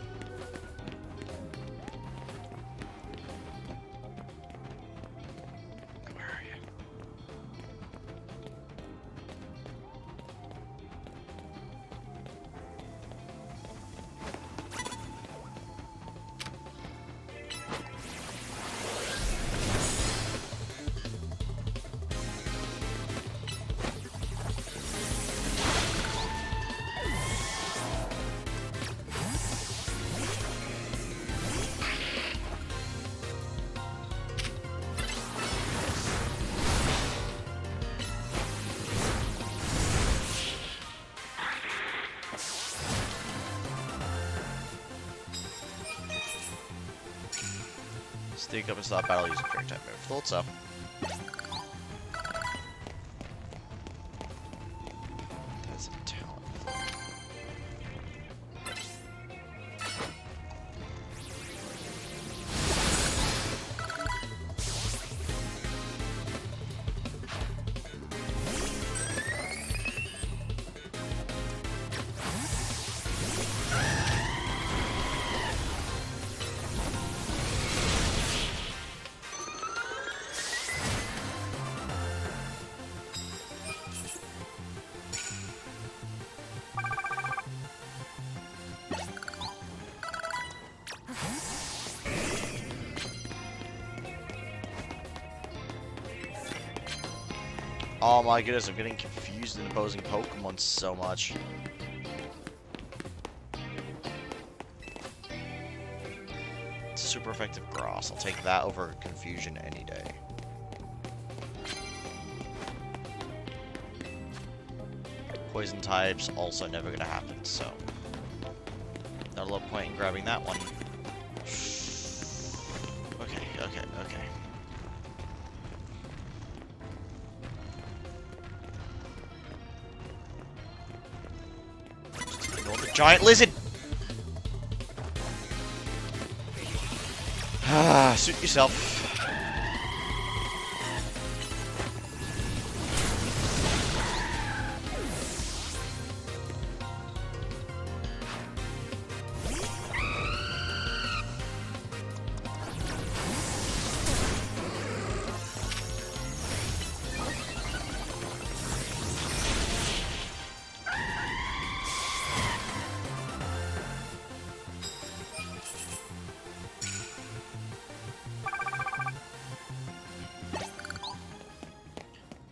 Sneak up and start battle using fairy type move. Thought so. That's a talent. Oh my goodness, I'm getting confused in opposing Pokemon so much. It's a super effective Grass. I'll take that over Confusion any day. Poison types, also never gonna happen, so... not a lot of point in grabbing that one. Okay. Ignore the giant lizard! Suit yourself.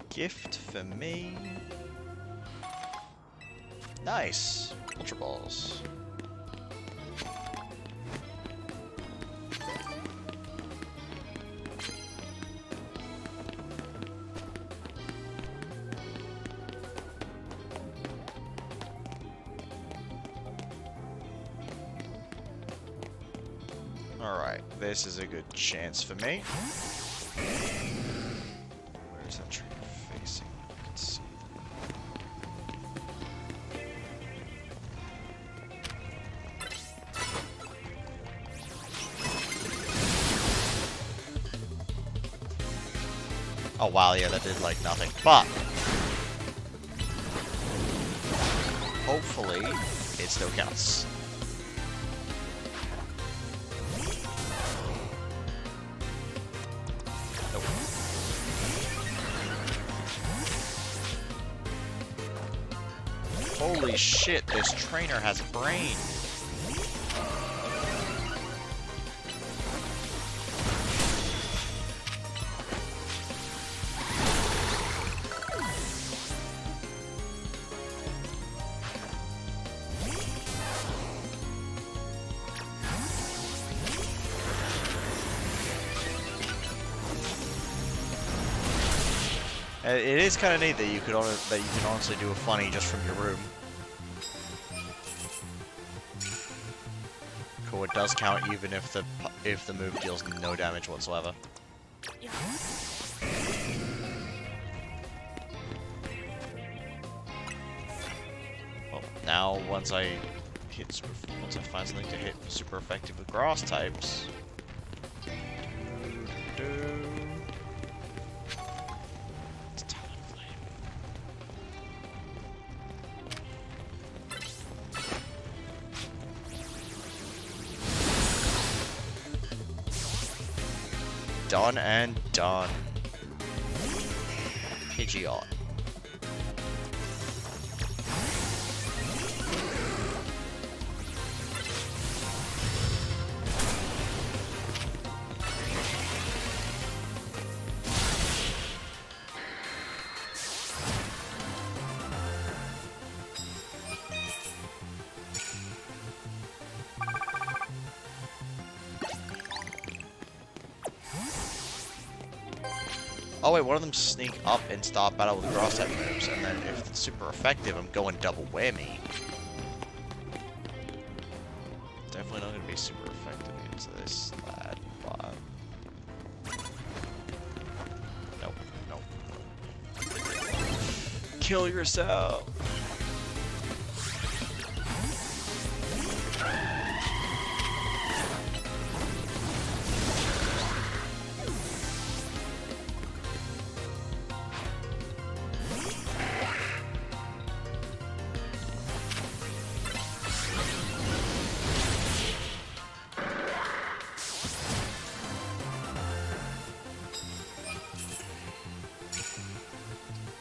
Gift for me. Nice. Ultra Balls. Alright, this is a good chance for me. Where's that tree facing? I can see that. Oh wow, yeah, that did like nothing. But hopefully it still counts. Holy shit, this trainer has a brain. It is kind of neat that you can honestly do a funny just from your room. Cool, it does count even if the move deals no damage whatsoever. Well, now once I find something to hit super effective with grass types. Done and done. Pidgeot. Oh wait, one of them sneak up and start battle with grass type moves, and then if it's super effective, I'm going double whammy. Definitely not going to be super effective against this lad, but kill yourself.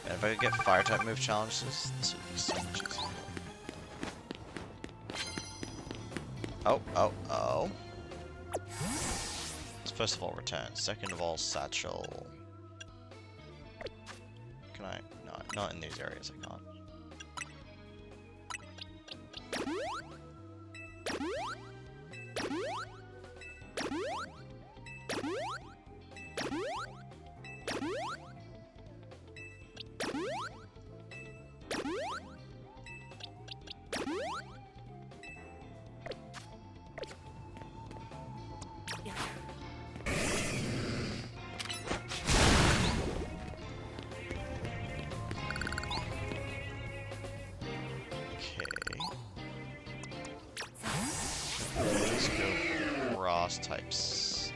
If I could get fire type move challenges, this would be so much easier. Oh. First of all, return. Second of all, satchel. Can I? No, not in these areas, I can't. Let's go for grass types.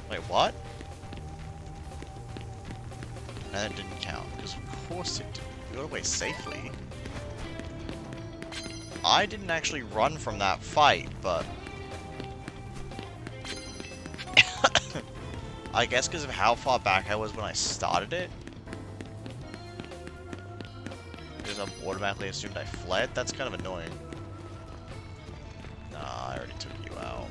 Wait, what? No, that didn't count, because of course it did. We got away safely. I didn't actually run from that fight, but... I guess because of how far back I was when I started it. Because I automatically assumed I fled? That's kind of annoying. Nah, I already took you out.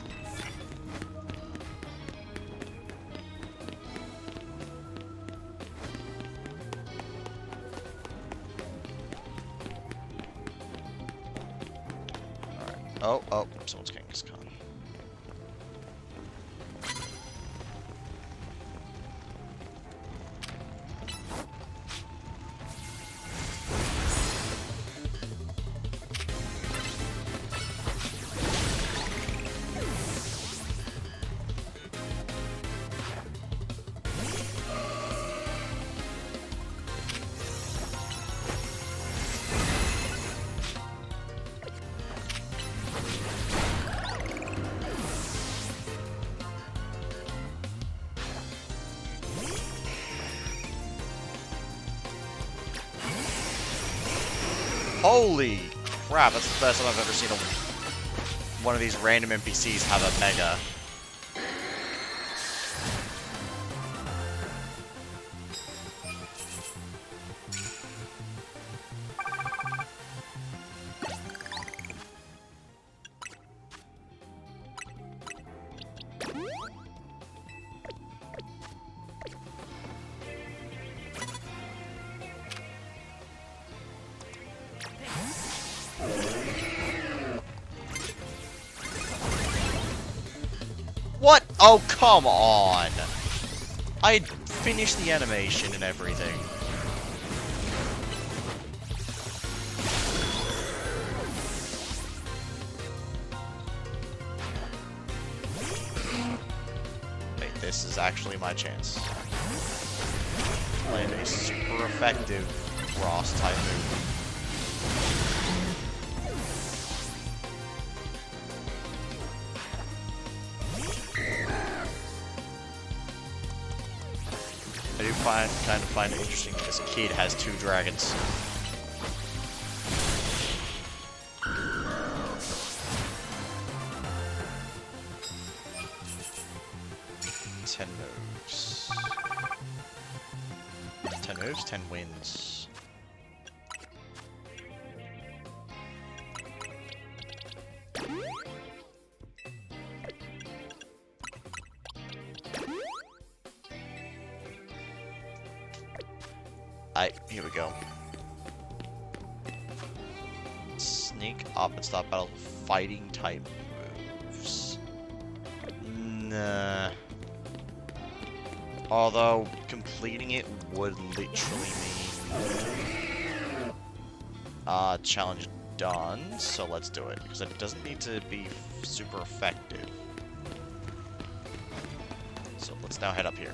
Alright. Oh, someone's Genghis Khan. Holy crap, that's the first time I've ever seen one of these random NPCs have a mega. What? Oh, come on! I had finished the animation and everything. Wait, this is actually my chance. Land a super effective Ross type move. I do kind of find it interesting that this kid has 2 dragons. Ten moves. 10 moves, 10 wins. Here we go. Sneak up and stop battle fighting type moves. Nah. Although, completing it would literally mean... challenge done, so let's do it. Because it doesn't need to be super effective. So let's now head up here.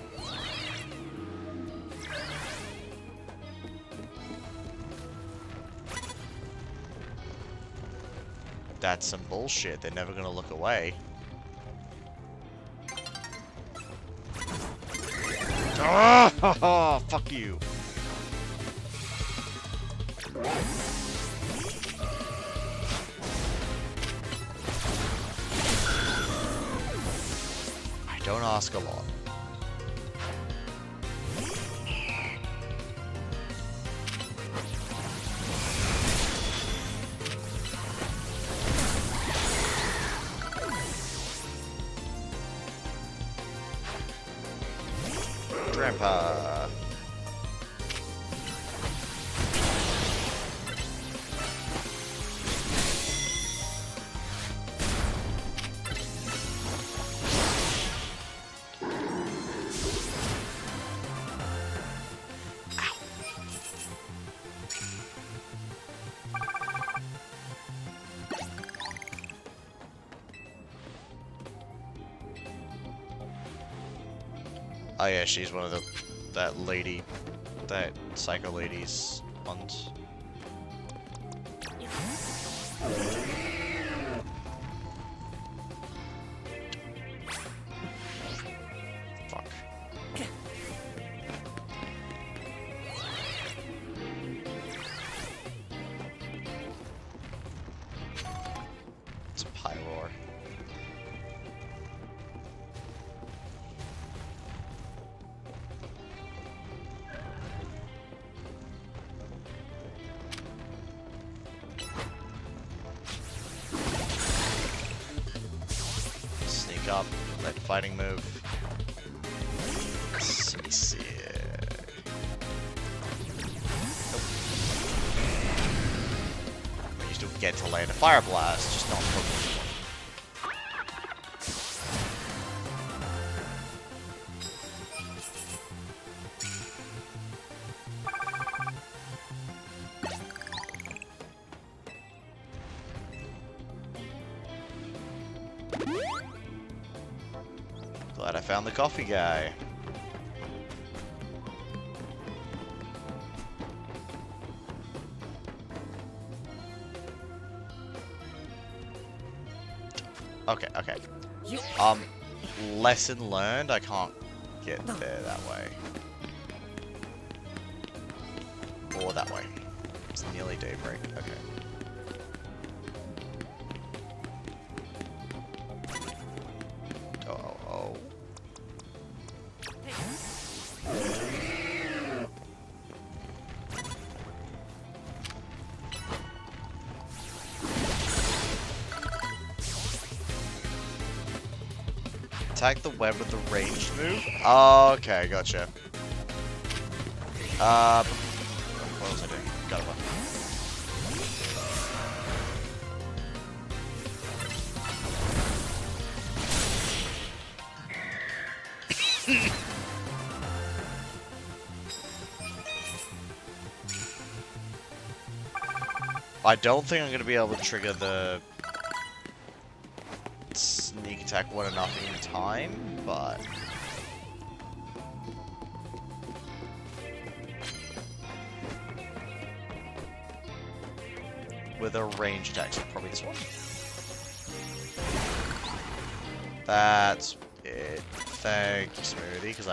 That's some bullshit. They're never gonna look away. Oh, fuck you. I don't ask a lot. Grandpa. Oh yeah, she's one of that lady, that psycho lady's ones. Fuck. It's a Pyroar. Up, let fighting move. Let me see. Nope. You still get to land a Fire Blast, just not Pokemon. Glad I found the coffee guy. Okay, okay. Lesson learned, I can't get there that way. Or that way. It's nearly daybreak, okay. Attack the web with the ranged move? Oh, okay, gotcha. What was I doing? Got one. I don't think I'm going to be able to trigger the sneak attack one enough in time, but... with a range attack, so probably this one. That's it. Thank you, Smoothie, because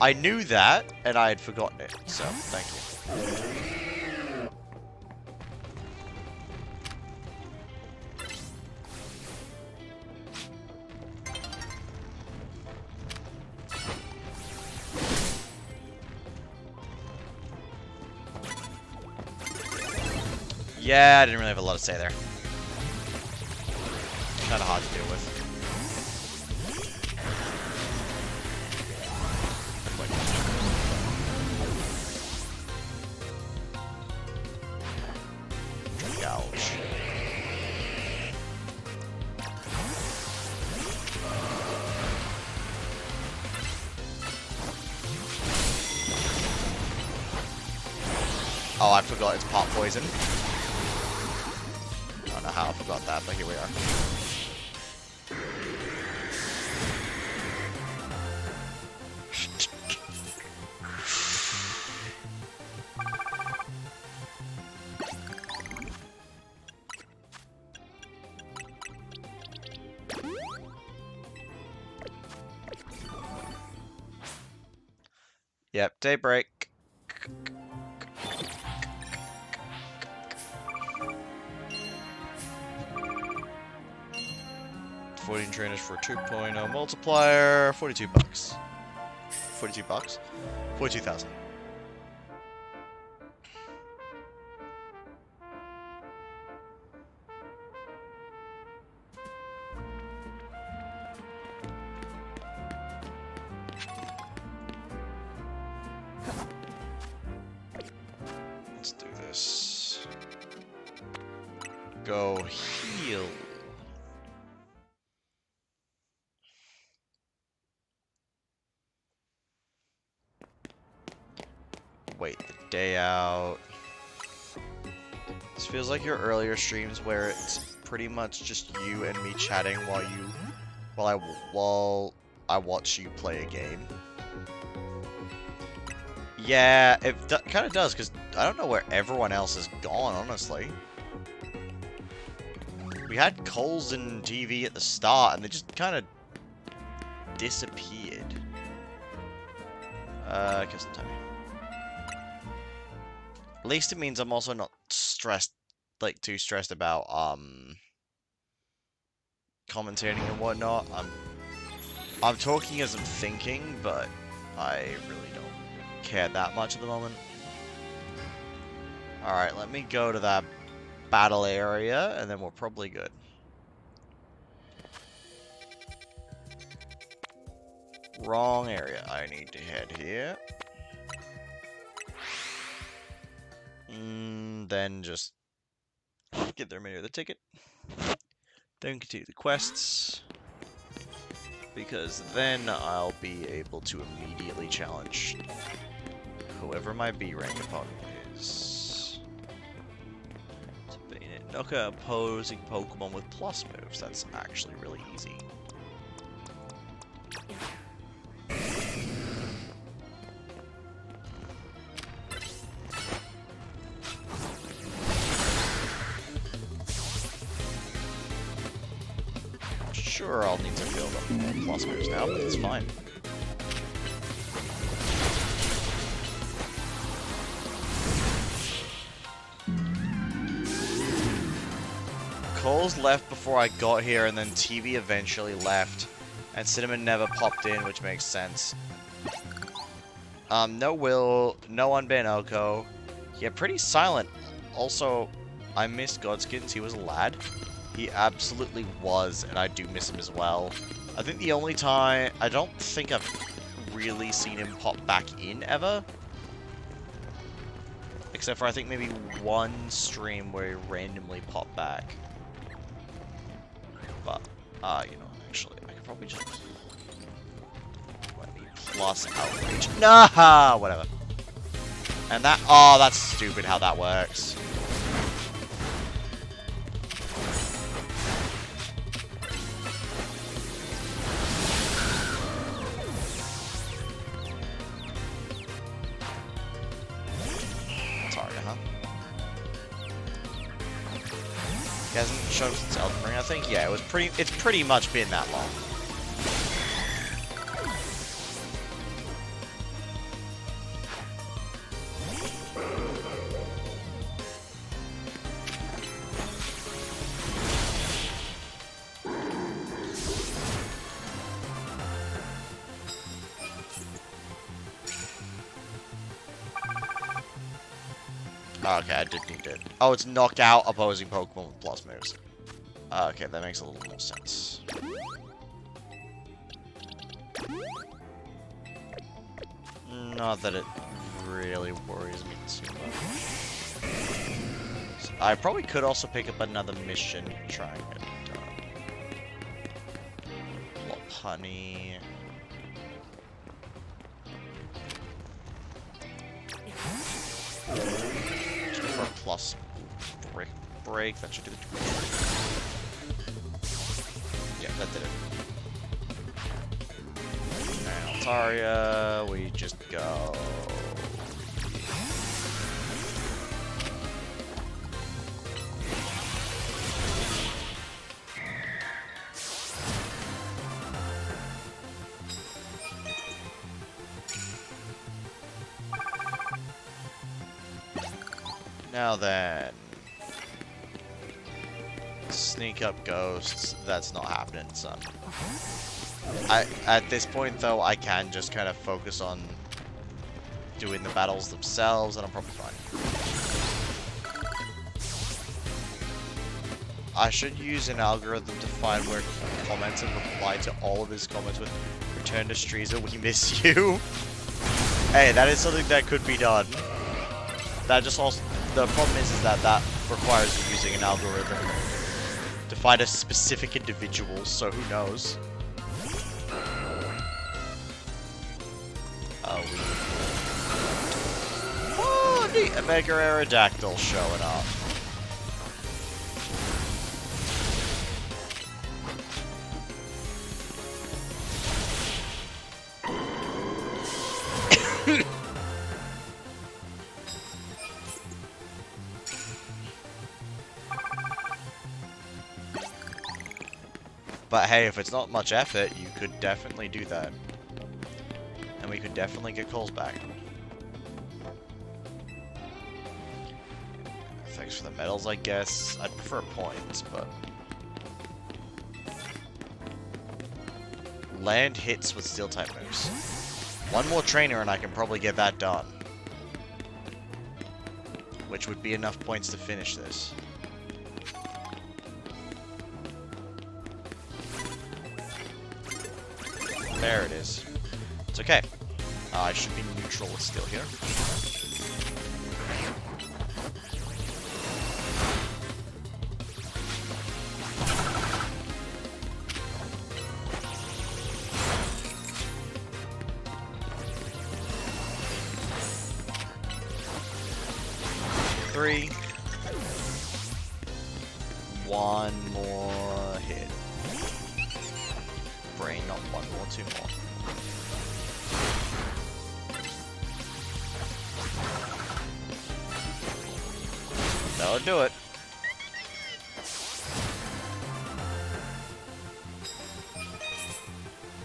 I knew that, and I had forgotten it, so thank you. Yeah, I didn't really have a lot to say there. Kind of hard to deal with. Gouge. Oh, I forgot it's part poison. know how I forgot that, but here we are. Yep, daybreak. 14 trainers for a 2.0 multiplier. 42 bucks. 42 bucks? 42,000. Let's do this. Go heal. Wait the day out. This feels like your earlier streams where it's pretty much just you and me chatting while I watch you play a game. Yeah, it kind of does, because I don't know where everyone else has gone, honestly. We had Coles and TV at the start, and they just kind of disappeared. Custom timing. At least it means I'm also not stressed, like, too stressed about, commentating and whatnot. I'm talking as I'm thinking, but I really don't care that much at the moment. Alright, let me go to that battle area, and then we're probably good. Wrong area. I need to head here. Then just get the remainder of the ticket. Then continue the quests. Because then I'll be able to immediately challenge whoever my B rank opponent is. Knock out opposing Pokemon with plus moves. That's actually really easy. Sure, I'll need to build up more plus moves now, but it's fine. Coles left before I got here, and then TV eventually left, and Cinnamon never popped in, which makes sense. No Will, no Unban Oko. Yeah, pretty silent. Also, I missed Godskins. He was a lad. He absolutely was, and I do miss him as well. I think the only time... I don't think I've really seen him pop back in, ever. Except for, I think, maybe one stream where he randomly popped back. But, you know, actually, I could probably just... Let me plus outreach. Nah, whatever. And that... Oh, that's stupid how that works. He hasn't shown up since Elden Ring, I think. Yeah, it's pretty much been that long. Okay, I did need it. Oh, it's knock out opposing Pokemon with plus moves. Okay, that makes a little more sense. Not that it really worries me too much. So I probably could also pick up another mission to try and get it done. Lopunny. Plus break. That should do the trick. Yeah, that did it. And Altaria, we just go. Now then, sneak up ghosts. That's not happening, son. At this point though, I can just kind of focus on doing the battles themselves, and I'm probably fine. I should use an algorithm to find where he comments and reply to all of his comments with "Return to Striza, we miss you." Hey, that is something that could be done. That just also. The problem is that that requires you using an algorithm to find a specific individual, so who knows? Oh, neat! A Mega Aerodactyl showing up. But hey, if it's not much effort, you could definitely do that. And we could definitely get calls back. Thanks for the medals, I guess. I'd prefer points, but... Land hits with steel-type moves. One more trainer and I can probably get that done. Which would be enough points to finish this. There it is. It's okay. I should be neutral with steel here. Three. One more hit. Brain, not one more, two more. That'll do it.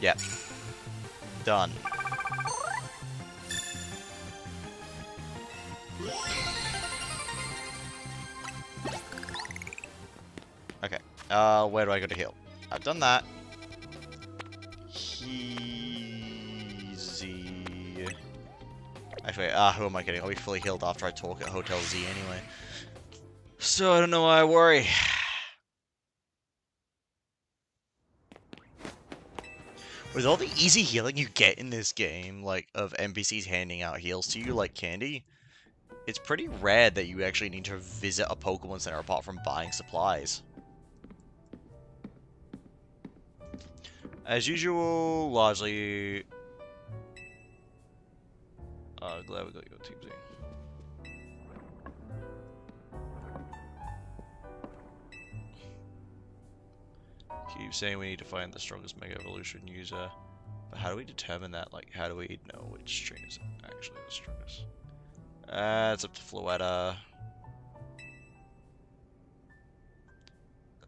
Yep. Done. Okay. Where do I go to heal? I've done that. Easy. Actually, who am I kidding? I'll be fully healed after I talk at Hotel Z anyway. So I don't know why I worry. With all the easy healing you get in this game, like, of NPCs handing out heals to you like candy, it's pretty rare that you actually need to visit a Pokemon Center apart from buying supplies. As usual, largely... glad we got your Team Z. Keep saying we need to find the strongest Mega Evolution user. But how do we determine that? Like, how do we know which trainer is actually the strongest? It's up to Floetta.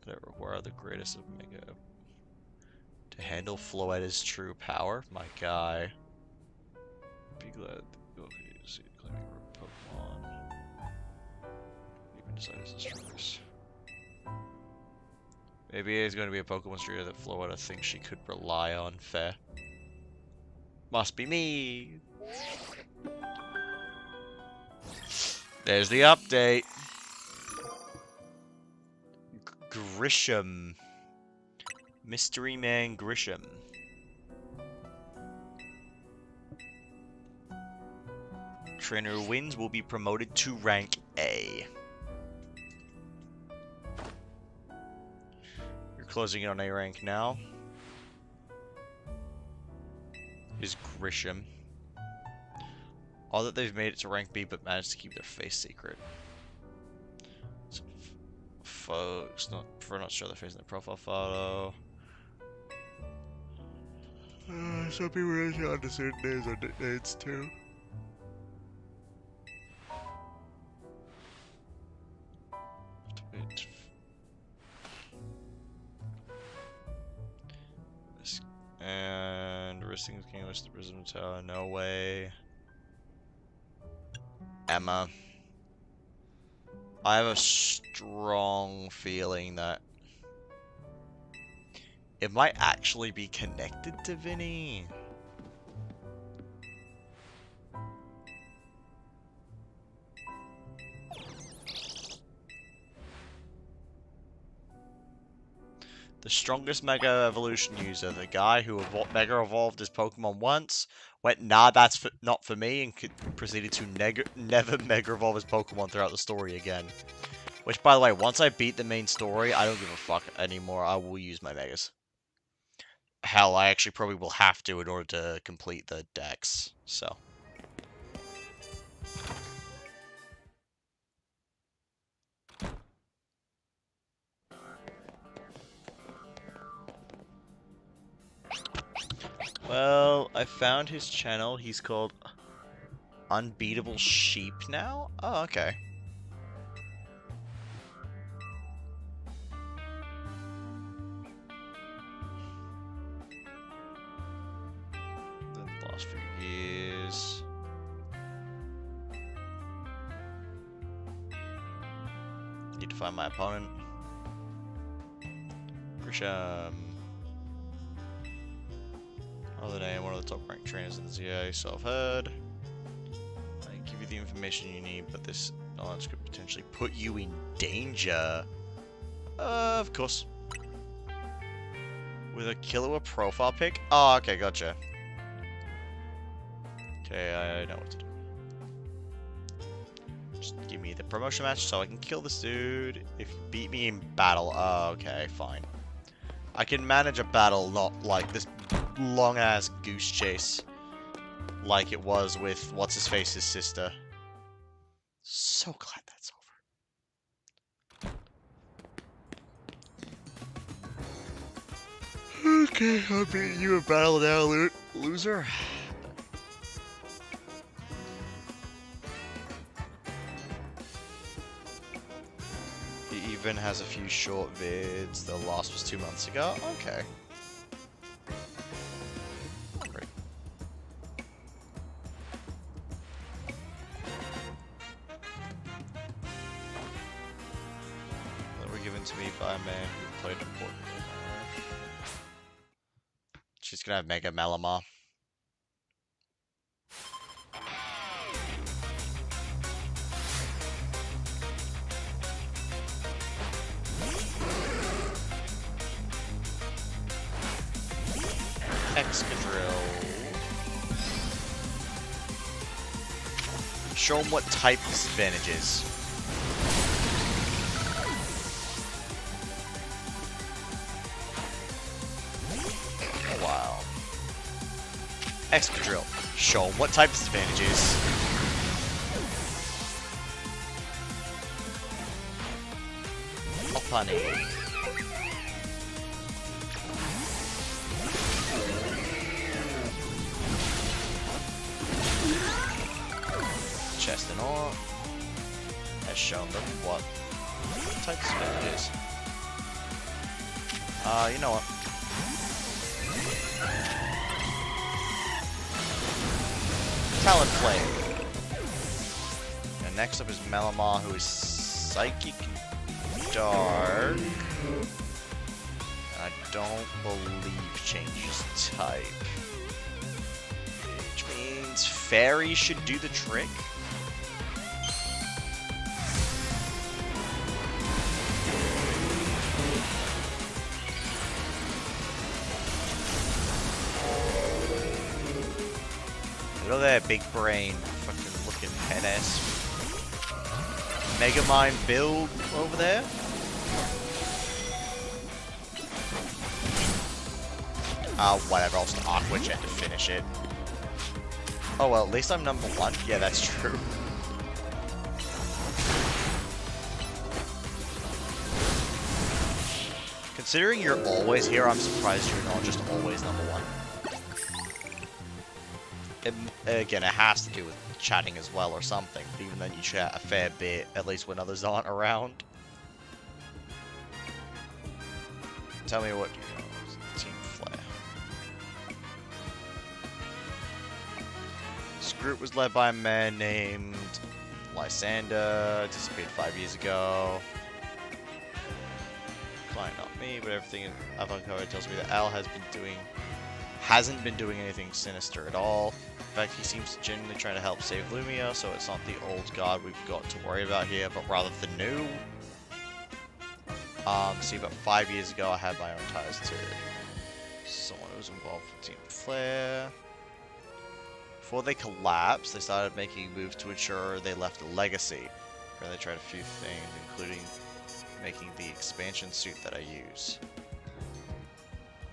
That require the greatest of Mega... To handle Floetta's true power? My guy. Be glad you'll see claiming Pokemon. Even decide it's the strongest. Maybe it's going to be a Pokemon trainer that Floetta thinks she could rely on. Fair. Must be me. There's the update. Grisham. Mystery Man Grisham. Trainer who wins will be promoted to rank A. You're closing in on A rank now. Is Grisham. All that they've made it to rank B but managed to keep their face secret. So, folks prefer not to show their face in their profile photo. Some people really under certain names or nicknames too. And risking the king with the Prism Tower, no way. Emma. I have a strong feeling that it might actually be connected to Vinny. The strongest Mega Evolution user, the guy who Mega Evolved his Pokemon once, went, nah, that's not for me, and proceeded to never Mega Evolve his Pokemon throughout the story again. Which, by the way, once I beat the main story, I don't give a fuck anymore. I will use my Megas. Hell, I actually probably will have to in order to complete the Dex, so. Well, I found his channel. He's called Unbeatable Sheep now? Oh, okay. The last few years. Need to find my opponent. Grisham. Other name, one of the top ranked trainers in the ZA, so I've heard. I give you the information you need, but this knowledge could potentially put you in danger. Of course. With a Killua profile pic? Oh, okay, gotcha. Okay, I know what to do. Just give me the promotion match so I can kill this dude. If you beat me in battle, oh, okay, fine. I can manage a battle, not like this long-ass goose chase like it was with What's-His-Face's sister. So glad that's over. Okay, I'll beat you in battle now, loser. He even has a few short vids. The last was 2 months ago. Okay. To me by a man who played important. She's gonna have Mega Malamar. Excadrill. Show him what type disadvantage is. Excadrill. Show him what type of disadvantage is. Lopunny. Chestnut has shown them what type of disadvantage is. You know what? Talonflame. And next up is Malamar, who is Psychic Dark. I don't believe changes type. Which means Fairy should do the trick. Look at that big brain, fucking looking head ass. Megamind build over there. Whatever, I'll just Aqua Jet to finish it. Oh well, at least I'm number 1. Yeah, that's true. Considering you're always here, I'm surprised you're not just always #1. Again, it has to do with chatting as well or something, but even then you chat a fair bit, at least when others aren't around. Tell me what you know. Team Flare. This group was led by a man named Lysander, disappeared 5 years ago. Client, not me, but everything I've uncovered tells me that Al hasn't been doing anything sinister at all. In fact, he seems to genuinely try to help save Lumia, so it's not the old guard we've got to worry about here, but rather the new. See, about 5 years ago, I had my own ties to someone who was involved with Team Flare. Before they collapsed, they started making moves to ensure they left a legacy. Where they tried a few things, including making the expansion suit that I use.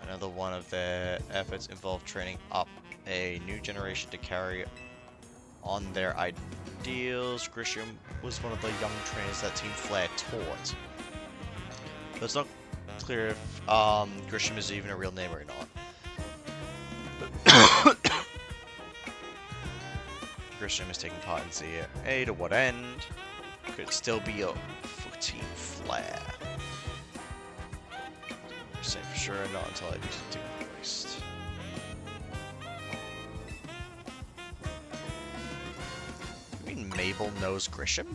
Another one of their efforts involved training up a new generation to carry on their ideals. Grisham was one of the young trainers that Team Flare taught. But it's not clear if Grisham is even a real name or not. Grisham is taking part in ZA to what end? Could it still be up for Team Flare? Say for sure, not until I do something waste. You mean Mabel knows Grisham?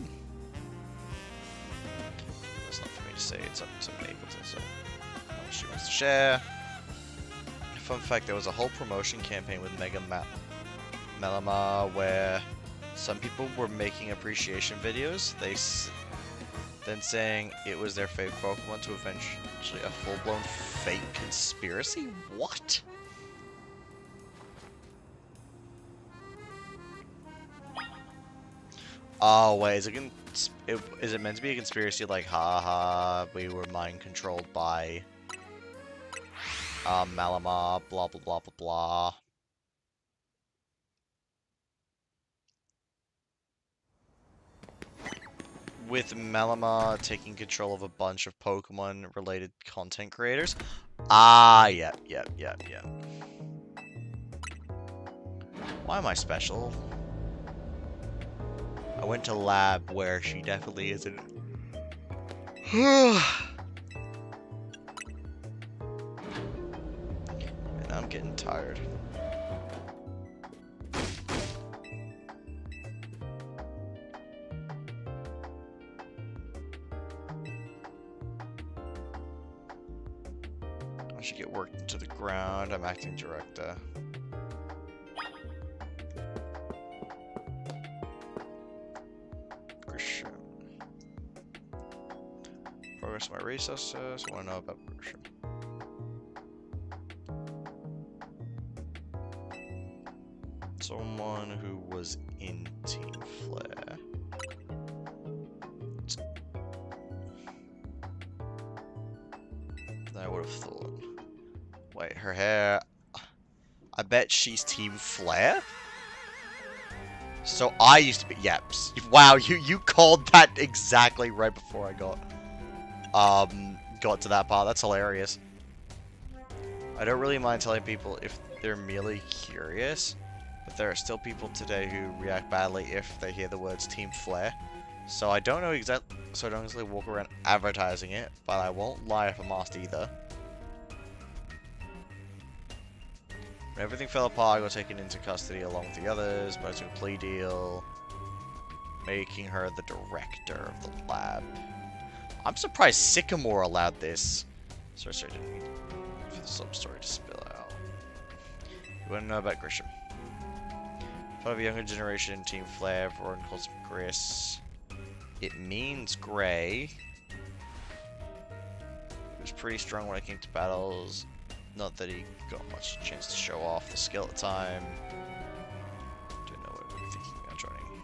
That's not for me to say, it's up to Mabel to say how much she wants to share. Fun fact, there was a whole promotion campaign with Mega Melama where some people were making appreciation videos, then saying it was their favorite Pokemon to eventually a full-blown fake conspiracy? What? Oh wait, is it meant to be a conspiracy like, haha, we were mind-controlled by Malamar, blah blah blah blah blah. With Malamar taking control of a bunch of Pokemon-related content creators. Ah, yep. Why am I special? I went to lab where she definitely isn't. And I'm getting tired. I should get worked into the ground. I'm acting director. Grisham. Progress my resources. I want to know about Grisham. Someone who was in Team Flare. I would have thought. Wait, her hair. I bet she's Team Flare? So I used to be. Yep. Wow, you called that exactly right before I got to that part. That's hilarious. I don't really mind telling people if they're merely curious, but there are still people today who react badly if they hear the words Team Flare. So I don't know exactly. So I don't exactly walk around advertising it, but I won't lie if I'm asked either. When everything fell apart, I got taken into custody along with the others, but I took a plea deal, making her the director of the lab. I'm surprised Sycamore allowed this. Sorry, didn't mean for the sub-story to spill out. You want to know about Grisham? Part of a younger generation, Team Flare, everyone calls him Gris. It means gray. He was pretty strong when it came to battles. Not that he got much chance to show off the skill at the time. Don't know what we're thinking about joining.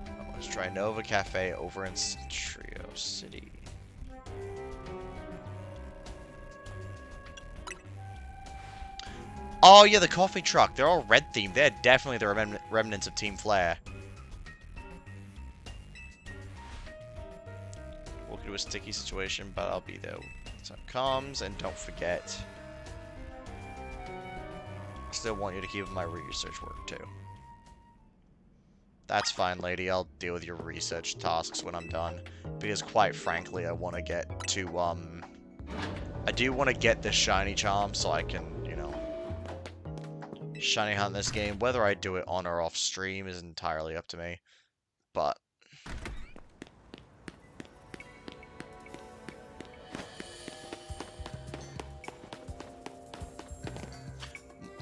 I want to try Nova Cafe over in Trio City. Oh yeah, the coffee truck. They're all red themed. They're definitely the remnants of Team Flare. Could do a sticky situation, but I'll be there when the time comes. And don't forget, I still want you to keep my research work too. That's fine, lady. I'll deal with your research tasks when I'm done. Because quite frankly, I want to get to, I do want to get this shiny charm so I can, you know, shiny hunt this game. Whether I do it on or off stream is entirely up to me. But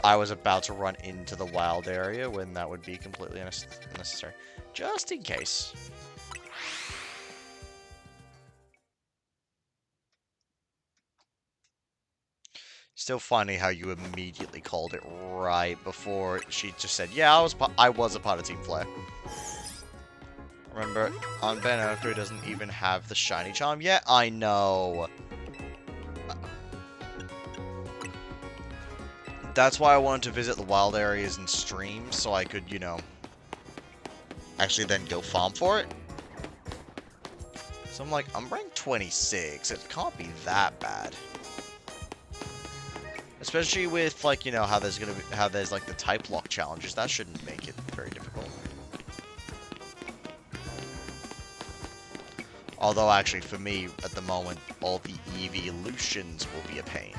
I was about to run into the wild area when that would be completely unnecessary. Just in case. Still funny how you immediately called it right before she just said, yeah, I was a part of Team Flare. Remember, Aunt Benoko doesn't even have the shiny charm yet? I know. That's why I wanted to visit the wild areas and stream, so I could, you know, actually then go farm for it. So I'm like, I'm ranked 26. It can't be that bad. Especially with, like, you know, how there's like the type lock challenges. That shouldn't make it very difficult. Although, actually, for me, at the moment, all the evolutions will be a pain.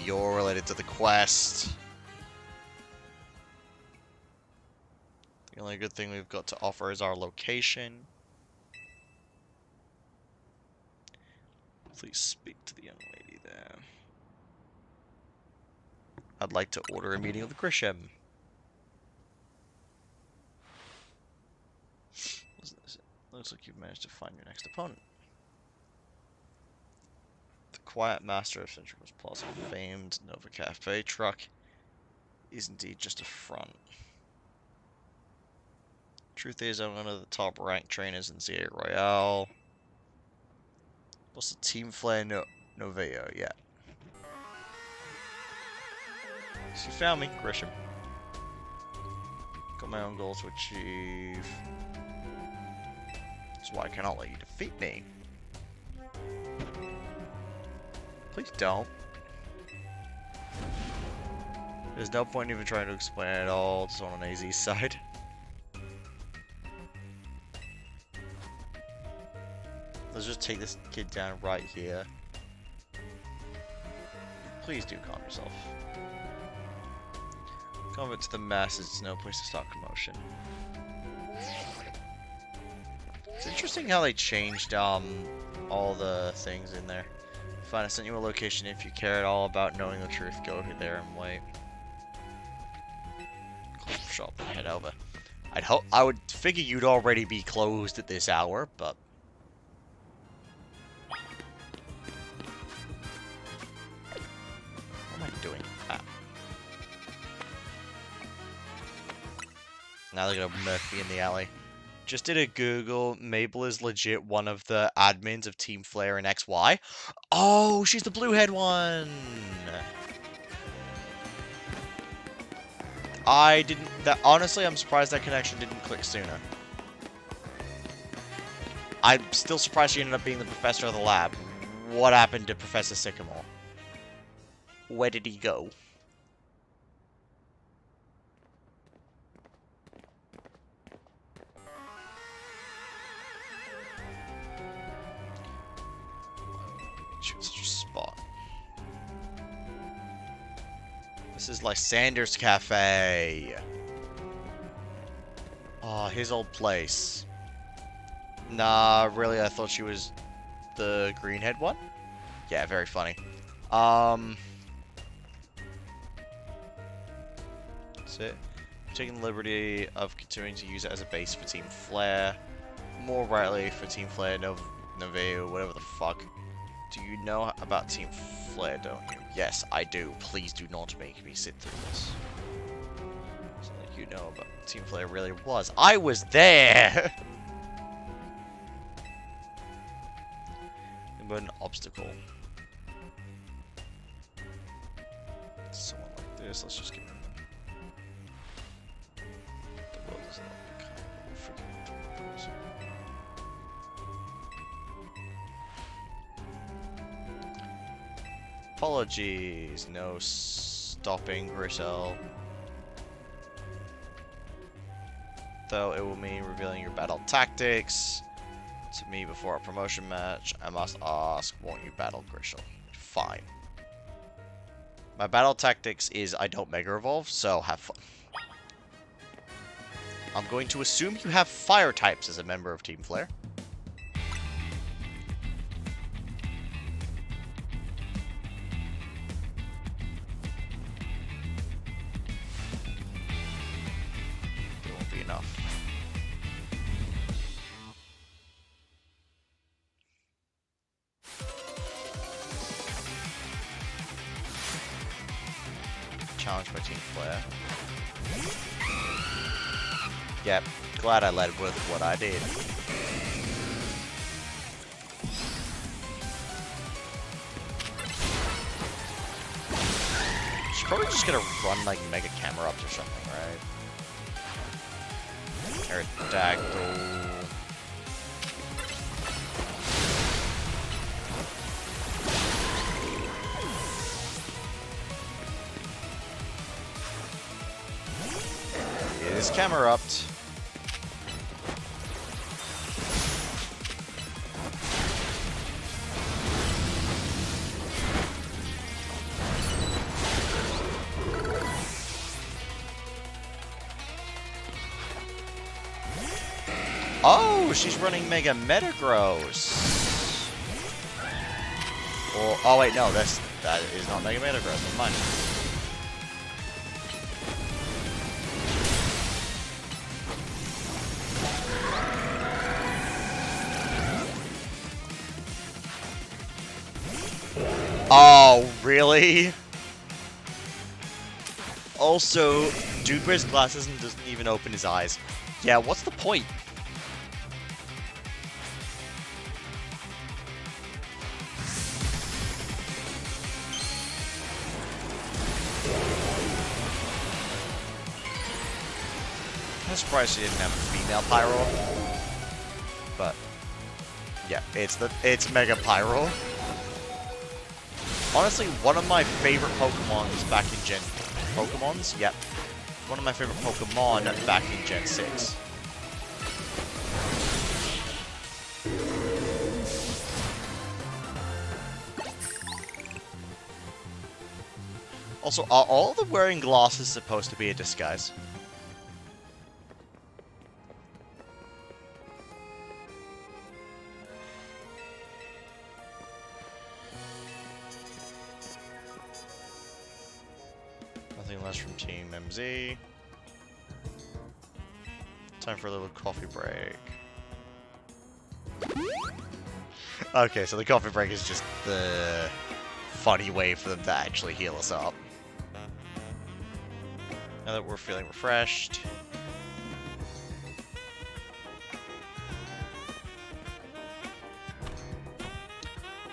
You're related to the quest. The only good thing we've got to offer is our location. Please speak to the young lady there. I'd like to order a meeting with Grisham. Looks like you've managed to find your next opponent. Quiet master of Centricus Plaza, famed Nova Cafe truck is indeed just a front. Truth is, I'm one of the top ranked trainers in ZA Royale. What's the Team Flare Noveo? Yeah. So you found me, Grisham. Got my own goals to achieve. That's why I cannot let you defeat me. Please don't. There's no point even trying to explain it all. It's on an AZ side. Let's just take this kid down right here. Please do calm yourself. Convert to the masses. It's no place to start commotion. It's interesting how they changed all the things in there. Fine, I sent you a location. If you care at all about knowing the truth, go there and wait. Close the shop and head over. I would figure you'd already be closed at this hour, but what am I doing? Ah. Now they're gonna murk me in the alley. Just did a Google. Mabel is legit one of the admins of Team Flare and XY. Oh, she's the blue-head one. Honestly, I'm surprised that connection didn't click sooner. I'm still surprised she ended up being the professor of the lab. What happened to Professor Sycamore? Where did he go? Such a spot. This is Lysander's Cafe. Oh, his old place. Nah, really, I thought she was the greenhead one? Yeah, very funny. That's it. I'm taking the liberty of continuing to use it as a base for Team Flare. More rightly for Team Flare, Noveo, whatever the fuck. Do you know about Team Flare, don't you? Yes, I do. Please do not make me sit through this. So like you know about Team Flare really was. I was there! But an obstacle. Someone like this, let's just give him. The world is not kind of freaking person. Apologies, no stopping Grisel. Though it will mean revealing your battle tactics to me before a promotion match. I must ask, won't you battle Grisel? Fine. My battle tactics is I don't Mega Evolve, so have fun. I'm going to assume you have fire types as a member of Team Flare. There won't be enough. Challenged by Team Flare. Yep, glad I led with what I did. She's probably just gonna run like Mega Camera Ups or something, right? Aerodactyl. It is Camera Upped. Oh, she's running Mega Metagross. Or, oh wait, no, that is not Mega Metagross. Never mind. Oh, really? Also, dude wears glasses and doesn't even open his eyes. Yeah, what's the point? I'm surprised she didn't have a female Pyro. But yeah, it's Mega Pyro. Honestly, one of my favorite Pokemons back in Gen... Pokemons? Yep. One of my favorite Pokemon back in Gen 6. Also, are all the wearing glasses supposed to be a disguise? Nothing less from Team MZ. Time for a little coffee break. Okay, so the coffee break is just the funny way for them to actually heal us up. Now that we're feeling refreshed.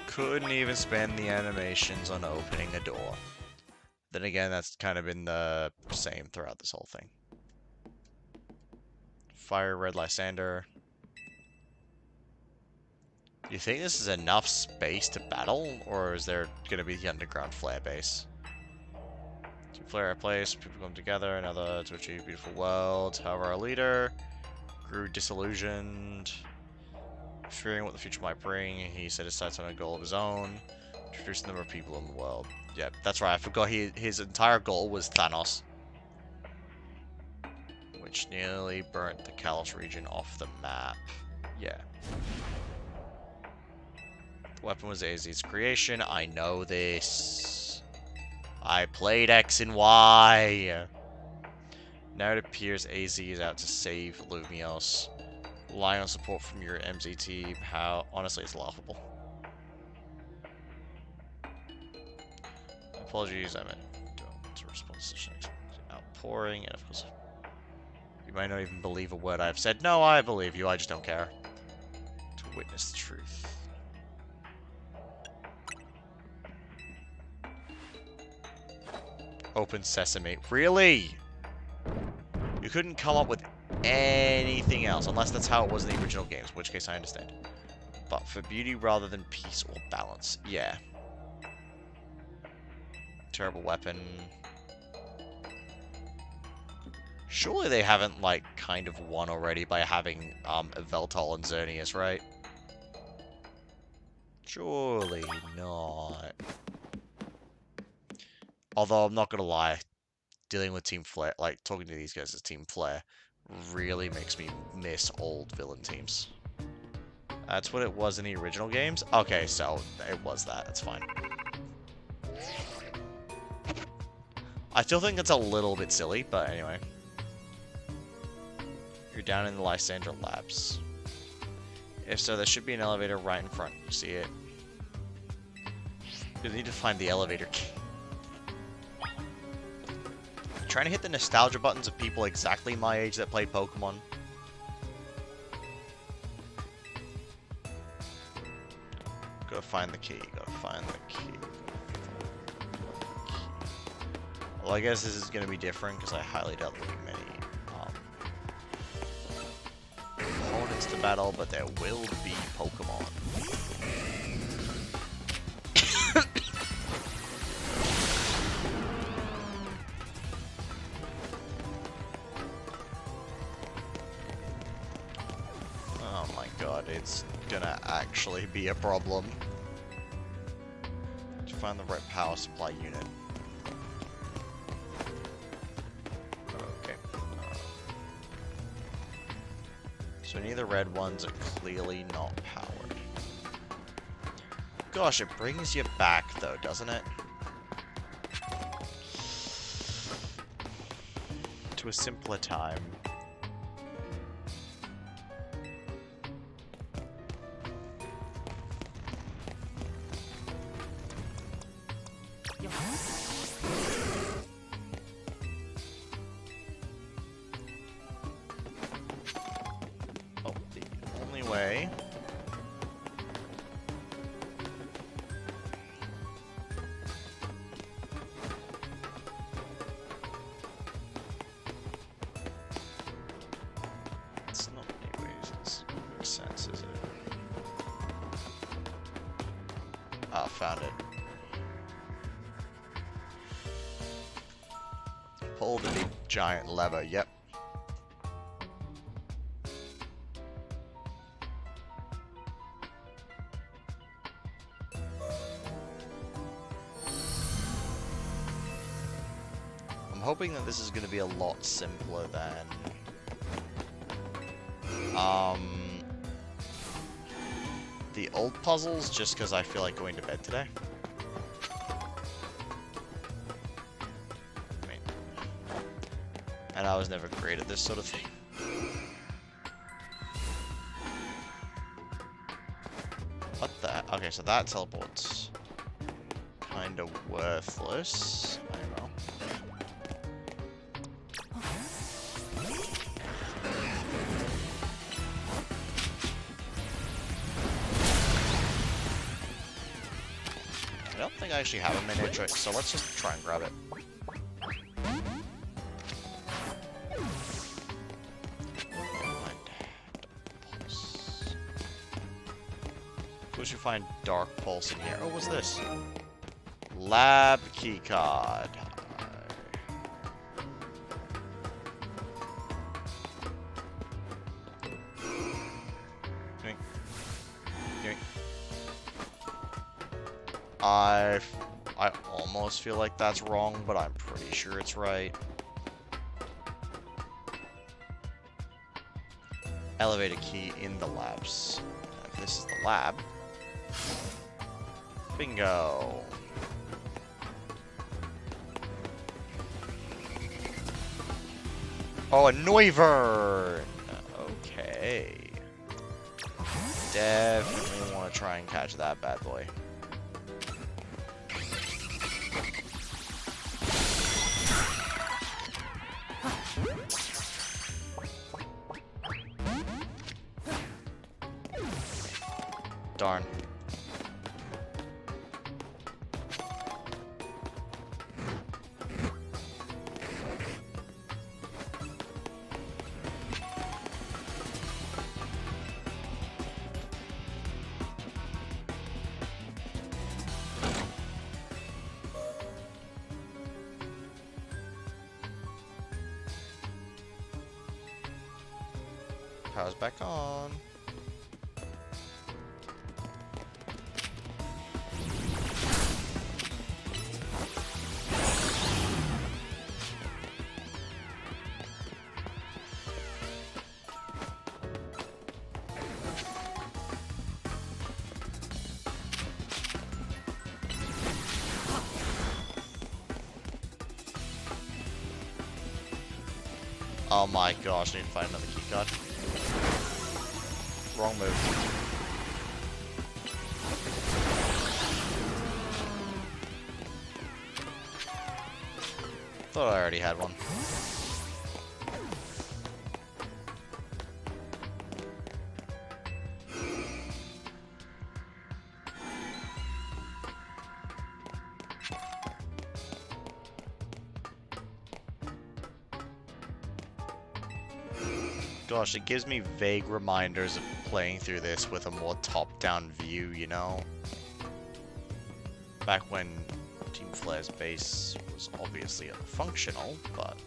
Couldn't even spend the animations on opening a door. Then again, that's kind of been the same throughout this whole thing. Fire Red Lysander. Do you think this is enough space to battle, or is there gonna be the underground flare base? Two flare place, people come together, another to achieve beautiful world. However, our leader grew disillusioned, fearing what the future might bring. He set his sights on a goal of his own, introduce the number of people in the world. Yeah, that's right. I forgot his entire goal was Thanos, which nearly burnt the Kalos region off the map. Yeah. The weapon was AZ's creation. I know this. I played X and Y. Now it appears AZ is out to save Lumios. Relying on support from your MZ team. How? Honestly, it's laughable. Apologies, I meant to respond to such an outpouring, and of course, you might not even believe a word I've said. No, I believe you, I just don't care. To witness the truth. Open Sesame. Really? You couldn't come up with anything else, unless that's how it was in the original games, in which case I understand. But for beauty rather than peace or balance. Yeah. Terrible weapon. Surely they haven't, like, kind of won already by having, Veltol and Xerneas, right? Surely not. Although, I'm not gonna lie, dealing with Team Flare, like, talking to these guys as Team Flare, really makes me miss old villain teams. That's what it was in the original games? Okay, so it was that. That's fine. I still think it's a little bit silly, but anyway. You're down in the Lysandra Labs. If so, there should be an elevator right in front. You see it? You need to find the elevator key. Trying to hit the nostalgia buttons of people exactly my age that played Pokemon. Gotta find the key. Gotta find the key. Well, I guess this is gonna be different because I highly doubt there'll be many opponents to battle, but there will be Pokemon. Oh my god, it's gonna actually be a problem. To find the right power supply unit. Okay. So any of the red ones are clearly not powered. Gosh, it brings you back though, doesn't it? To a simpler time. Oh, the only way. It's not many ways. It doesn't make sense, is it? Ah, found it. Pull the big giant lever, yep. I'm hoping that this is going to be a lot simpler than the old puzzles, just because I feel like going to bed today. And I was never great at this sort of thing. What the? Okay, so that teleport's kind of worthless. I don't know. I don't think I actually have a Manectric, so let's just try and grab it. We should find Dark Pulse in here. Oh, what's this? Lab keycard. I almost feel like that's wrong, but I'm pretty sure it's right. Elevator key in the labs. If this is the lab. Bingo. Oh, a Noivern! Okay. Definitely want to try and catch that bad boy. Darn. Power's back on. Oh my gosh, I need to find another keycard. Wrong move. Thought I already had one. Gosh, it gives me vague reminders of playing through this with a more top-down view, you know? Back when Team Flare's base was obviously functional, but...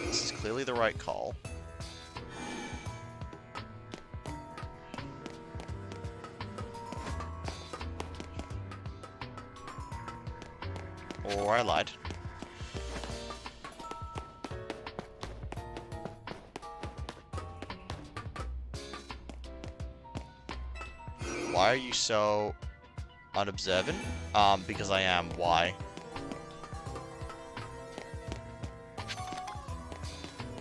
This is clearly the right call. Or I lied. Why are you so unobservant? Because I am. Why?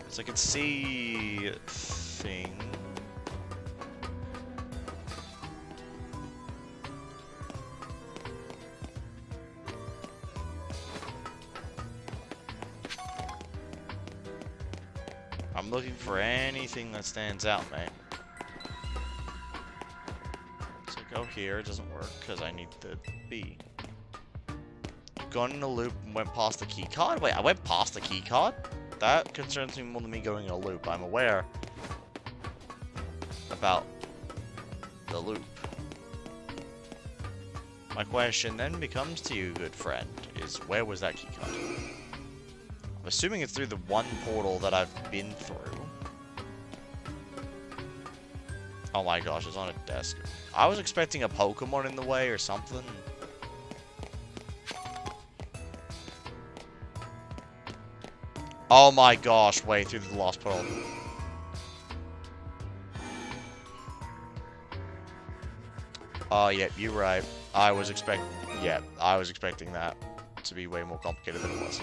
So I can see a thing. I'm looking for anything that stands out, mate. So go here, it doesn't work because I need the B. Gone in a loop and went past the key card? Wait, I went past the key card? That concerns me more than me going in a loop. I'm aware about the loop. My question then becomes to you, good friend, is where was that key card? I'm assuming it's through the one portal that I've been through. Oh my gosh, it's on a desk. I was expecting a Pokemon in the way or something. Oh my gosh, wait, through the lost portal. Oh, yeah, you're right. I was expecting that to be way more complicated than it was.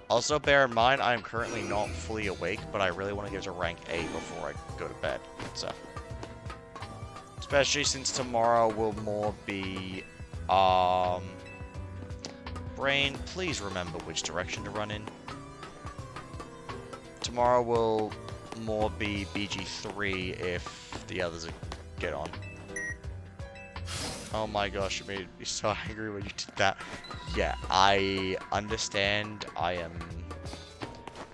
Also, bear in mind, I am currently not fully awake, but I really want to get to rank A before I go to bed. So, especially since tomorrow will more be, Brain, please remember which direction to run in. Tomorrow will more be BG3 if the others get on. Oh my gosh, you made me so angry when you did that. Yeah, I understand. I am...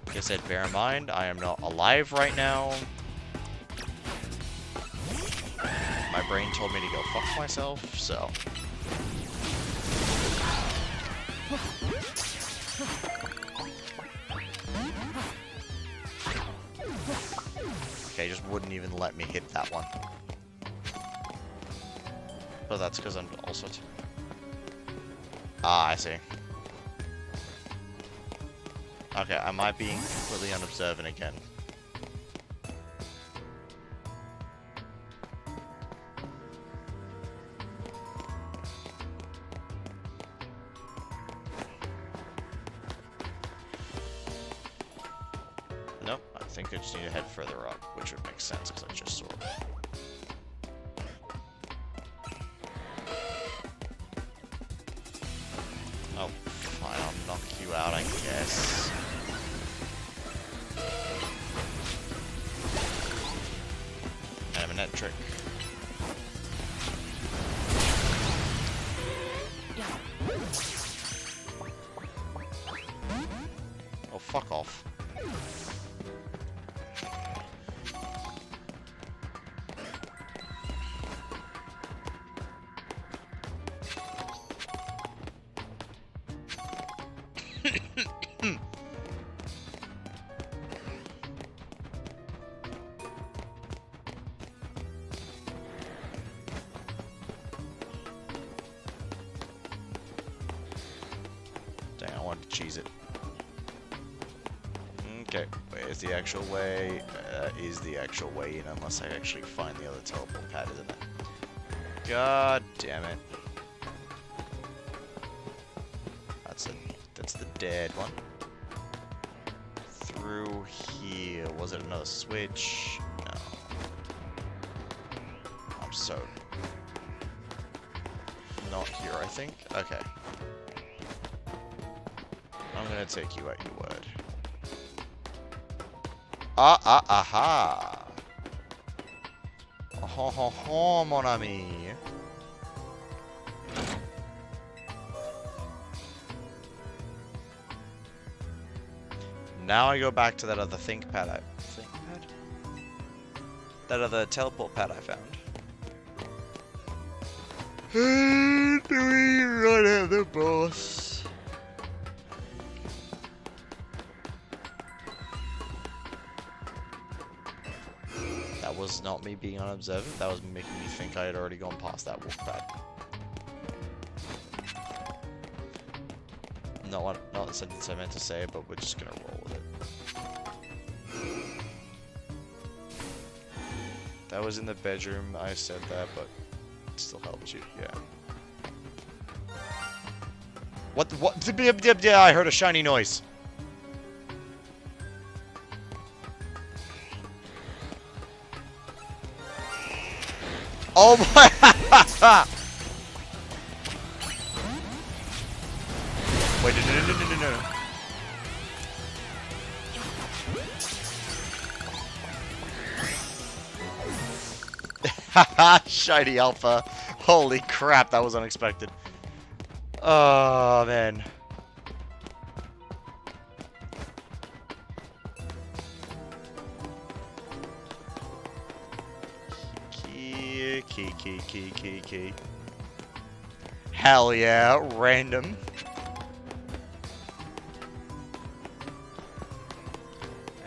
Like I said, bear in mind, I am not alive right now. My brain told me to go fuck myself, so... Okay, just wouldn't even let me hit that one. But that's because I'm also... Ah, I see. Okay, I might be completely unobservant again. Nope, I think I just need to head further up, which would make sense because I just saw it. Oh, fine, I'll knock you out, I guess. Animanet trick. Oh, fuck off. is the actual way. Is the actual way in, unless I actually find the other teleport pad, isn't it? God damn it. That's the dead one. Through here. Was it another switch? No. I'm so not here, I think. Okay. I'm gonna take you at your word. Aha! Ho ho ho, mon ami. Now I go back to that other ThinkPad that other teleport pad I found. Do we run out the boss? That was not me being unobservant. That was making me think I had already gone past that wolf pad. Not the sentence I meant to say, but we're just gonna roll with it. That was in the bedroom. I said that, but it still helps you. Yeah. What? Yeah, I heard a shiny noise. Oh my! Wait, no. Haha, shiny alpha. Holy crap, that was unexpected. Oh, man. Key. Hell yeah, random.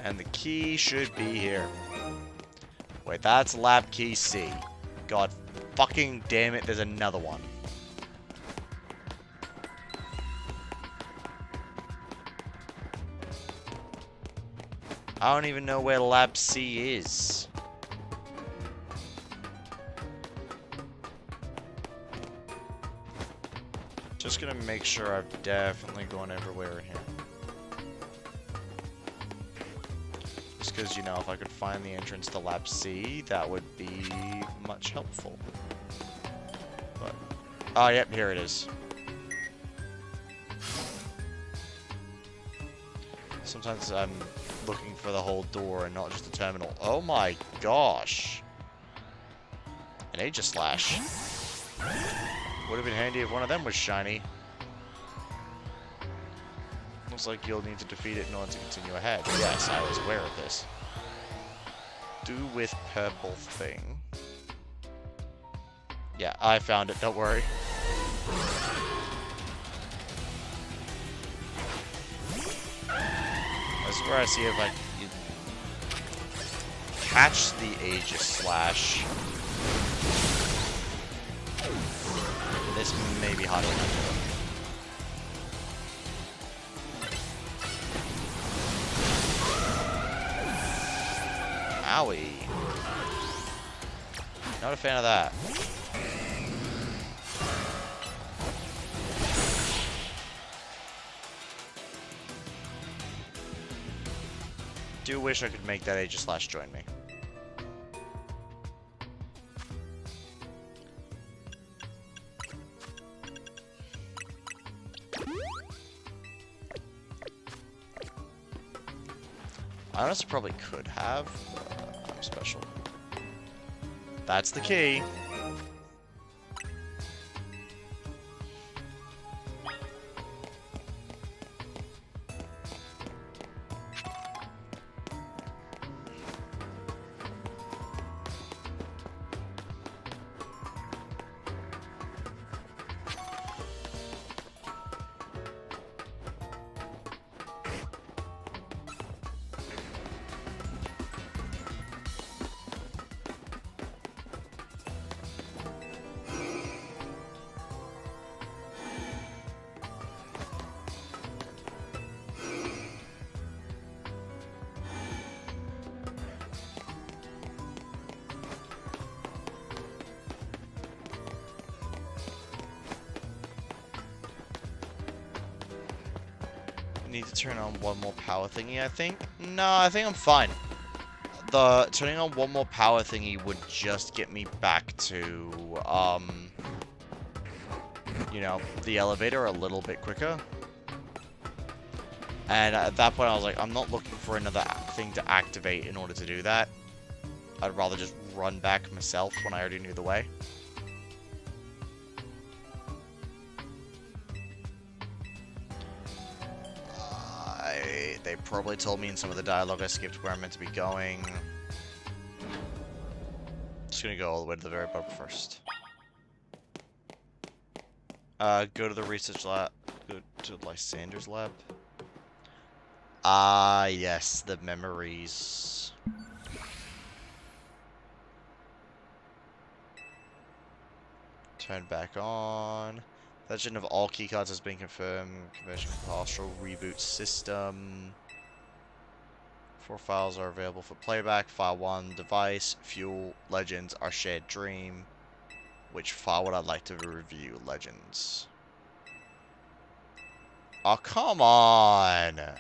And the key should be here. Wait, that's lab key C. God fucking damn it, there's another one. I don't even know where lab C is. Just gonna make sure I've definitely gone everywhere in here. Just because, you know, if I could find the entrance to Lab C, that would be much helpful. But, oh, yep, here it is. Sometimes I'm looking for the whole door and not just the terminal. Oh my gosh. An Aegislash. Would have been handy if one of them was shiny. Looks like you'll need to defeat it in order to continue ahead. Yes, I was aware of this. Do with purple thing. Yeah, I found it, don't worry. I swear I see if I can catch the Aegislash. This may be harder than I thought. Owie. Not a fan of that. Do wish I could make that Aegislash join me. I honestly probably could have, but I'm special. That's the key. Need to turn on one more power thingy, I think. No, I think I'm fine. The turning on one more power thingy would just get me back to, you know, the elevator a little bit quicker. And at that point, I was like, I'm not looking for another thing to activate in order to do that. I'd rather just run back myself when I already knew the way. They probably told me in some of the dialogue I skipped where I'm meant to be going. Just gonna go all the way to the very bottom first. Go to the research lab. Go to Lysander's lab. Ah, yes, the memories. Turn back on. Legend of all keycards has been confirmed. Conversion partial reboot system. 4 files are available for playback. File 1, device, fuel, legends, our shared dream. Which file would I like to review? Legends. Oh, come on! I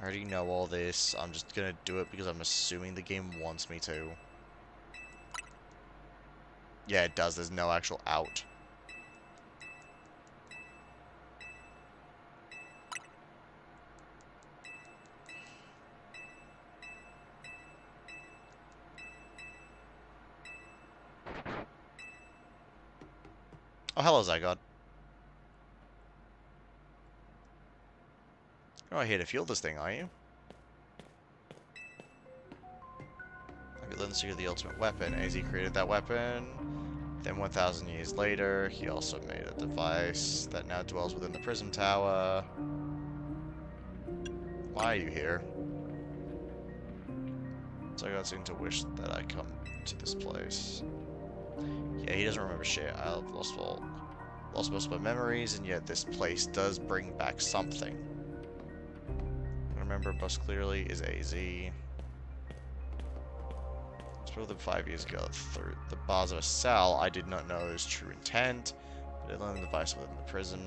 already know all this. I'm just gonna do it because I'm assuming the game wants me to. Yeah, it does. There's no actual out. Oh, hello, Zygon. You're not here to fuel this thing, are you? Have you learned the secret of the ultimate weapon? AZ created that weapon. Then 1,000 years later, he also made a device that now dwells within the Prism Tower. Why are you here? Zygon seemed to wish that I come to this place. Yeah, he doesn't remember shit. I've lost most of my memories, and yet this place does bring back something. I remember most clearly is AZ. It's more than 5 years ago. Through the bars of a cell, I did not know his true intent, but I learned the device within the prison.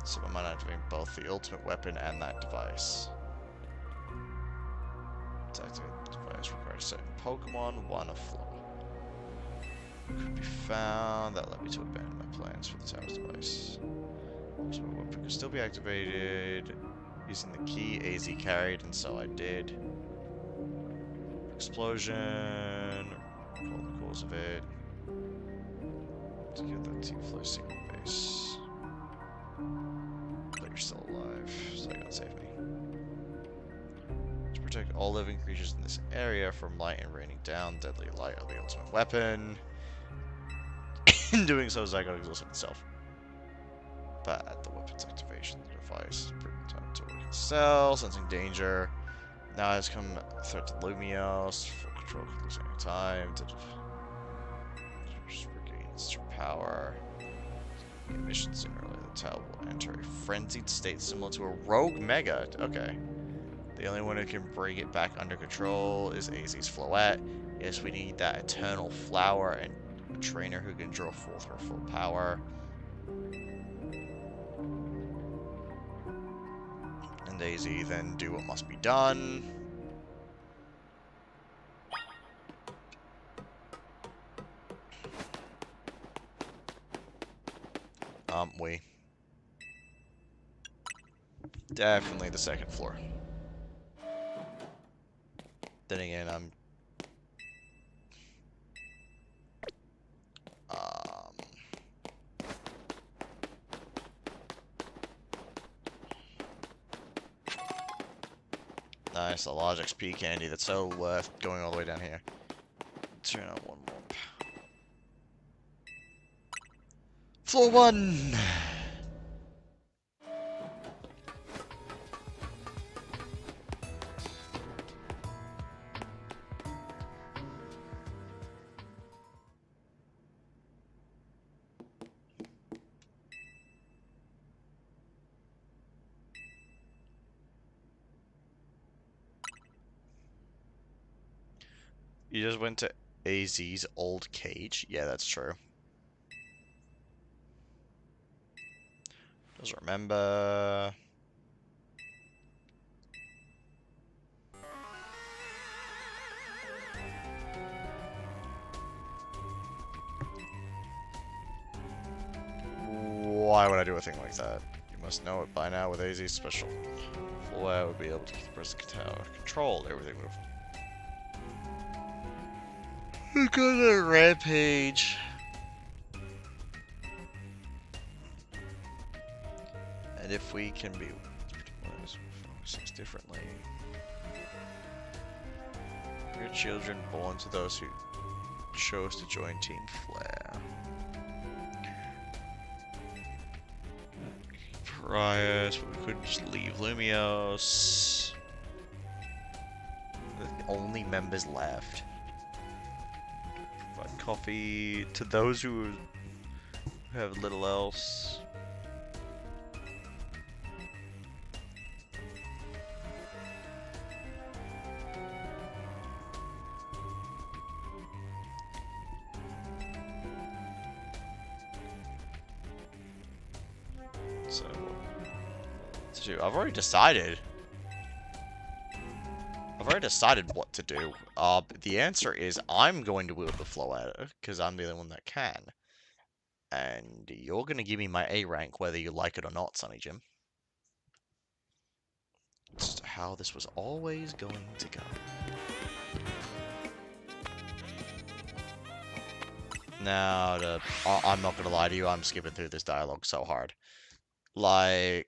So I might activate both the ultimate weapon and that device. To activate the device requires a certain Pokemon, one of floor. Could be found. That led me to abandon my plans for the tower's device. So my weapon could still be activated using the key AZ carried, and so I did. Explosion. Recall the cause of it. To get that Team Flow signal base. But you're still alive, so I gotta save me. To protect all living creatures in this area from light and raining down, deadly light of the ultimate weapon. In doing so, Zygon exhausted itself. But at the weapon's activation, the device is bringing time to work in cell, sensing danger. Now has come a threat to Lumios. Full control could lose any time. To regain its true power. The emission sooner or later, the tower will enter a frenzied state similar to a rogue Mega. Okay. The only one who can bring it back under control is AZ's Floette. Yes, we need that eternal flower and a trainer who can draw forth her full power. And AZ then do what must be done. We. Definitely the second floor. Then again, nice, a large XP candy that's so worth going all the way down here. Turn on one more. Floor 1! You just went to AZ's old cage? Yeah, that's true. Just remember. Why would I do a thing like that? You must know it by now with AZ's special. Floette would be able to keep the person control. Everything would have. Go to a rampage. And if we can be things differently. Your children born to those who chose to join Team Flare. Pariahs, but we couldn't just leave Lumios. The only members left. Provide coffee to those who have little else. So, what to do? I've already decided. What to do. The answer is I'm going to wield the Floette, because I'm the only one that can. And you're going to give me my A rank whether you like it or not, Sonny Jim. It's how this was always going to go. Now, I'm not going to lie to you, I'm skipping through this dialogue so hard. Like...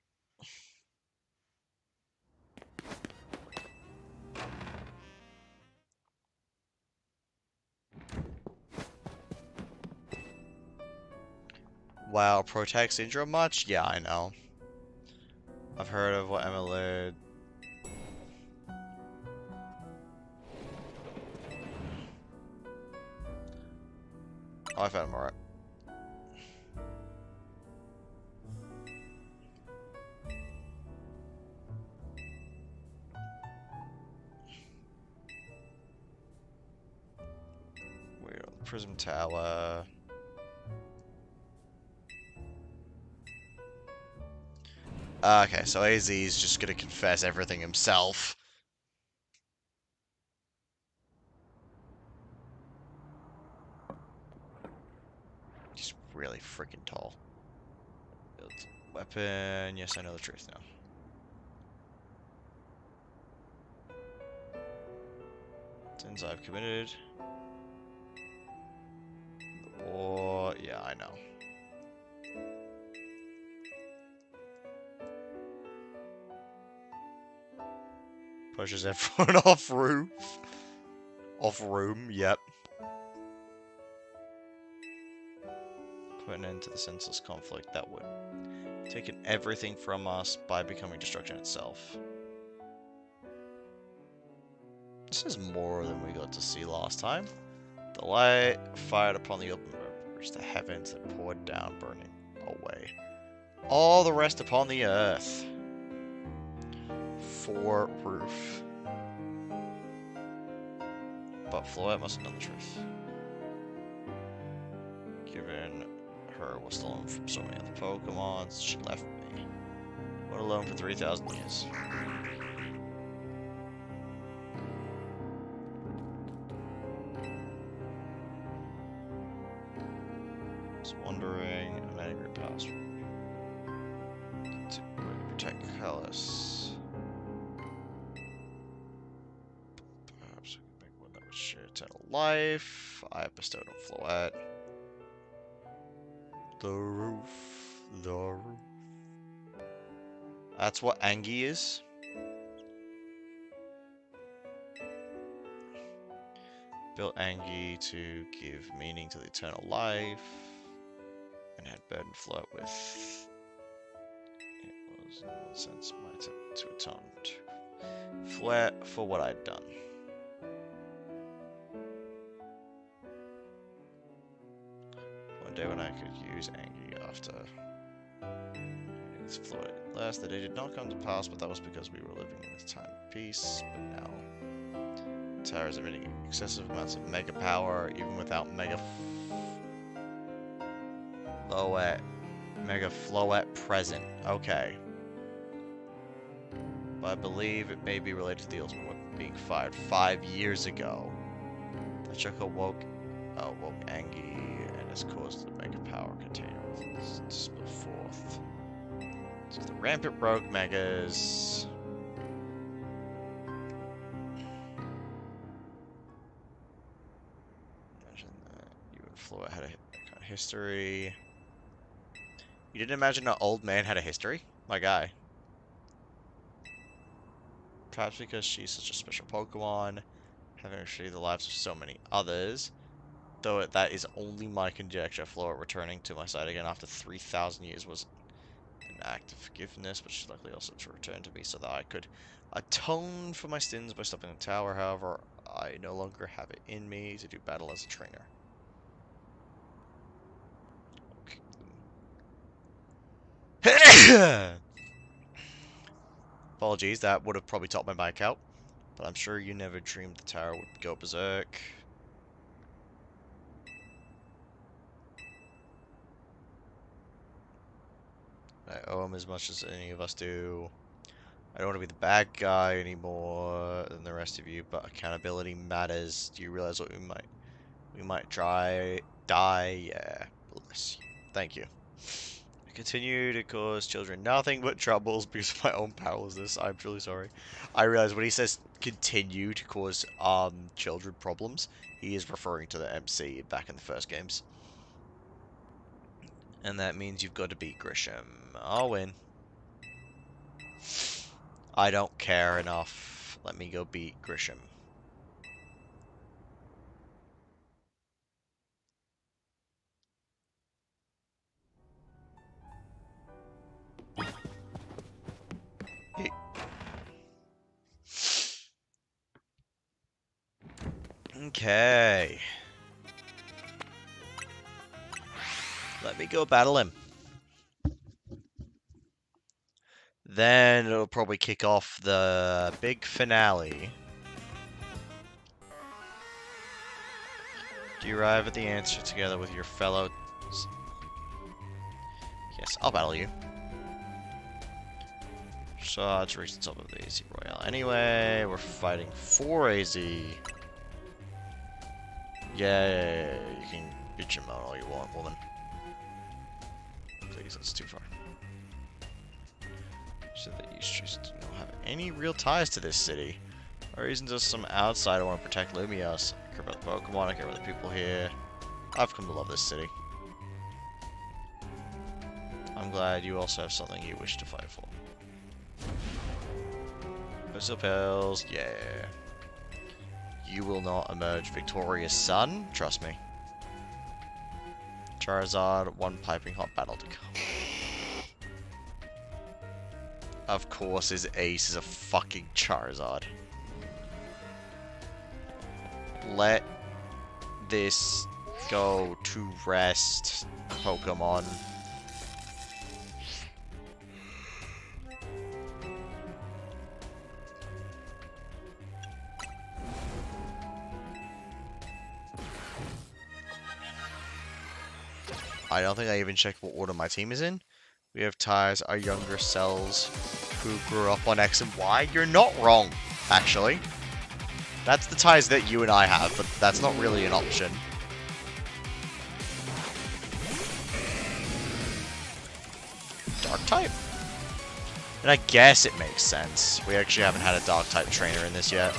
Wow, Protect Syndrome much? Yeah, I know. I've heard of what Emily... Oh, I found him alright. We're on the Prism Tower. Okay, so AZ is just gonna confess everything himself. He's really freaking tall. Weapon. Yes, I know the truth now. Sins I've committed. Or yeah, I know. Pushes everyone off roof. Off room, yep. Put an end to the senseless conflict that would taken everything from us by becoming destruction itself. This is more than we got to see last time. The light fired upon the open river, reached the heavens that poured down, burning away all the rest upon the earth. For roof. But Floette must know the truth. Given her was stolen from so many other Pokemons, she left me. Went alone for 3,000 years. Just wondering, an angry past to protect Kalos. Perhaps I can make one that would share eternal life. I have bestowed on Floette. The roof. The roof. That's what Angie is. Built Angie to give meaning to the eternal life. And had burdened Floette with... It was, in one sense, my attempt to atone to Floette for what I'd done. One day when I could use Angie after it's Floette last, the day did not come to pass, but that was because we were living in a time of peace. But now, the tower is emitting excessive amounts of mega power, even without mega Floette. Mega Floette present. Okay. But I believe it may be related to the ultimate weapon being fired 5 years ago. The Choco woke Angie and has caused the Mega Power container to split forth. So the rampant rogue Megas. Imagine that you and Floette had a history. You didn't imagine an old man had a history? My guy. Perhaps because she's such a special Pokemon, having reshaped the lives of so many others. Though that is only my conjecture. Floette returning to my side again after 3,000 years was an act of forgiveness, but she's likely also to return to me so that I could atone for my sins by stopping the tower. However, I no longer have it in me to do battle as a trainer. Okay. Apologies, that would have probably topped my bike out. But I'm sure you never dreamed the tower would go berserk. I owe him as much as any of us do. I don't want to be the bad guy anymore than the rest of you, but accountability matters. Do you realize what we might die? Yeah. Bless you. Thank you. I continue to cause children nothing but troubles because of my own powerlessness. I'm truly sorry. I realize when he says continue to cause children problems, he is referring to the MC back in the first games. And that means you've got to beat Grisham. I'll win. I don't care enough. Let me go beat Grisham. Okay. Let me go battle him. Then it'll probably kick off the big finale. Do you arrive at the answer together with your fellow... Yes, I'll battle you. So, to reach the top of the AZ Royale. Anyway, we're fighting for AZ. Yeah, you can bitch him out all you want, woman. Please, that's too far. So that you choose to not have any real ties to this city. Or isn't just some outsider want to protect Lumios. I care about the Pokemon, I care about the people here. I've come to love this city. I'm glad you also have something you wish to fight for. Pistol Pills, yeah. You will not emerge victorious, son. Trust me. Charizard, one piping hot battle to come. Of course his ace is a fucking Charizard. Let this go to rest, Pokemon. I don't think I even checked what order my team is in. We have ties, our younger selves who grew up on X and Y. You're not wrong, actually. That's the ties that you and I have, but that's not really an option. Dark type? And I guess it makes sense. We actually haven't had a Dark type trainer in this yet.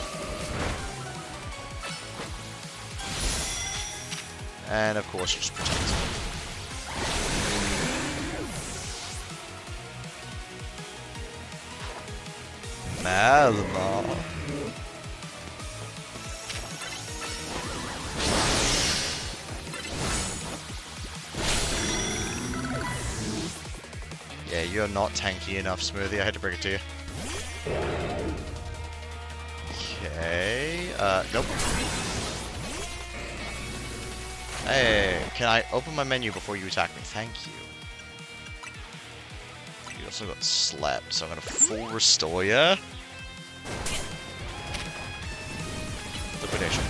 And of course, just protect. Malamar. Yeah, you're not tanky enough, Smoothie. I had to bring it to you. Okay. Nope. Hey, can I open my menu before you attack me? Thank you. You also got slapped, so I'm gonna full restore ya. Liquidation.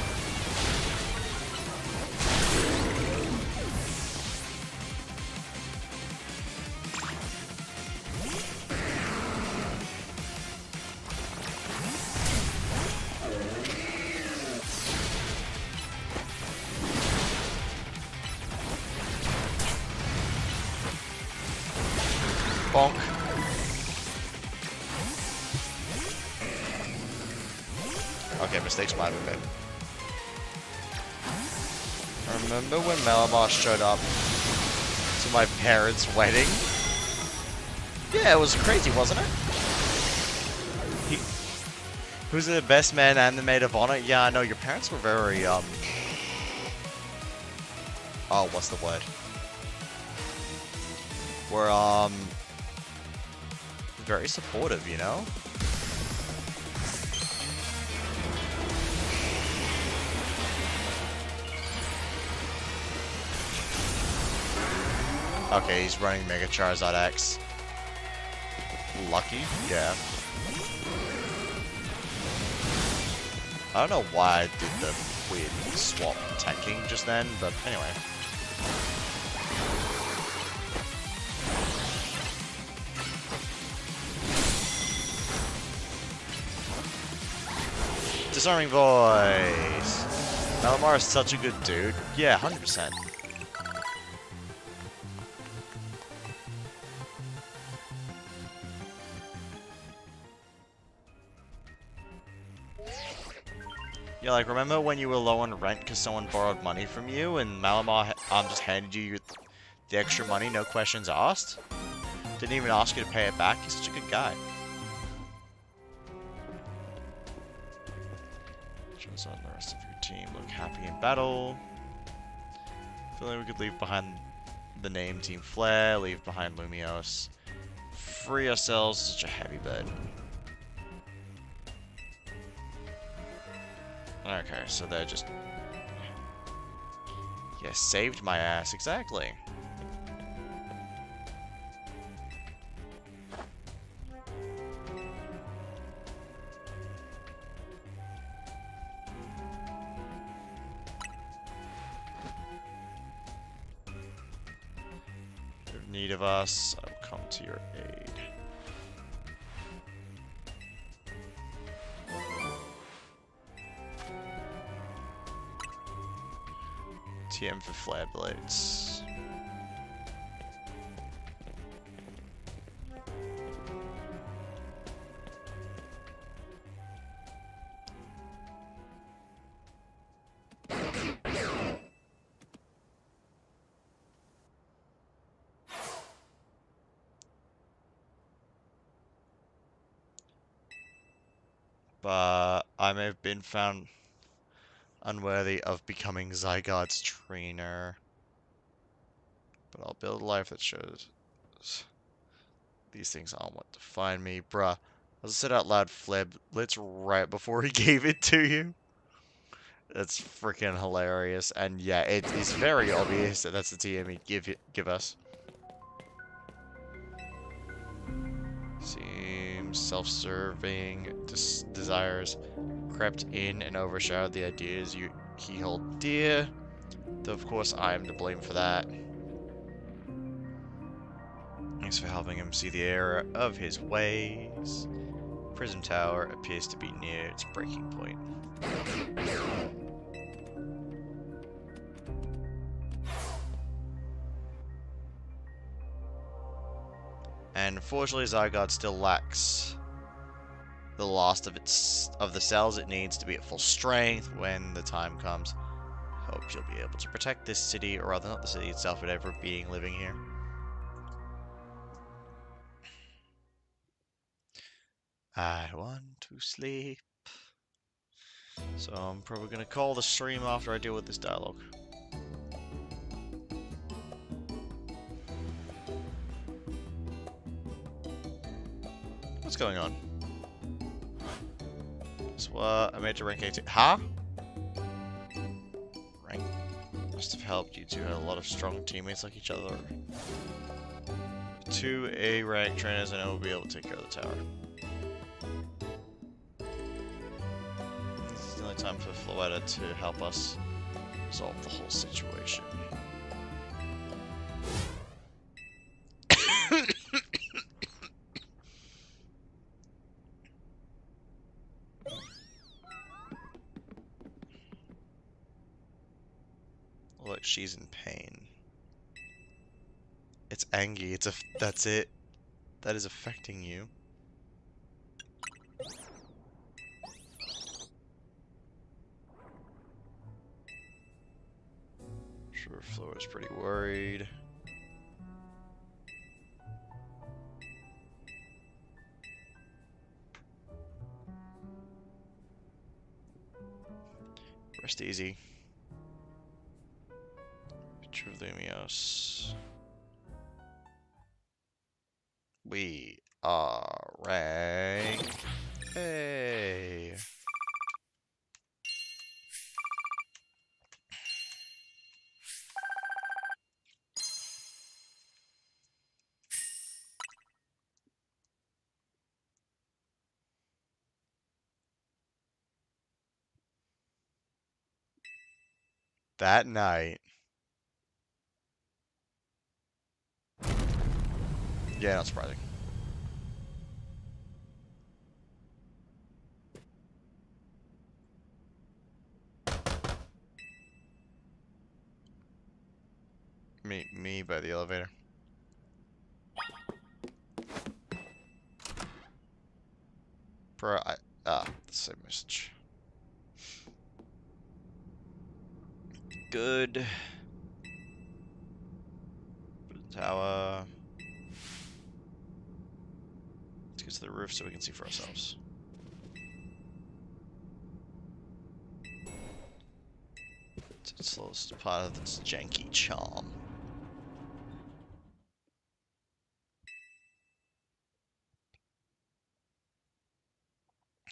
Okay, mistakes might have been. I remember when Malamar showed up to my parents' wedding? Yeah, it was crazy, wasn't it? Who's the best man and the maid of honor? Yeah, I know, your parents were very, oh, what's the word? Were, very supportive, you know? Okay, he's running Mega Charizard X. Lucky? Yeah. I don't know why I did the weird swap tanking just then, but anyway. Disarming Voice! Malamar is such a good dude. Yeah, 100%. Yeah, like, remember when you were low on rent because someone borrowed money from you and Malamar just handed you the extra money, no questions asked? Didn't even ask you to pay it back? He's such a good guy. Shows on the rest of your team look happy in battle. Feeling we could leave behind the name Team Flare, leave behind Lumiose. Free ourselves, such a heavy burden. Okay, so they're just... Yeah, saved my ass, exactly. In need of us, I will come to your aid. TM for Flare Blades. But I may have been found unworthy of becoming Zygarde's trainer. But I'll build a life that shows these things aren't what define me. Bruh, as I said out loud, Flare Blitz right before he gave it to you. That's freaking hilarious. And yeah, it is very obvious that that's the TM he'd give us. Seems self-serving desires crept in and overshadowed the ideas he held dear. Though of course I am to blame for that. Thanks for helping him see the error of his ways. Prism Tower appears to be near its breaking point. And unfortunately, Zygarde still lacks the last of the cells it needs to be at full strength when the time comes. Hope you'll be able to protect this city, or rather not the city itself, but every being living here. I want to sleep. So I'm probably gonna call the stream after I deal with this dialogue. What's going on? So I made to rank 18. Huh? Rank must have helped. You two had a lot of strong teammates like each other. 2 A rank trainers and I will be able to take care of the tower. This is the only time for Floetta to help us resolve the whole situation. Look, she's in pain. It's Angie. That's it. That is affecting you. Floor is pretty worried. Rest easy. Picture of Lumios. We are ranked. Hey. That night. Yeah, not surprising. Meet me by the elevator. Bro, the same message. Good. Tower. Let's get to the roof so we can see for ourselves. It's the slowest part of this janky charm.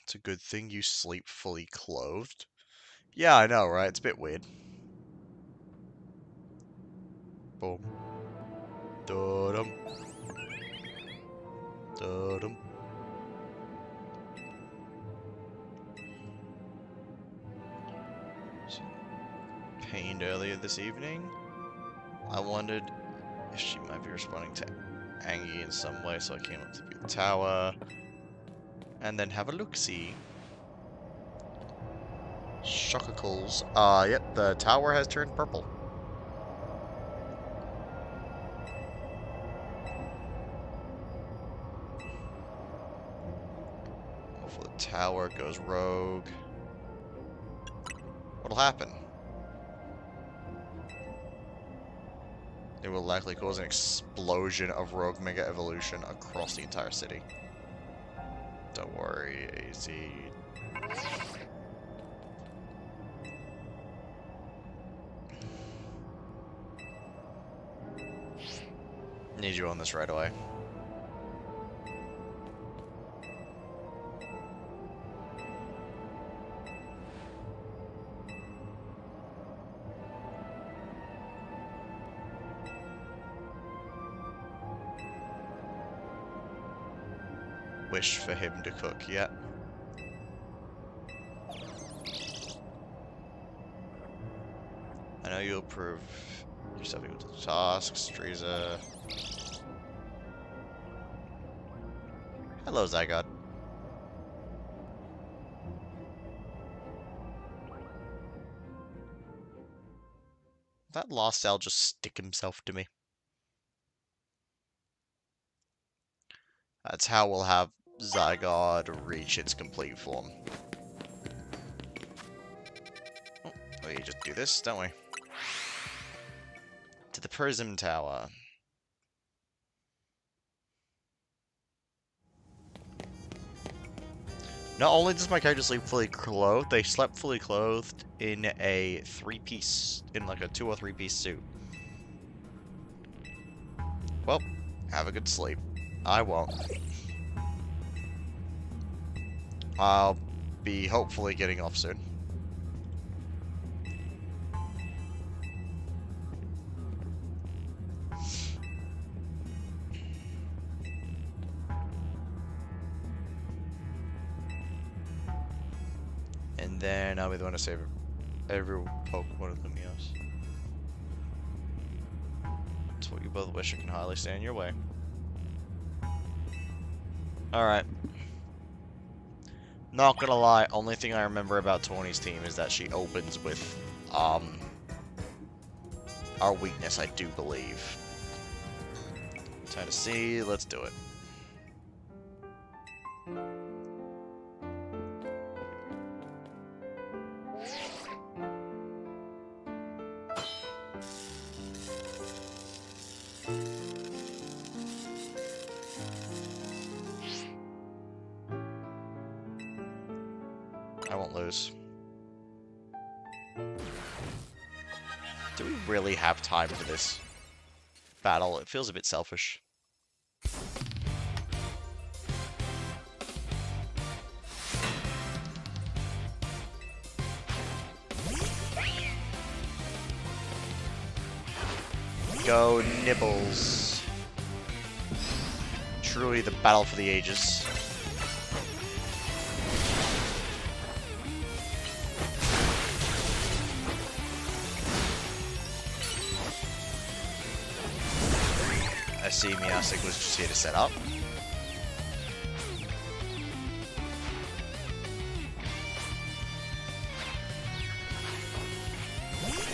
It's a good thing you sleep fully clothed. Yeah, I know, right? It's a bit weird. Boom. Da-dum. Da-dum. Pained earlier this evening. I wondered if she might be responding to Angie in some way, so I came up to view the tower. And then have a look-see. Shockacles. Yep, the tower has turned purple. Before the tower goes rogue. What'll happen? It will likely cause an explosion of rogue mega evolution across the entire city. Don't worry, AZ. Need you on this right away. Wish for him to cook, yeah. I know you'll prove yourself equal to the tasks, Frieza. Hello, Zygot. That Lost Cell just stick himself to me. That's how we'll have Zygarde reach its complete form. Oh, we just do this, don't we? To the Prism Tower. Not only does my character sleep fully clothed, they slept fully clothed in a like a 2 or 3 piece suit. Well, have a good sleep. I won't. I'll be hopefully getting off soon. And then I'll be the one to save every Pokemon of Lumios. That's what you both wish. I can highly stand in your way. Alright. Not gonna lie, only thing I remember about Tawny's team is that she opens with, our weakness, I do believe. Time to see, let's do it. I won't lose. Do we really have time for this battle? It feels a bit selfish. Go Nibbles. Truly the battle for the ages. I see Meowstic was just here to set up.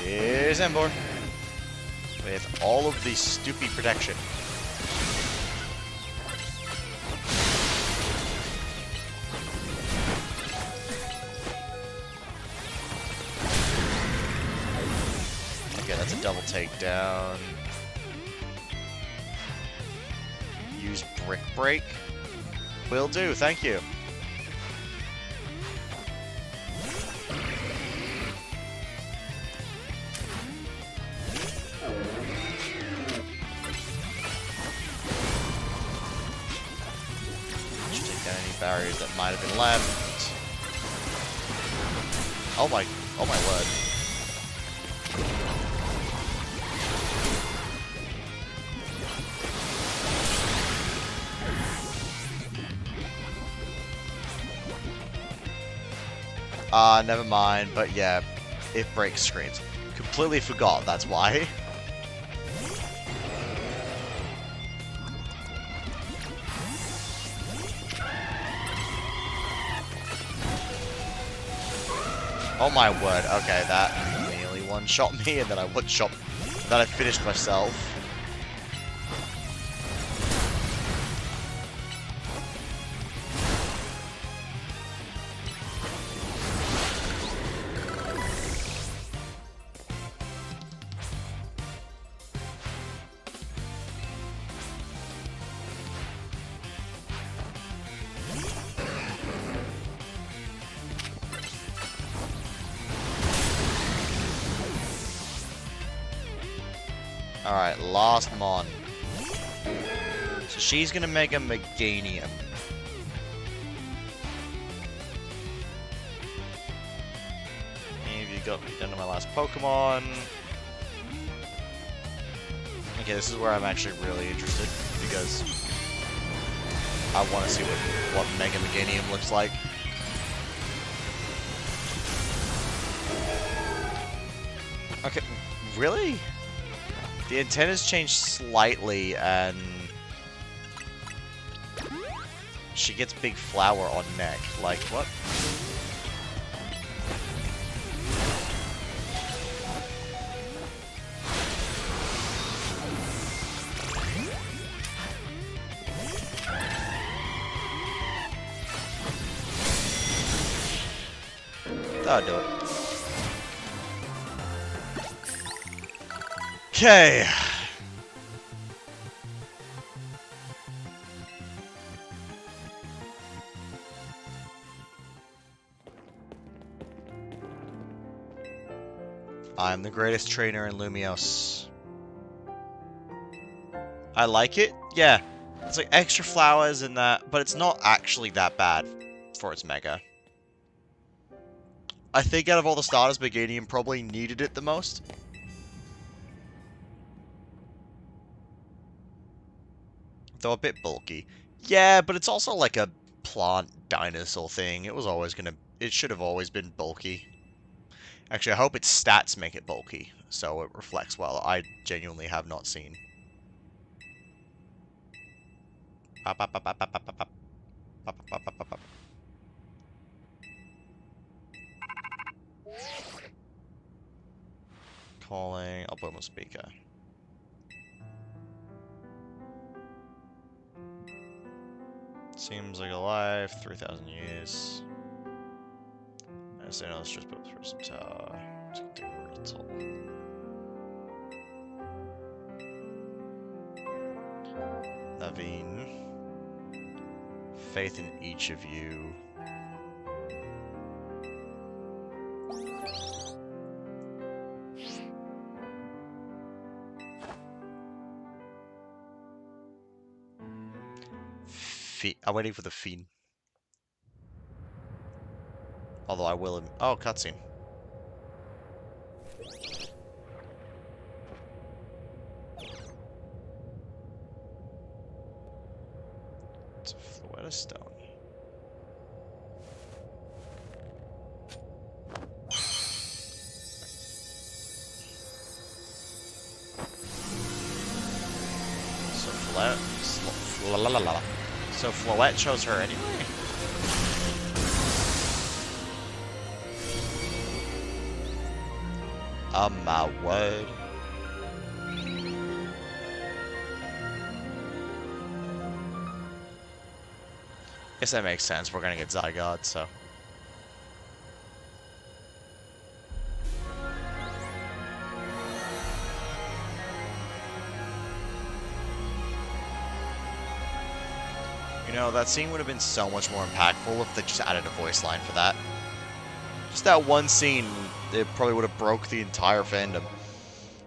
Here's Emboar. With all of the stupid protection. Okay, that's a double takedown. Use Brick Break. Will do, thank you. Just take down any barriers that might have been left. Oh my word. Never mind, but yeah, it breaks screens. Completely forgot, that's why. Oh my word, okay, that nearly one-shot me, and then I one-shot, then I finished myself. Alright, last Mon. So she's gonna make a Meganium. Have you got me down to my last Pokemon? Okay, this is where I'm actually really interested, because I want to see what Mega Meganium looks like. Okay, really? The antennas changed slightly, and she gets big flower on neck. Like, what? That'll do it. Okay. I'm the greatest trainer in Lumiose. I like it. Yeah. It's like extra flowers in that, but it's not actually that bad for its mega. I think out of all the starters, Meganium probably needed it the most. Though a bit bulky. Yeah, but it's also like a plant dinosaur thing. It should have always been bulky. Actually, I hope its stats make it bulky, so it reflects well. I genuinely have not seen. Calling Albomo speaker. Seems like a life, 3,000 years. I say no, let's just put through some tower. Naveen. Faith in each of you. I'm waiting for the fiend. Although I will. Oh, cutscene. It's a Floetta stone. So Floette chose her anyway? My word. Guess that makes sense. We're gonna get Zygarde, so. You know, that scene would have been so much more impactful if they just added a voice line for that. Just that one scene, it probably would have broke the entire fandom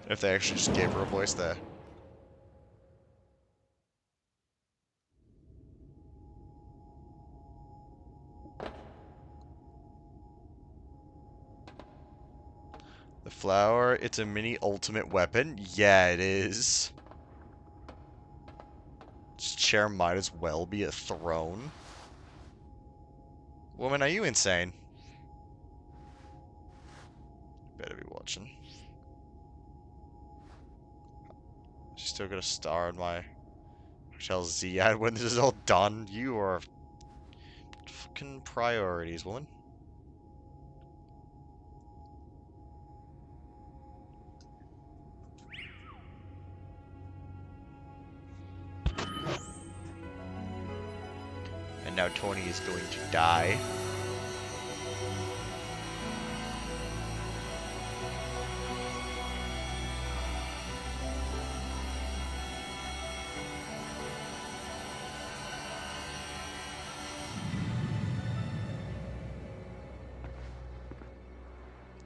if they actually just gave her a voice there. The flower, it's a mini ultimate weapon? Yeah, it is. This chair might as well be a throne. Woman, are you insane? Better be watching. She's still gonna star in my Hotel Z ad when this is all done. You are fucking priorities, woman. And now Tony is going to die.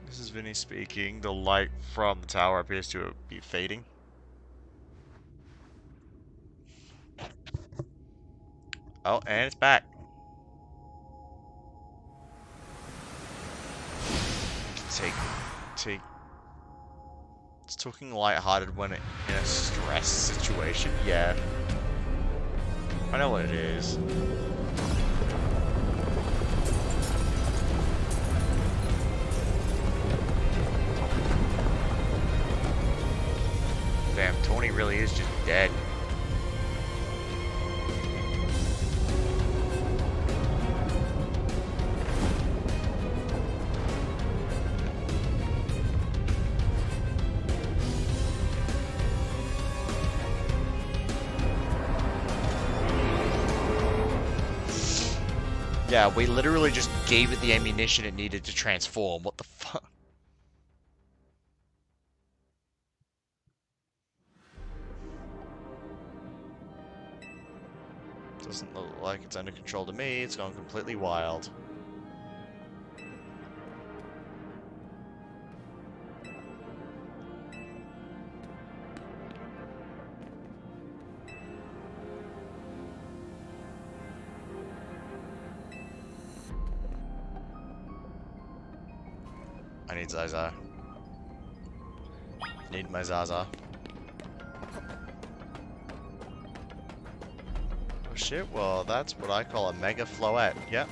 This is Vinny speaking. The light from the tower appears to be fading. Oh, and it's back. Take. It's talking lighthearted when in a stress situation. Yeah. I know what it is. Damn, Tony really is just dead. Yeah, we literally just gave it the ammunition it needed to transform. What the fuck? Doesn't look like it's under control to me. It's gone completely wild. I need Zaza. Need my Zaza. Oh shit, well that's what I call a Mega Floette. Yep.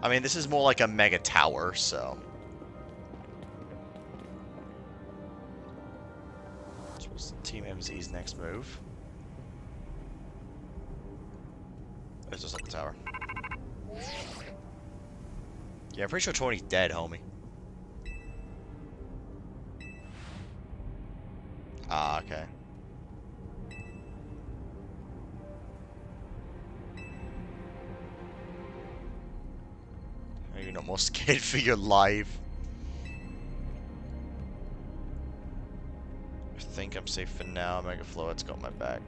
I mean, this is more like a Mega Tower, so... What's Team MZ's next move? It's just like the tower. Yeah, I'm pretty sure Tony's dead, homie. Ah, okay. You're not more scared for your life. I think I'm safe for now. Mega Floette's got my back.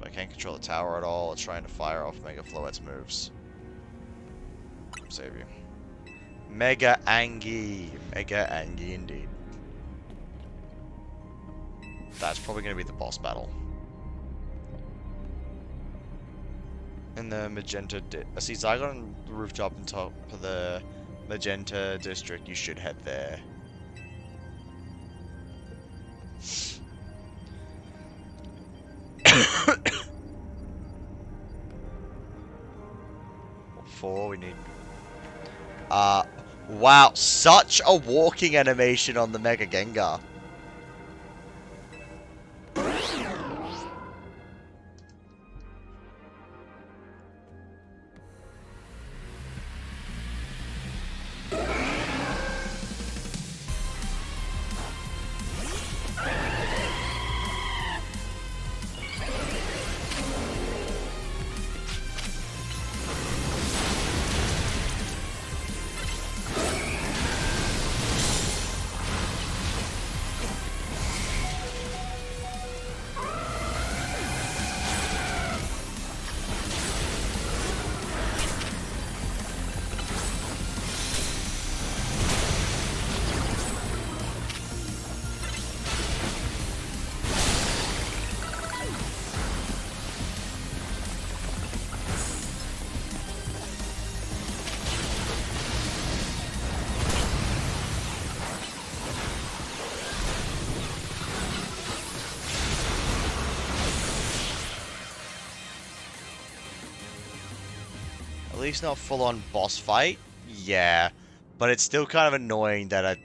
But I can't control the tower at all. It's trying to fire off Mega Floette's moves. save you. Mega Angie. Mega Angie indeed. That's probably going to be the boss battle. In the Magenta... see, Zygon on the rooftop on top of the Magenta District. You should head there. What for? We need... wow. Such a walking animation on the Mega Gengar. At least not full-on boss fight. Yeah, but it's still kind of annoying that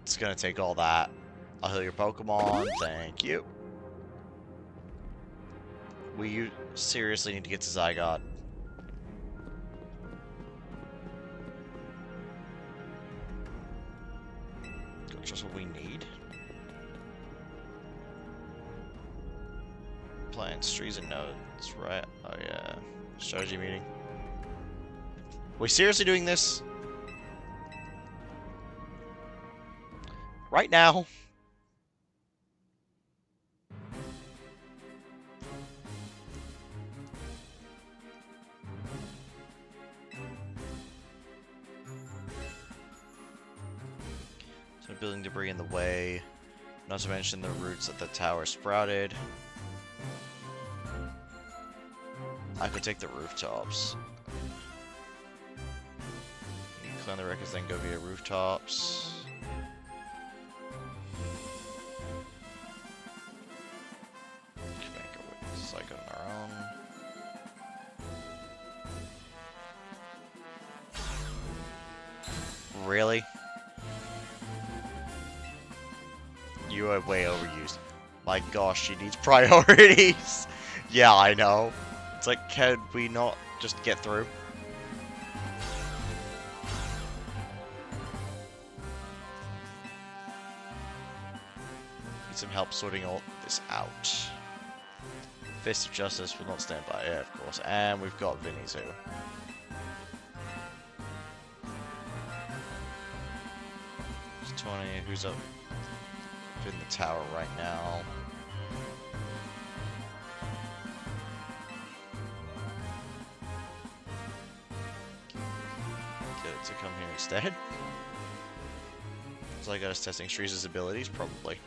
it's gonna take all that. I'll heal your Pokemon. Thank you. We seriously need to get to Zygot. Just what we need. Plants, trees, and nodes, right? Oh yeah. Strategy meeting. We seriously doing this? Right now? So building debris in the way. Not to mention the roots that the tower sprouted. I could take the rooftops. Clean the records, then go via rooftops. Can make it cycle on our own. Really? You are way overused. My gosh, she needs priorities. Yeah, I know. It's like, can we not just get through? Some help sorting all this out. Fist of Justice will not stand by, yeah, of course. And we've got Vinny too. It's 20. Who's up in the tower right now? Get it to come here instead. So I got us testing Shreeze's abilities, probably.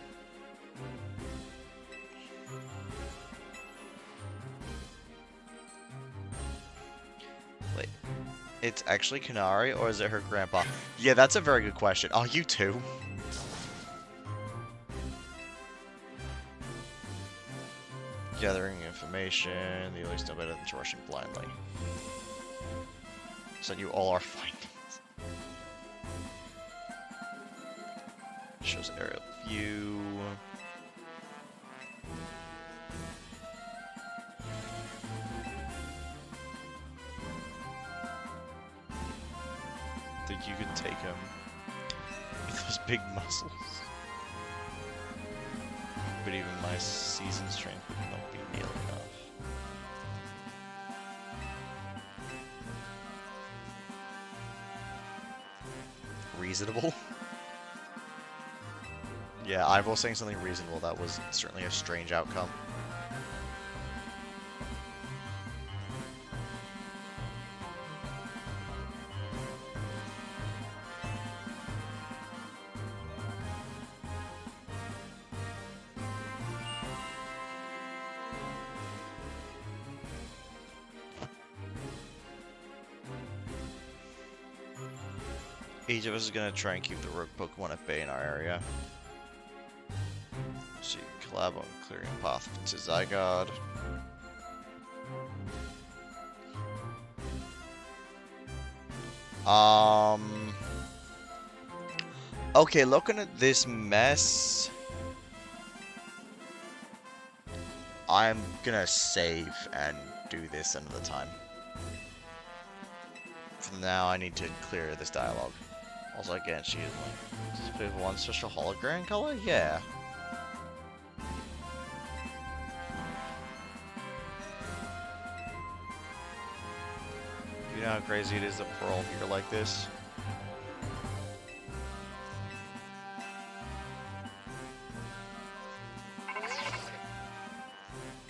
Wait, it's actually Kanari, or is it her grandpa? Yeah, that's a very good question. Are you too? Gathering information, the only no better than to rushing blindly. Send you all our findings. Shows aerial view. Think you could take him with those big muscles? But even my seasoned strength would not be nearly enough. Reasonable? Yeah, I was saying something reasonable. That was certainly a strange outcome. Each of us is gonna try and keep the rogue Pokemon at bay in our area. So you can collab on clearing a path to Zygarde. Okay, looking at this mess, I'm gonna save and do this another time. For now, I need to clear this dialogue. Also, again, she is like, does people want special hologram color? Yeah. You know how crazy it is that we're all here like this?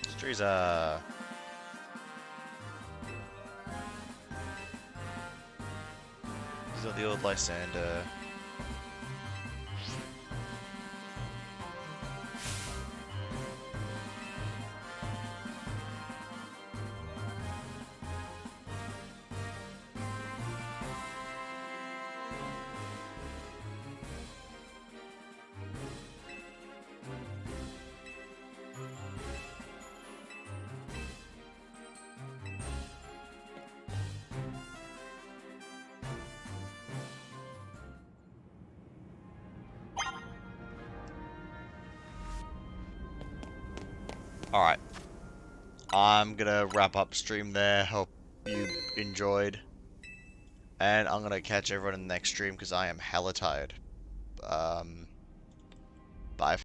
This tree's, these are the old Lysander. Alright. I'm gonna wrap up stream there. Hope you enjoyed. And I'm gonna catch everyone in the next stream because I am hella tired.